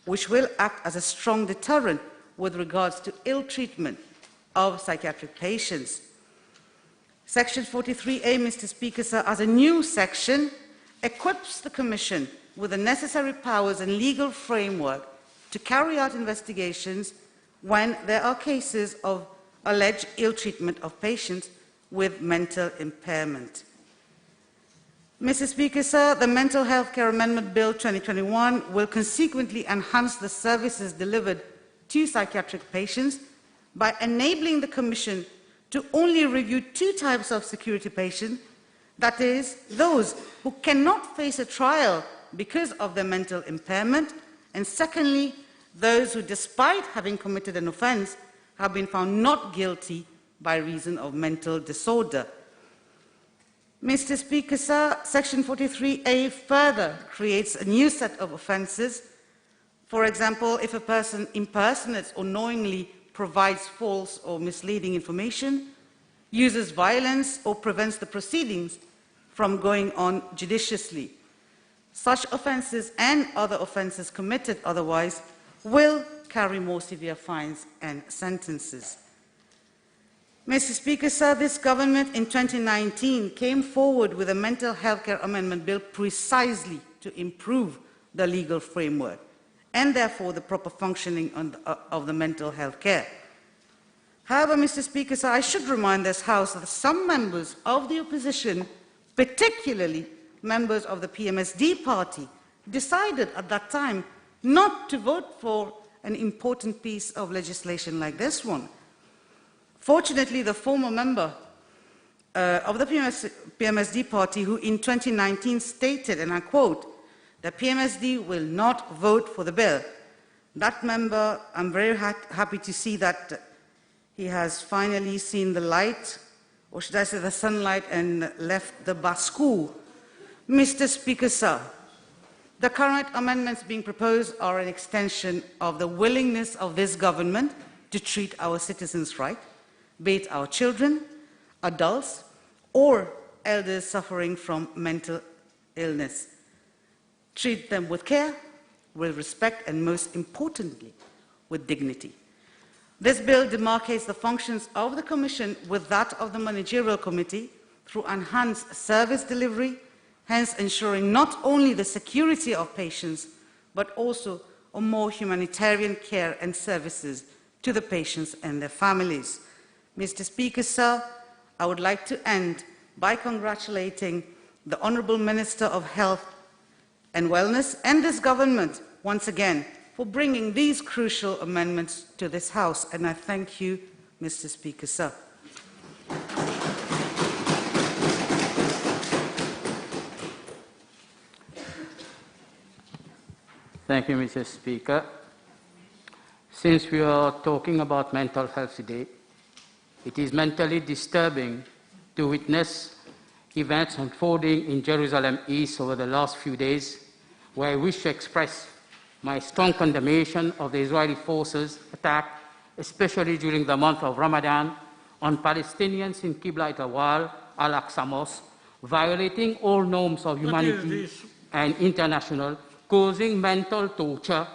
which will act as a strong deterrent with regards to ill treatment of psychiatric patients. Section 43A, Mr. Speaker, sir, as a new section, equips the Commission with the necessary powers and legal framework to carry out investigations when there are cases of alleged ill treatment of patients with mental impairment. Mr. Speaker, sir, the Mental Health Care Amendment Bill 2021 will consequently enhance the services delivered to psychiatric patients by enabling the Commission to only review two types of security patients, that is, those who cannot face a trial because of their mental impairment, and secondly, those who, despite having committed an offence, have been found not guilty by reason of mental disorder. Mr. Speaker, sir, Section 43A further creates a new set of offences. For example, if a person impersonates or knowingly provides false or misleading information, uses violence, or prevents the proceedings from going on judiciously. Such offences and other offences committed otherwise will carry more severe fines and sentences. Mr. Speaker, sir, this government in 2019 came forward with a mental health care amendment bill precisely to improve the legal framework and therefore the proper functioning of the mental health care. However, Mr. Speaker, sir, I should remind this House that some members of the opposition, particularly members of the PMSD party, decided at that time not to vote for an important piece of legislation like this one. Fortunately, the former member of the PMSD party, who in 2019 stated, and I quote, "The PMSD will not vote for the bill." That member, I'm very happy to see that he has finally seen the light, or should I say the sunlight, and left the bascule. Mr. Speaker, sir, the current amendments being proposed are an extension of the willingness of this government to treat our citizens right, be it our children, adults, or elders suffering from mental illness. Treat them with care, with respect, and most importantly, with dignity. This bill demarcates the functions of the Commission with that of the Managerial Committee through enhanced service delivery, hence ensuring not only the security of patients, but also a more humanitarian care and services to the patients and their families. Mr. Speaker, sir, I would like to end by congratulating the Honourable Minister of Health and Wellness and this government once again for bringing these crucial amendments to this House, and I thank you, Mr. Speaker, sir. Thank you, Mr. Speaker. Since we are talking about mental health today, it is mentally disturbing to witness events unfolding in Jerusalem East over the last few days, where I wish to express my strong condemnation of the Israeli forces' attack, especially during the month of Ramadan, on Palestinians in Qibla Al-Awwal, Al-Aqsa Mosque, violating all norms of humanity and international, causing mental torture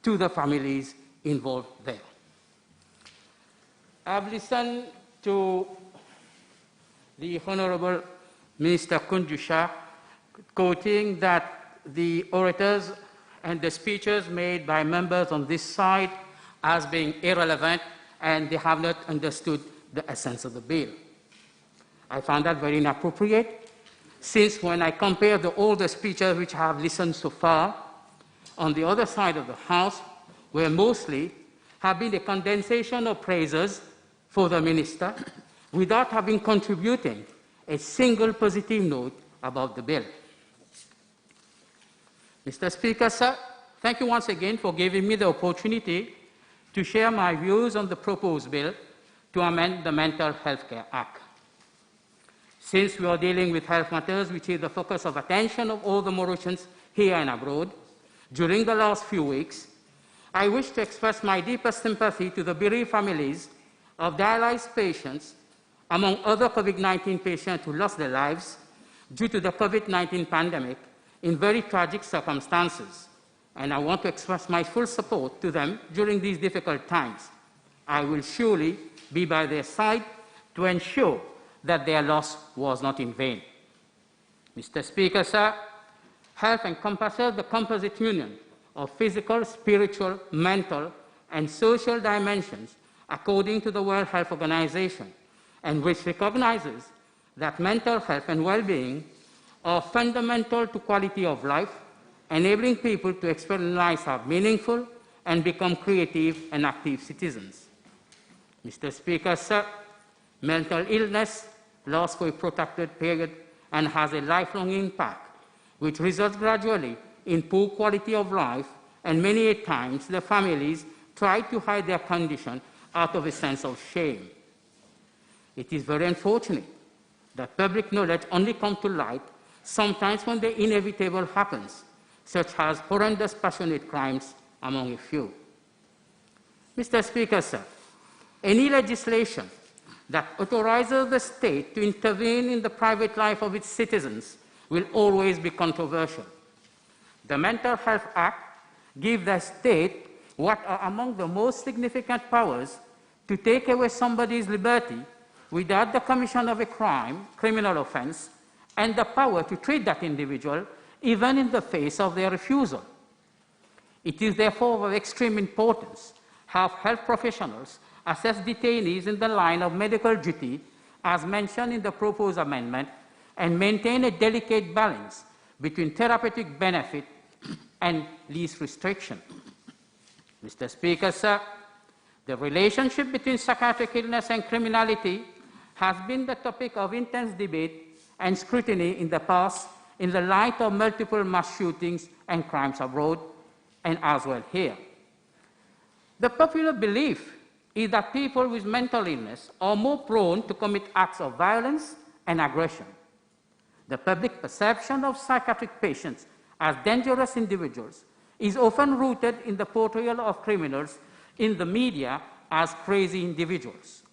to the families involved there. I've listened to the Honourable Minister Kundusha quoting that the orators and the speeches made by members on this side as being irrelevant and they have not understood the essence of the bill. I found that very inappropriate, since when I compare all the speeches which I have listened so far, on the other side of the House, where mostly have been a condensation of praises for the minister without having contributing a single positive note about the bill. Mr. Speaker, sir, thank you once again for giving me the opportunity to share my views on the proposed bill to amend the Mental Health Care Act. Since we are dealing with health matters, which is the focus of attention of all the Mauritians here and abroad, during the last few weeks, I wish to express my deepest sympathy to the bereaved families of dialyzed patients, among other COVID-19 patients who lost their lives due to the COVID-19 pandemic in very tragic circumstances. And I want to express my full support to them during these difficult times. I will surely be by their side to ensure that their loss was not in vain. Mr. Speaker, sir, health encompasses the composite union of physical, spiritual, mental, and social dimensions according to the World Health Organization, and which recognizes that mental health and well-being are fundamental to quality of life, enabling people to experience lives are meaningful and become creative and active citizens. Mr. Speaker, sir, mental illness lasts for a protracted period and has a lifelong impact, which results gradually in poor quality of life, and many times the families try to hide their condition out of a sense of shame. It is very unfortunate that public knowledge only comes to light sometimes when the inevitable happens, such as horrendous passionate crimes among a few. Mr. Speaker, sir, any legislation that authorizes the state to intervene in the private life of its citizens will always be controversial. The Mental Health Act gives the state what are among the most significant powers to take away somebody's liberty without the commission of a crime, criminal offense, and the power to treat that individual even in the face of their refusal. It is therefore of extreme importance how health professionals assess detainees in the line of medical duty as mentioned in the proposed amendment and maintain a delicate balance between therapeutic benefit and least restriction. Mr. Speaker, sir, the relationship between psychiatric illness and criminality has been the topic of intense debate and scrutiny in the past in the light of multiple mass shootings and crimes abroad, and as well here. The popular belief is that people with mental illness are more prone to commit acts of violence and aggression. The public perception of psychiatric patients as dangerous individuals is often rooted in the portrayal of criminals in the media as crazy individuals.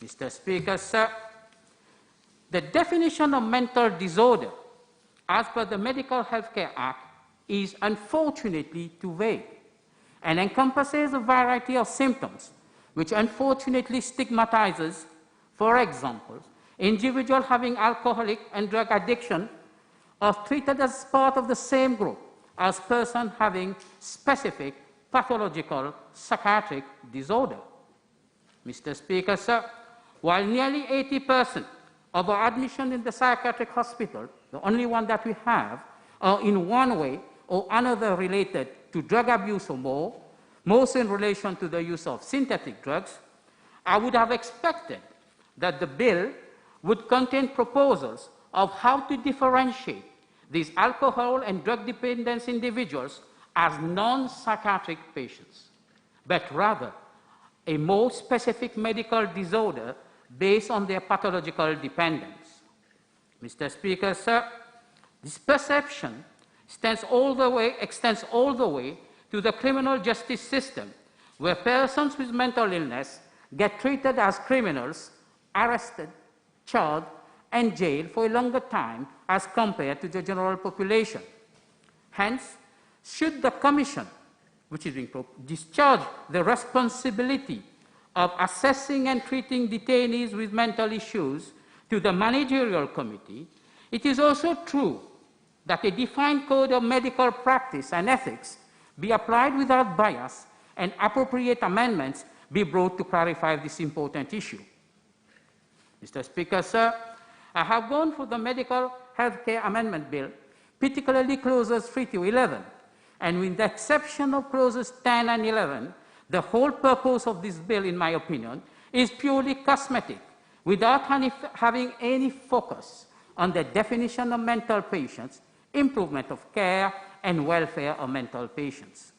Mr. Speaker, sir, the definition of mental disorder as per the Medical Healthcare Act is unfortunately too vague and encompasses a variety of symptoms which unfortunately stigmatizes, for example, individuals having alcoholic and drug addiction are treated as part of the same group as persons having specific pathological psychiatric disorder. Mr. Speaker, sir, while nearly 80% of our admission in the psychiatric hospital, the only one that we have, are in one way or another related to drug abuse or more, most in relation to the use of synthetic drugs, I would have expected that the bill would contain proposals of how to differentiate these alcohol and drug dependence individuals as non-psychiatric patients, but rather a more specific medical disorder based on their pathological dependence. Mr. Speaker, sir, this perception extends all the way to the criminal justice system, where persons with mental illness get treated as criminals, arrested, charged, and jailed for a longer time as compared to the general population. Hence, should the Commission, which is being discharge the responsibility of assessing and treating detainees with mental issues to the managerial committee, it is also true that a defined code of medical practice and ethics be applied without bias and appropriate amendments be brought to clarify this important issue. Mr. Speaker, sir, I have gone for the Medical Healthcare Amendment Bill, particularly clauses 3 to 11, and with the exception of clauses 10 and 11, the whole purpose of this bill, in my opinion, is purely cosmetic, without having any focus on the definition of mental patients, improvement of care, and welfare of mental patients.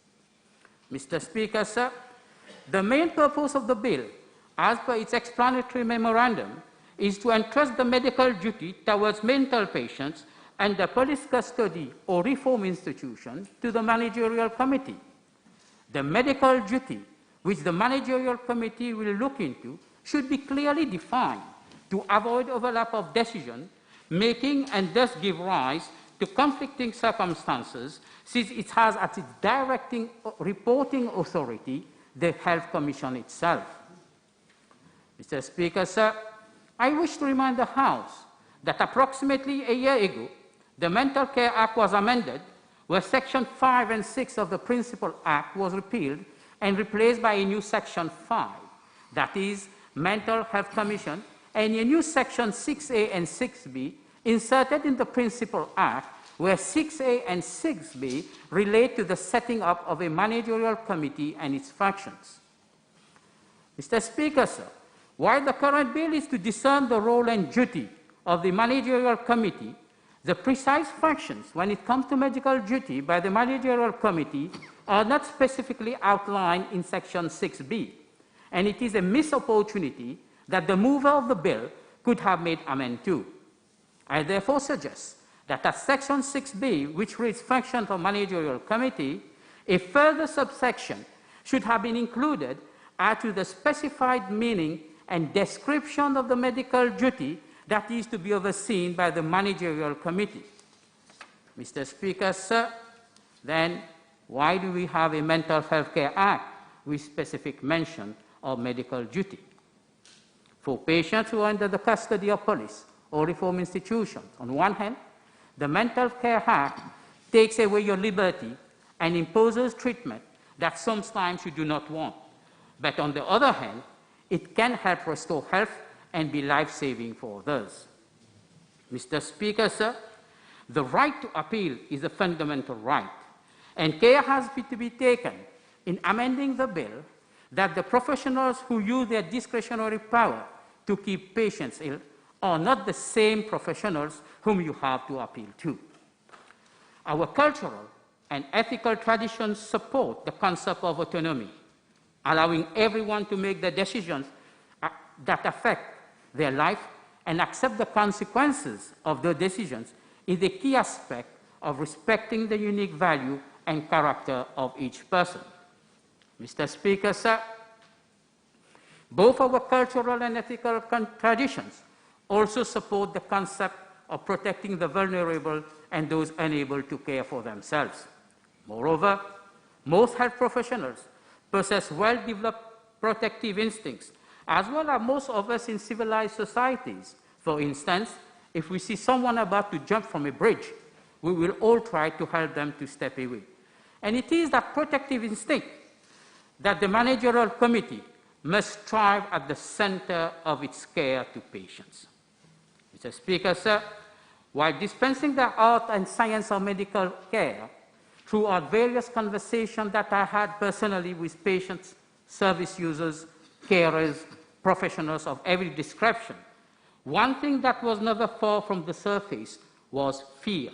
Mr. Speaker, sir, the main purpose of the bill, as per its explanatory memorandum, is to entrust the medical duty towards mental patients and the police custody or reform institution to the managerial committee. The medical duty, which the managerial committee will look into, should be clearly defined to avoid overlap of decision making and thus give rise to conflicting circumstances, since it has as its directing reporting authority the Health Commission itself. Mr. Speaker, sir, I wish to remind the House that approximately a year ago, the Mental Care Act was amended, where Section 5 and 6 of the Principal Act was repealed and replaced by a new Section 5, that is, Mental Health Commission, and a new Section 6A and 6B inserted in the Principal Act, where 6A and 6B relate to the setting up of a managerial committee and its functions. Mr. Speaker, sir, while the current bill is to discern the role and duty of the managerial committee, the precise functions when it comes to medical duty by the managerial committee are not specifically outlined in Section 6B, and it is a missed opportunity that the mover of the bill could have made amend to. I therefore suggest that at Section 6B, which reads Functions of Managerial Committee, a further subsection should have been included as to the specified meaning and description of the medical duty that is to be overseen by the managerial committee. Mr. Speaker, sir, then why do we have a Mental Health Care Act with specific mention of medical duty. For patients who are under the custody of police or reform institutions, on one hand, the Mental Care Act takes away your liberty and imposes treatment that sometimes you do not want. But on the other hand, it can help restore health and be life-saving for others. Mr. Speaker, sir, the right to appeal is a fundamental right, and care has to be taken in amending the bill that the professionals who use their discretionary power to keep patients ill are not the same professionals whom you have to appeal to. Our cultural and ethical traditions support the concept of autonomy, allowing everyone to make the decisions that affect their life and accept the consequences of their decisions is the key aspect of respecting the unique value and character of each person. Mr. Speaker, sir, both our cultural and ethical traditions also support the concept of protecting the vulnerable and those unable to care for themselves. Moreover, most health professionals possess well-developed protective instincts, as well as most of us in civilized societies. For instance, if we see someone about to jump from a bridge, we will all try to help them to step away. And it is that protective instinct that the managerial committee must strive at the center of its care to patients. Mr. Speaker, sir, while dispensing the art and science of medical care, throughout various conversations that I had personally with patients, service users, carers, professionals of every description, one thing that was never far from the surface was fear.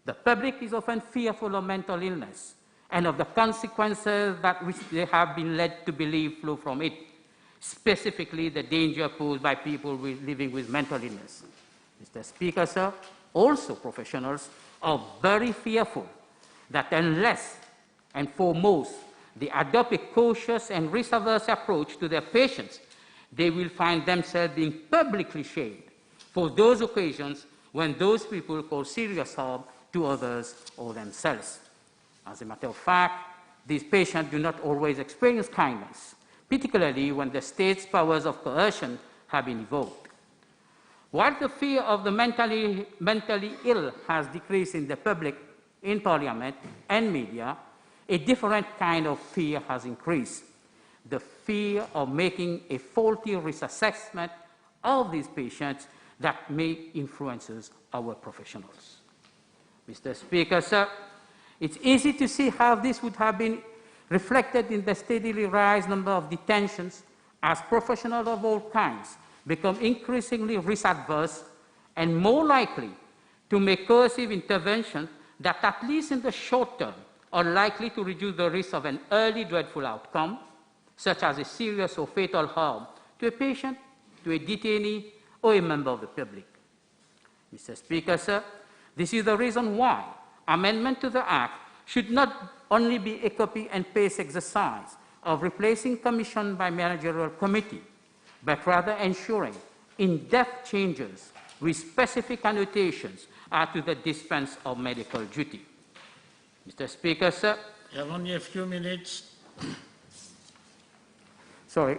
The public is often fearful of mental illness and of the consequences that which they have been led to believe flow from it, specifically the danger posed by people living with mental illness. Mr. Speaker, sir, also professionals are very fearful that unless and foremost they adopt a cautious and risk-averse approach to their patients, they will find themselves being publicly shamed for those occasions when those people cause serious harm to others or themselves. As a matter of fact, these patients do not always experience kindness, particularly when the state's powers of coercion have been invoked. While the fear of the mentally ill has decreased in the public, in Parliament and media, a different kind of fear has increased. The fear of making a faulty risk assessment of these patients that may influence our professionals. Mr. Speaker, sir, it's easy to see how this would have been reflected in the steadily rising number of detentions as professionals of all kinds become increasingly risk-averse and more likely to make coercive interventions that, at least in the short term, are likely to reduce the risk of an early dreadful outcome, such as a serious or fatal harm to a patient, to a detainee, or a member of the public. Mr. Speaker, sir, this is the reason why amendment to the Act should not only be a copy and paste exercise of replacing commission by managerial committee, but rather ensuring in-depth changes with specific annotations as to the dispense of medical duty. Mr. Speaker, sir. You have only a few minutes. Sorry.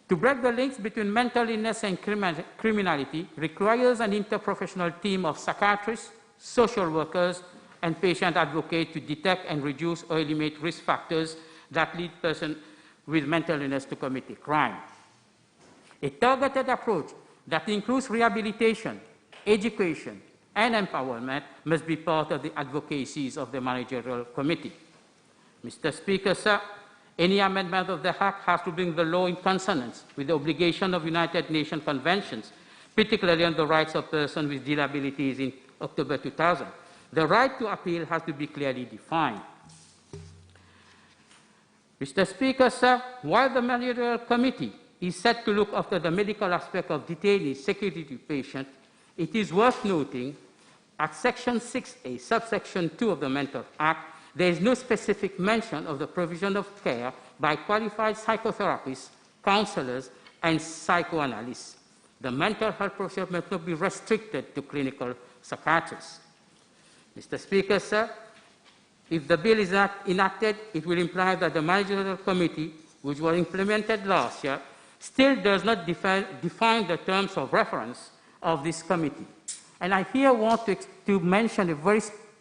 To break the links between mental illness and criminality requires an interprofessional team of psychiatrists, social workers, and patient advocates to detect and reduce or eliminate risk factors that lead persons with mental illness to commit a crime. A targeted approach that includes rehabilitation, education, and empowerment must be part of the advocacies of the managerial committee. Mr. Speaker, sir, any amendment of the Act has to bring the law in consonance with the obligation of United Nations conventions, particularly on the rights of persons with disabilities in October 2000. The right to appeal has to be clearly defined. Mr. Speaker, sir, while the managerial committee is set to look after the medical aspect of detainees' security to patients, it is worth noting at Section 6A, subsection 2 of the Mental Act, there is no specific mention of the provision of care by qualified psychotherapists, counselors, and psychoanalysts. The mental health profession must not be restricted to clinical psychiatrists. Mr. Speaker, sir, if the bill is not enacted, it will imply that the managerial committee which were implemented last year, still does not define the terms of reference of this committee. And I here want to mention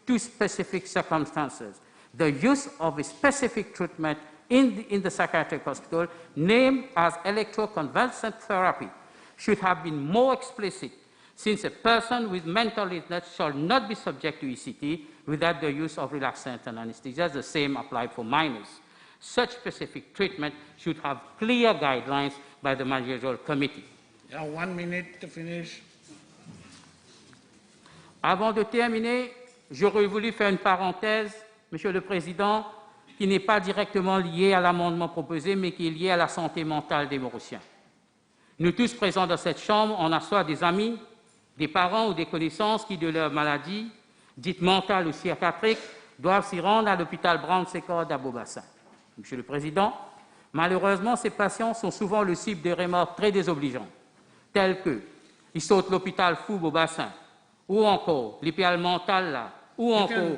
two specific circumstances. The use of a specific treatment in the psychiatric hospital, named as electroconvulsive therapy, should have been more explicit, since a person with mental illness shall not be subject to ECT without the use of relaxant and anesthesia. The same applied for minors. Such specific treatment should have clear guidelines by the managerial committee. You have 1 minute to finish. Avant de terminer, j'aurais voulu faire une parenthèse, Monsieur le Président, qui n'est pas directement liée à l'amendement proposé, mais qui est liée à la santé mentale des Mauriciens. Nous tous présents dans cette chambre, on a soit des amis, des parents ou des connaissances qui, de leur maladie, dite mentale ou psychiatrique, doivent s'y rendre à l'hôpital Brown-Séquard d'Abobassin. Monsieur le Président, malheureusement, ces patients sont souvent le cible de remords très désobligeants, tels que ils sautent l'hôpital Fou au bassin, ou encore l'hôpital mental là, ou encore.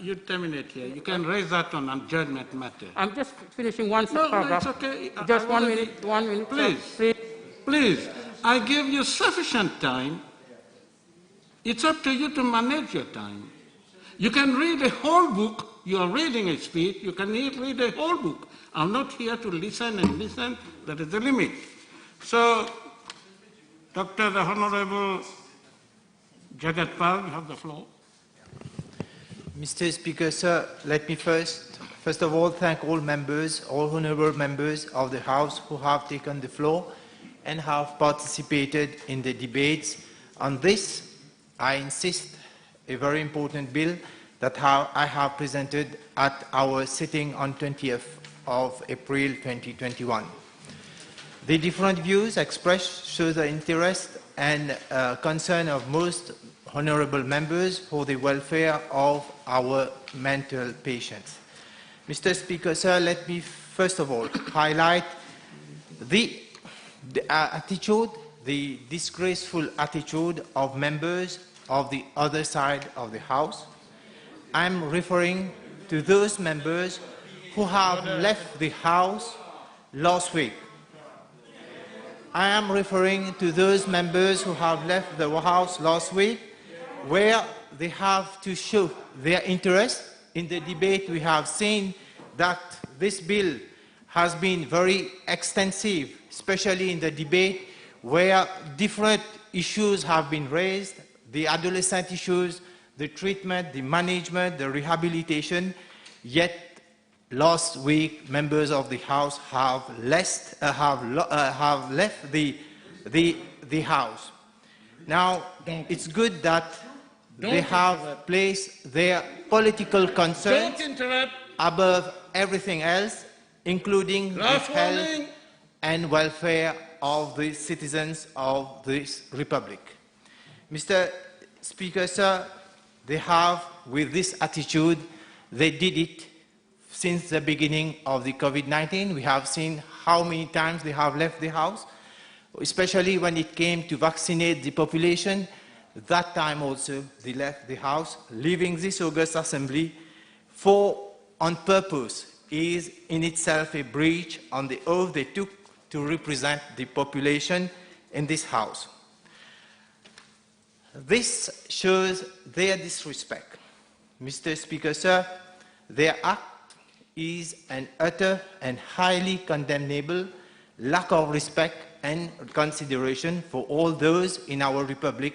You terminate here. You can raise that on adjournment matter. I'm just finishing one paragraph. No, it's okay. Just 1 minute. 1 minute. Please. Please. I gave you sufficient time. It's up to you to manage your time. You can read a whole book. You are reading a speech. You can read a whole book. I'm not here to listen and listen. That is the limit. So, Dr. the Honorable Jagat Pal, you have the floor. Mr. Speaker, sir, let me first of all thank all members, all honourable members of the House who have taken the floor and have participated in the debates on this, I insist, a very important bill that I have presented at our sitting on 20th of April 2021. The different views expressed show the interest and concern of most honourable members for the welfare of our mental patients. Mr. Speaker, sir, let me first of all highlight the attitude, the disgraceful attitude of members of the other side of the House. I'm referring to those members who have left the House last week. I am referring to those members who have left the House last week, where they have to show their interest. In the debate, we have seen that this bill has been very extensive, especially in the debate where different issues have been raised, the adolescent issues, the treatment, the management, the rehabilitation, yet last week members of the House have left the House. Now, it's good that they have placed their political concerns above everything else, including the health and welfare of the citizens of this Republic. Mr. Speaker, sir, they have, with this attitude, they did it since the beginning of the COVID-19. We have seen how many times they have left the House, especially when it came to vaccinate the population. That time also they left the House, leaving this august assembly on purpose is in itself a breach on the oath they took to represent the population in this House. This shows their disrespect. Mr. Speaker, sir, their act is an utter and highly condemnable lack of respect and consideration for all those in our Republic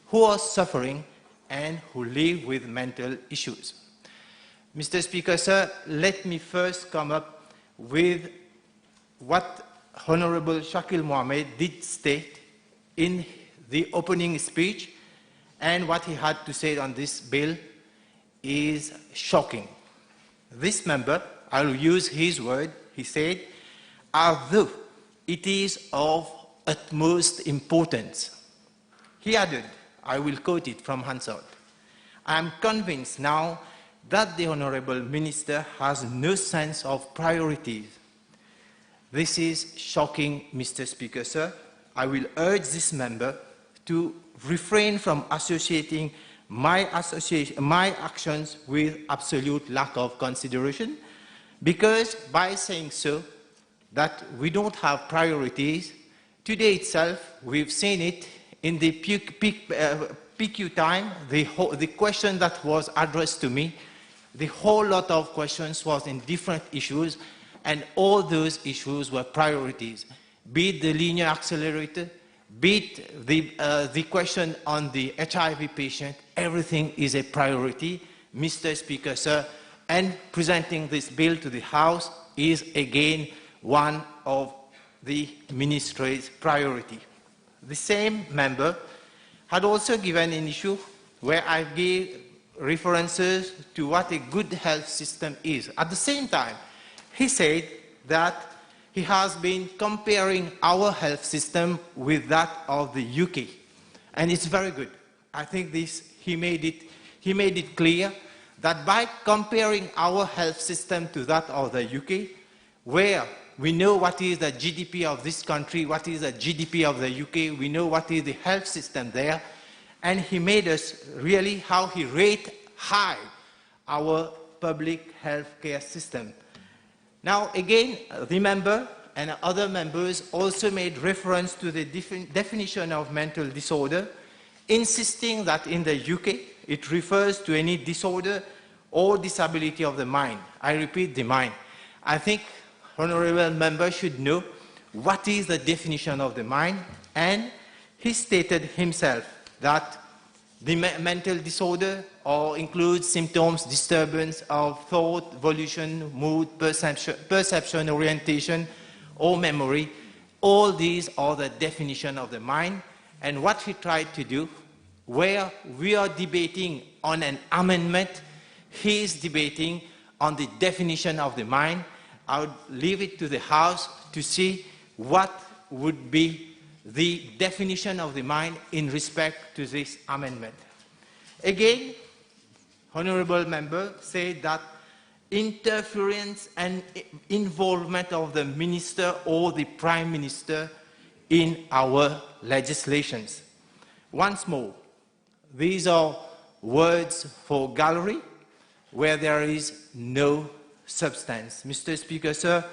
who are suffering and who live with mental issues. Mr. Speaker, sir, let me first come up with what Honorable Shakil Mohammed did state in the opening speech, and what he had to say on this bill is shocking. This member, I'll use his word, he said, although it is of utmost importance, he added, I will quote it from Hansard, I am convinced now that the Honourable Minister has no sense of priorities. This is shocking, Mr. Speaker, sir. I will urge this member to refrain from associating my actions with absolute lack of consideration, because by saying so, that we don't have priorities. Today itself, we've seen it in the PQ time, the question that was addressed to me, the whole lot of questions was in different issues, and all those issues were priorities. Be it the linear accelerator, be it the question on the HIV patient, everything is a priority, Mr. Speaker, sir, and presenting this bill to the House is again one of the Ministry's priority. The same member had also given an issue where I gave references to what a good health system is. At the same time, he said that he has been comparing our health system with that of the UK. And it's very good. I think he made it clear that by comparing our health system to that of the UK, where we know what is the GDP of this country, what is the GDP of the UK, we know what is the health system there, and he made us really how he rate high our public health care system. Now again, the member and other members also made reference to the definition of mental disorder, insisting that in the UK it refers to any disorder or disability of the mind. I repeat, the mind. I think honorable member should know what is the definition of the mind, and he stated himself that the mental disorder includes symptoms, disturbance of thought, volition, mood, perception, orientation, or memory. All these are the definition of the mind. And what he tried to do, where we are debating on an amendment, he is debating on the definition of the mind. I would leave it to the House to see what would be the definition of the mind in respect to this amendment. Again, honorable member said that interference and involvement of the minister or the prime minister in our legislations. Once more, these are words for gallery where there is no substance. Mr. Speaker, sir,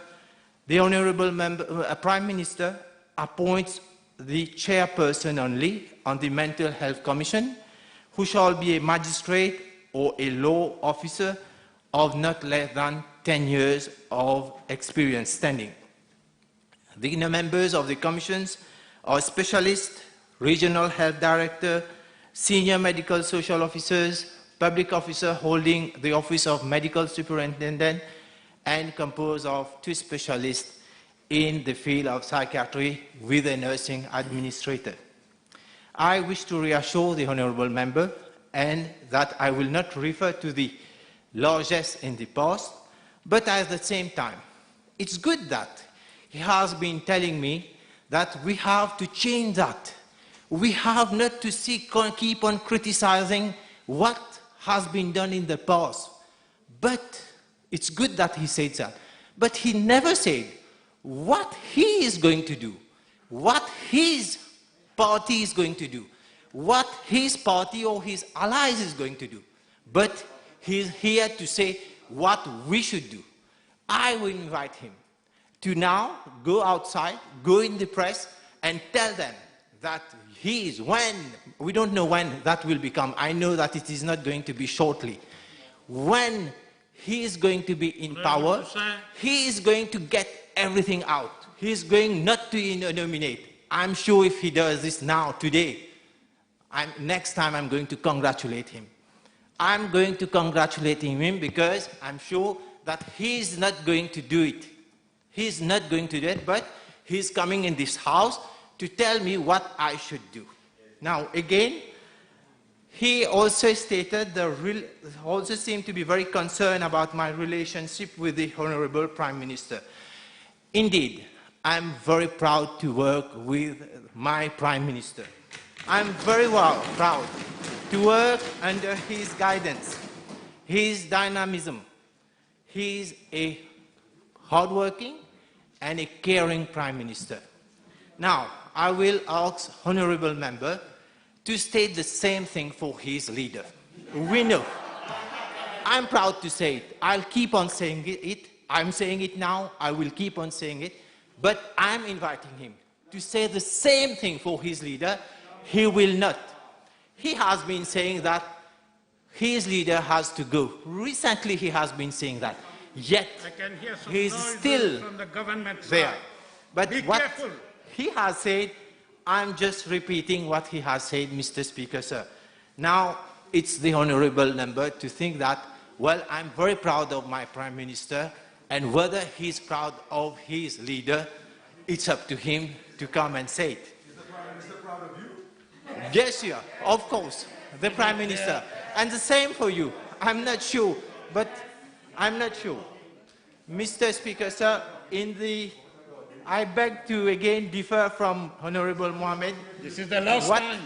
the honorable member, Prime Minister appoints the chairperson only on the Mental Health Commission, who shall be a magistrate or a law officer of not less than 10 years of experience standing. The members of the commissions are specialists, regional health director, senior medical social officers, public officer holding the office of medical superintendent, and composed of 2 specialists in the field of psychiatry with a nursing administrator. I wish to reassure the honorable member and that I will not refer to the largesse in the past, but at the same time, it's good that he has been telling me that we have to change that. We have not to keep on criticizing what has been done in the past. But it's good that he said that. But he never said what he is going to do, what his party is going to do, what his party or his allies is going to do. But he's here to say what we should do. I will invite him to now go outside, go in the press, and tell them that he is, when, we don't know when that will become, I know that it is not going to be shortly. When he is going to be in power, he is going to get everything out. He is going not to nominate. I'm sure if he does this now, today, next time I'm going to congratulate him. I'm going to congratulate him because I'm sure that he's not going to do it. He's not going to do it, but he's coming in this house to tell me what I should do. Now, again, he also stated, also seemed to be very concerned about my relationship with the Honorable Prime Minister. Indeed, I'm very proud to work with my Prime Minister. I'm very proud to work under his guidance, his dynamism. He's a hardworking and a caring Prime Minister. Now, I will ask Honorable Member to state the same thing for his leader. We know. I'm proud to say it. I'll keep on saying it. I'm saying it now. I will keep on saying it. But I'm inviting him to say the same thing for his leader. He will not. He has been saying that his leader has to go. Recently he has been saying that. Yet he is still from the government there. side. But Be what careful. he has said, I'm just repeating what he has said, Mr. Speaker, sir. Now, it's the honorable member to think that, well, I'm very proud of my Prime Minister, and whether he's proud of his leader, it's up to him to come and say it. Is the Prime Minister proud of you? Yes, sir, of course, the Prime Minister. And the same for you. I'm not sure, but I'm not sure. Mr. Speaker, sir, I beg to again differ from Honorable Mohammed. This is the last what time.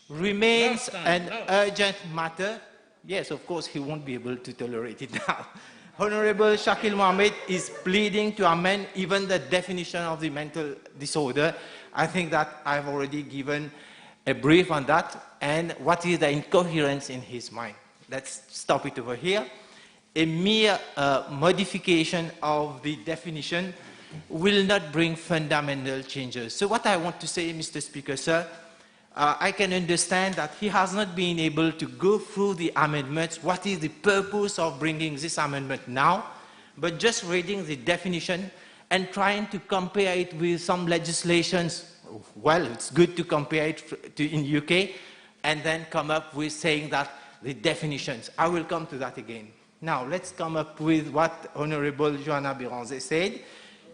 Remains Last time, an no. urgent matter. Yes, of course, he won't be able to tolerate it now. Honorable Shakil Mohammed is pleading to amend even the definition of the mental disorder. I think that I've already given a brief on that and what is the incoherence in his mind. Let's stop it over here. A mere modification of the definition will not bring fundamental changes. So what I want to say, Mr. Speaker, sir, I can understand that he has not been able to go through the amendments. What is the purpose of bringing this amendment now? But just reading the definition and trying to compare it with some legislations, well, it's good to compare it in UK and then come up with saying that the definitions. I will come to that again. Now, let's come up with what Honorable Joanna Biranze said.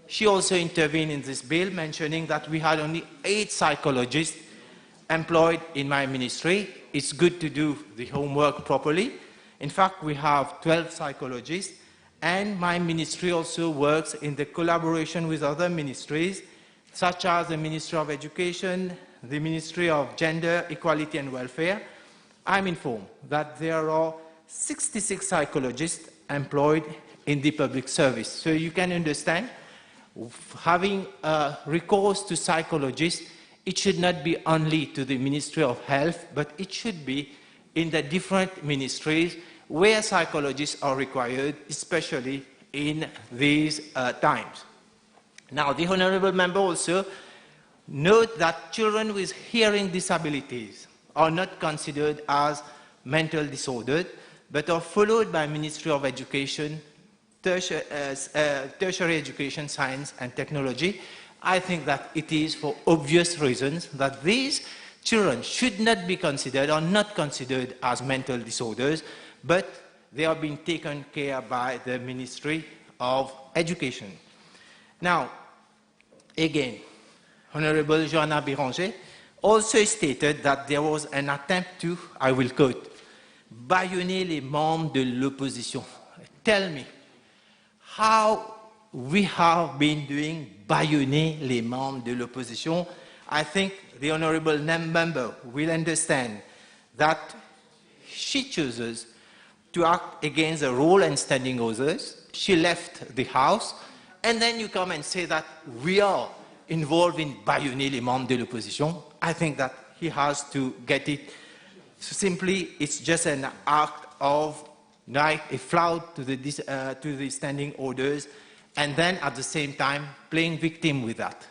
She also intervened in this bill, mentioning that we had only 8 psychologists employed in my ministry. It's good to do the homework properly. In fact, we have 12 psychologists, and my ministry also works in the collaboration with other ministries, such as the Ministry of Education, the Ministry of Gender, Equality and Welfare. I'm informed that there are 66 psychologists employed in the public service. So you can understand, having recourse to psychologists, it should not be only to the Ministry of Health, but it should be in the different ministries where psychologists are required, especially in these times. Now, the honorable member also note that children with hearing disabilities are not considered as mental disorders, but are followed by Ministry of Education, tertiary education, science and technology. I think that it is for obvious reasons that these children should not be considered or not considered as mental disorders, but they are being taken care by the Ministry of Education. Now, again, Honorable Joanna Birange also stated that there was an attempt to, I will quote, bâillonner les membres de l'opposition. Tell me how we have been doing bâillonner les membres de l'opposition. I think the honorable member will understand that she chooses to act against the rule and standing orders. She left the House, and then you come and say that we are involved in bâillonner les membres de l'opposition. I think that he has to get it. Simply, it's just an act of like a flout to the standing orders, and then at the same time playing victim with that.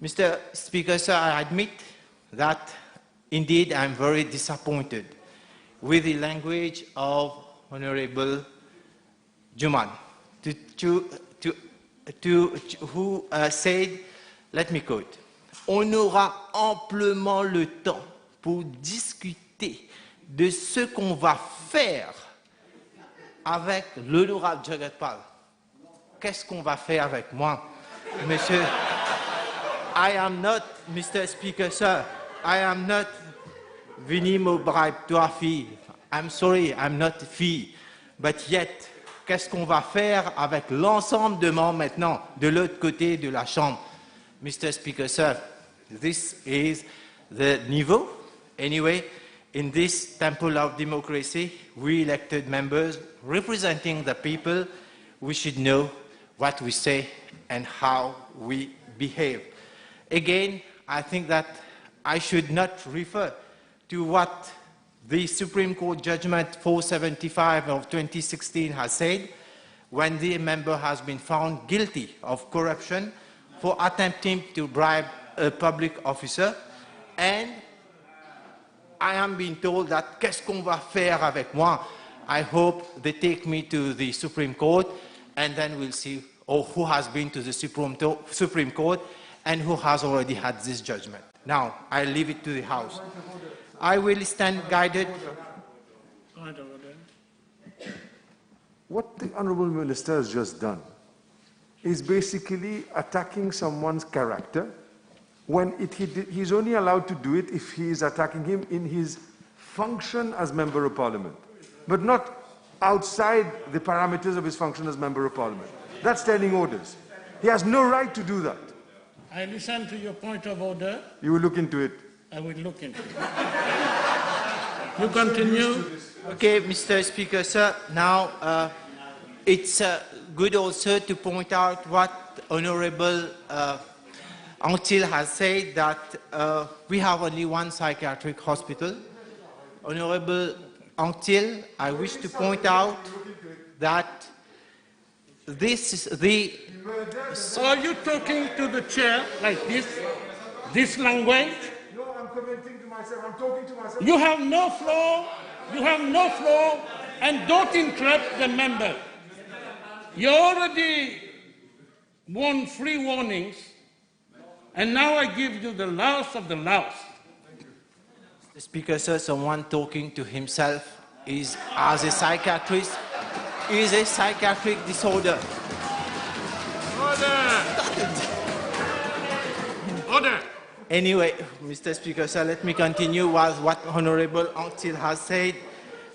Mr. Speaker, sir, I admit that indeed I'm very disappointed with the language of Honorable Juman, who said, let me quote, on aura amplement le temps pour discuter de ce qu'on va faire avec l'honorable Jagatpal. Qu'est-ce qu'on va faire avec moi, monsieur? I am not, Mr. Speaker, sir, I am not Vinny Mobribe to a fee. I'm sorry, I'm not a fee. But yet, qu'est-ce qu'on va faire avec l'ensemble de membres maintenant de l'autre côté de la Chambre? Mr. Speaker, sir, this is the niveau. Anyway, in this temple of democracy, we elected members representing the people, we should know what we say and how we behave. Again, I think that I should not refer to what the Supreme Court Judgment 475 of 2016 has said, when the member has been found guilty of corruption for attempting to bribe a public officer, and I am being told that qu'est-ce qu'on va faire avec moi? I hope they take me to the Supreme Court, and then we'll see who has been to the Supreme Court and who has already had this judgment. Now, I leave it to the House. I will stand guided. What the Honourable Minister has just done is basically attacking someone's character when he's only allowed to do it if he is attacking him in his function as Member of Parliament, but not outside the parameters of his function as Member of Parliament. That's standing orders. He has no right to do that. I listen to your point of order. You will look into it. I will look into it. You continue. Okay, Mr. Speaker, sir. Now, it's good also to point out what Honourable Until has said, that we have only one psychiatric hospital. Honourable Until, I wish to point out that this is the... Are you talking to the chair like this? This language? No, I'm commenting to myself. I'm talking to myself. You have no floor. You have no floor, and don't interrupt the member. You already won 3 warnings, and now I give you the last of the last. Mr. Speaker, sir, someone talking to himself is, as a psychiatrist, is a psychiatric disorder. Order! Anyway, Mr. Speaker, sir, let me continue with what Honourable Until has said,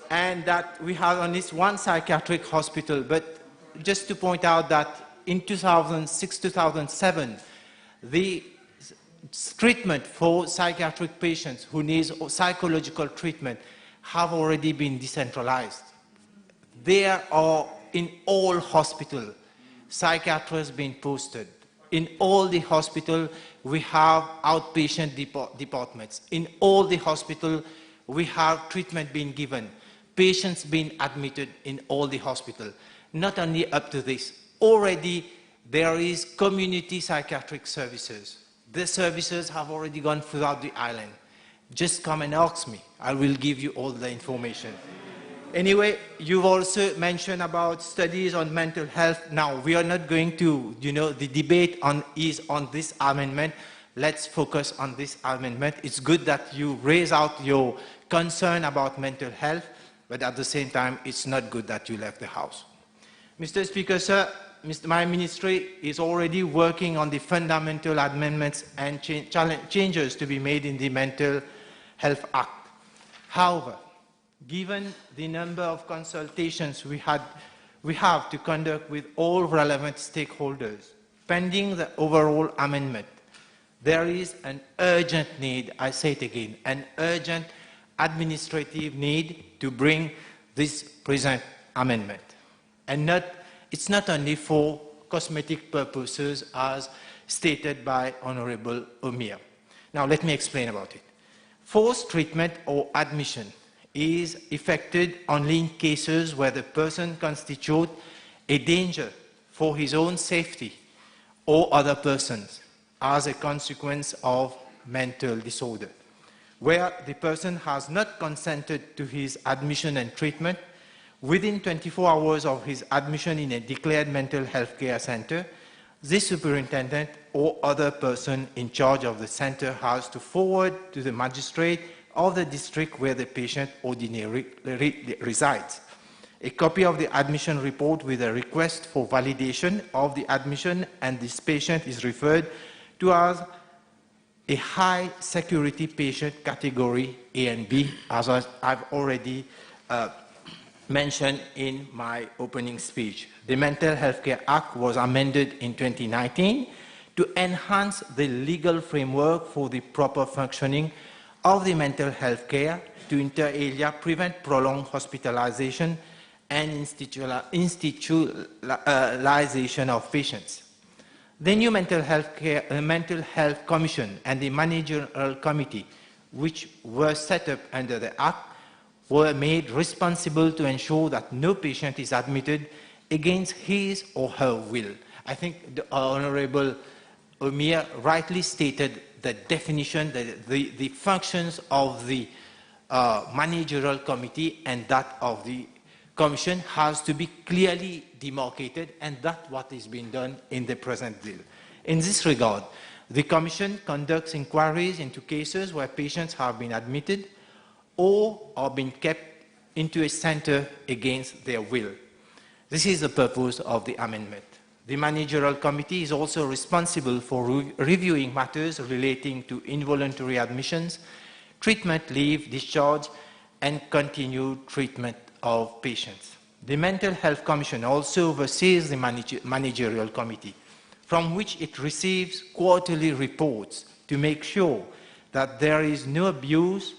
and that we have only one psychiatric hospital. But just to point out that in 2006-2007, the treatment for psychiatric patients who need psychological treatment have already been decentralized. There are, in all hospitals, psychiatrists being posted. In all the hospitals, we have outpatient departments. In all the hospitals, we have treatment being given. Patients being admitted in all the hospitals. Not only up to this, already there is community psychiatric services. The services have already gone throughout the island. Just come and ask me. I will give you all the information. Anyway, you've also mentioned about studies on mental health. Now, we are not going to, the debate is on this amendment. Let's focus on this amendment. It's good that you raise out your concern about mental health, but at the same time, it's not good that you left the House. Mr. Speaker, sir, my ministry is already working on the fundamental amendments and changes to be made in the Mental Health Act. However, given the number of consultations we have to conduct with all relevant stakeholders, pending the overall amendment, there is an urgent need, I say it again, an urgent administrative need to bring this present amendment. And it's not only for cosmetic purposes as stated by Honourable Omir. Now let me explain about it. Forced treatment or admission is effected only in cases where the person constitutes a danger for his own safety or other persons as a consequence of mental disorder. Where the person has not consented to his admission and treatment, within 24 hours of his admission in a declared mental health care center, the superintendent or other person in charge of the center has to forward to the magistrate of the district where the patient ordinarily resides a copy of the admission report with a request for validation of the admission, and this patient is referred to as a high security patient category A and B, as I've already mentioned in my opening speech. The Mental Health Care Act was amended in 2019 to enhance the legal framework for the proper functioning of the mental health care, to inter alia prevent prolonged hospitalization and institutionalization of patients. The new Mental Health Commission and the Managerial Committee, which were set up under the Act, were made responsible to ensure that no patient is admitted against his or her will. I think the Honorable Omir rightly stated the definition, the functions of the managerial committee and that of the Commission has to be clearly demarcated, and that's what is being done in the present bill. In this regard, the Commission conducts inquiries into cases where patients have been admitted or are being kept into a center against their will. This is the purpose of the amendment. The managerial committee is also responsible for reviewing matters relating to involuntary admissions, treatment leave, discharge, and continued treatment of patients. The Mental Health Commission also oversees the managerial committee, from which it receives quarterly reports to make sure that there is no abuse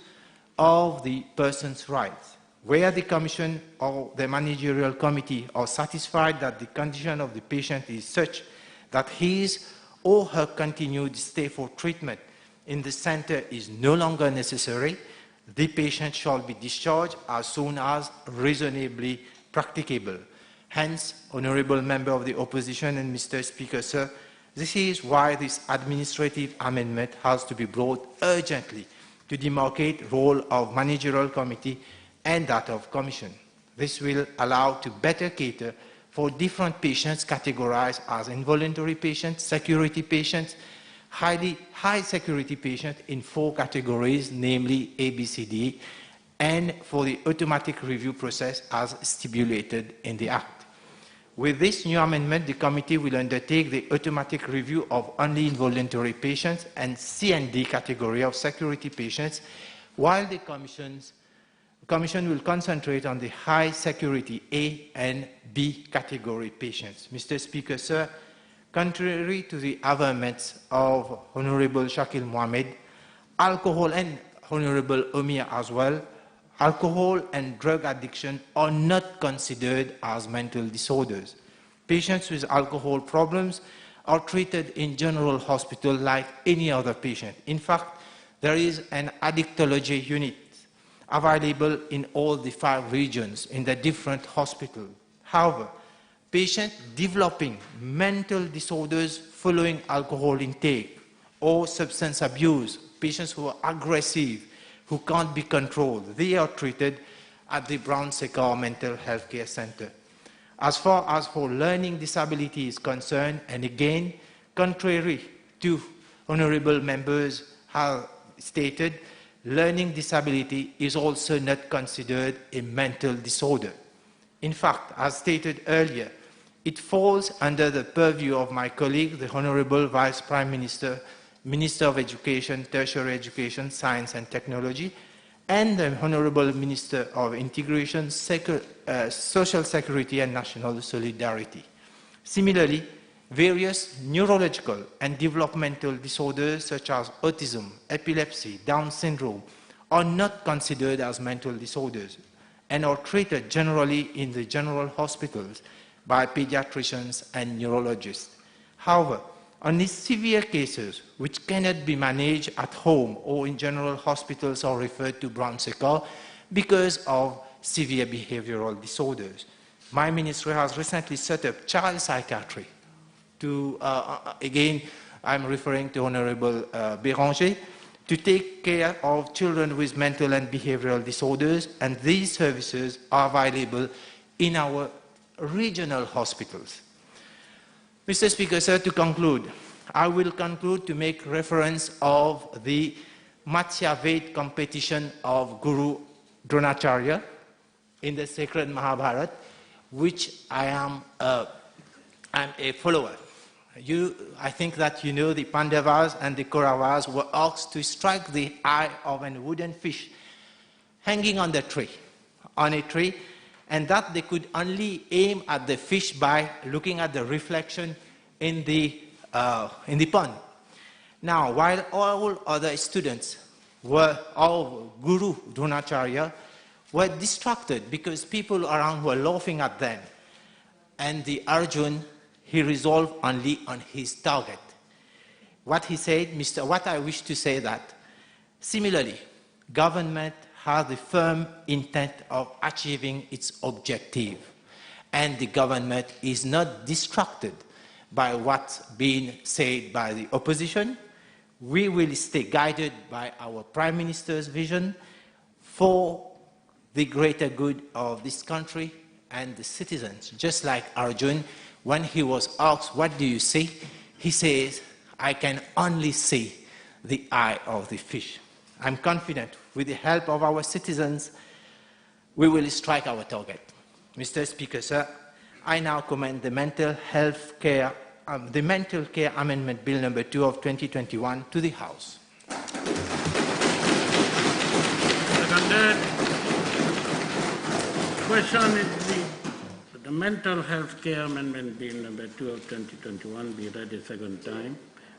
of the person's rights. Where the Commission or the managerial committee are satisfied that the condition of the patient is such that his or her continued stay for treatment in the center is no longer necessary, the patient shall be discharged as soon as reasonably practicable. Hence, Honourable Member of the Opposition and Mr. Speaker, sir, this is why this administrative amendment has to be brought urgently to demarcate role of managerial committee and that of Commission. This will allow to better cater for different patients categorized as involuntary patients, security patients, high security patients in 4 categories, namely A, B, C, D, and for the automatic review process as stipulated in the Act. With this new amendment, the committee will undertake the automatic review of only involuntary patients and C and D category of security patients, while the Commission will concentrate on the high security A and B category patients. Mr. Speaker, sir, contrary to the averments of Honourable Shakil Mohammed, alcohol, and Honourable Omir as well, alcohol and drug addiction are not considered as mental disorders. Patients with alcohol problems are treated in general hospital like any other patient. In fact, there is an addictology unit available in all the 5 regions in the different hospitals. However, patients developing mental disorders following alcohol intake or substance abuse, patients who are aggressive, who can't be controlled, they are treated at the Brown Secar Mental Health Care Center. As far as for learning disability is concerned, and again, contrary to honourable members have stated, learning disability is also not considered a mental disorder. In fact, as stated earlier, it falls under the purview of my colleague, the Honourable Vice Prime Minister, Minister of Education, Tertiary Education, Science and Technology, and the Honourable Minister of Integration, Social Security and National Solidarity. Similarly, various neurological and developmental disorders such as autism, epilepsy, Down syndrome are not considered as mental disorders and are treated generally in the general hospitals by pediatricians and neurologists. However, only severe cases which cannot be managed at home or in general hospitals are referred to Brown Secar because of severe behavioral disorders. My ministry has recently set up child psychiatry to, again, I'm referring to Honourable Béranger, to take care of children with mental and behavioral disorders, and these services are available in our regional hospitals. Mr. Speaker, sir, to conclude, I will conclude to make reference of the Matsya Ved competition of Guru Dronacharya in the sacred Mahabharata, which I am a follower. I think that you know the Pandavas and the Kauravas were asked to strike the eye of a wooden fish hanging on a tree, and that they could only aim at the fish by looking at the reflection in the pond. Now, while all other students of Guru Dronacharya were distracted because people around were laughing at them, and the Arjun, he resolved only on his target. What he said, what I wish to say that, similarly, government has the firm intent of achieving its objective. and the government is not distracted by what's being said by the opposition. We will stay guided by our Prime Minister's vision for the greater good of this country and the citizens. Just like Arjun, when he was asked, what do you see? He says, I can only see the eye of the fish. I'm confident with the help of our citizens, we will strike our target. Mr. Speaker, sir, I now commend the Mental Care Amendment Bill number 2 of 2021 to the House. Seconded. Question is the Mental Health Care Amendment Bill number 2 of 2021 be read a second time.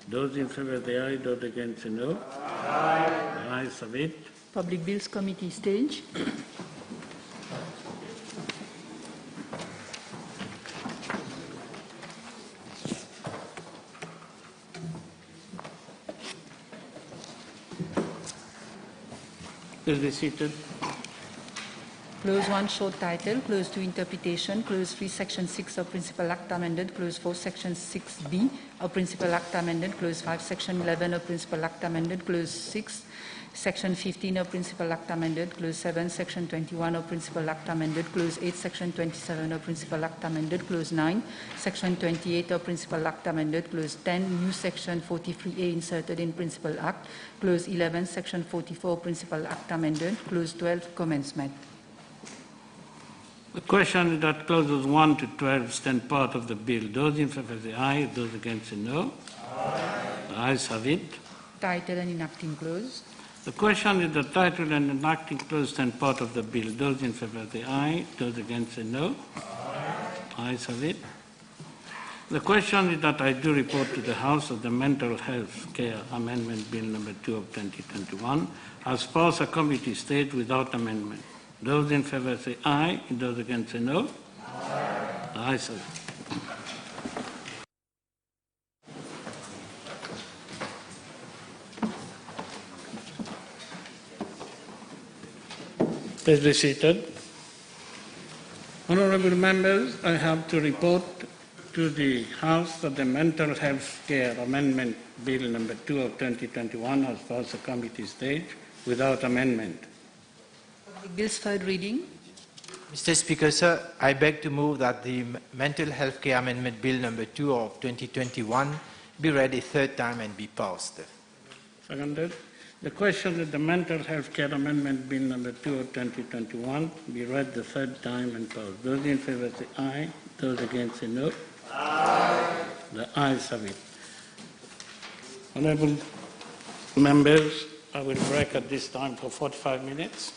Those in favour say aye, those against say no. Aye. The ayes have it. Public Bills Committee stage. Please be seated. Clause 1, short title. Clause 2, interpretation. Clause 3, Section 6 of Principal Act amended. Clause 4, Section 6B of Principal Act amended. Clause 5, Section 11 of Principal Act amended. Clause 6, Section 15 of Principal Act amended. Clause 7, Section 21 of Principal Act amended. Clause 8, Section 27 of Principal Act amended. Clause 9, Section 28 of Principal Act amended. Clause 10, new Section 43A inserted in Principal Act. Clause 11, Section 44 of Principal Act amended. Clause 12, commencement. The question is that clauses 1 to 12 stand part of the bill. Those in favour say aye, those against say no. Aye. The ayes have it. Title and enacting clause. The question is the title and enacting clause stand part of the bill. Those in favour say aye, those against say no. Aye. The ayes have it. The question is that I do report to the House of the Mental Health Care Amendment Bill number 2 of 2021 as passed a committee stage without amendment. Those in favour say aye, those against say no. Aye. The ayes have it. Please be seated. Honourable members, I have to report to the House that the Mental Health Care Amendment Bill number 2 of 2021 has passed the committee stage without amendment. Bill's third reading. Mr. Speaker, sir, I beg to move that the Mental Health Care Amendment Bill number 2 of 2021 be read a third time and be passed. Seconded. The question that the Mental Health Care Amendment Bill number 2 of 2021 be read the third time and passed. Those in favour say aye, those against say no. Aye. The ayes have it. Honourable members, I will break at this time for 45 minutes.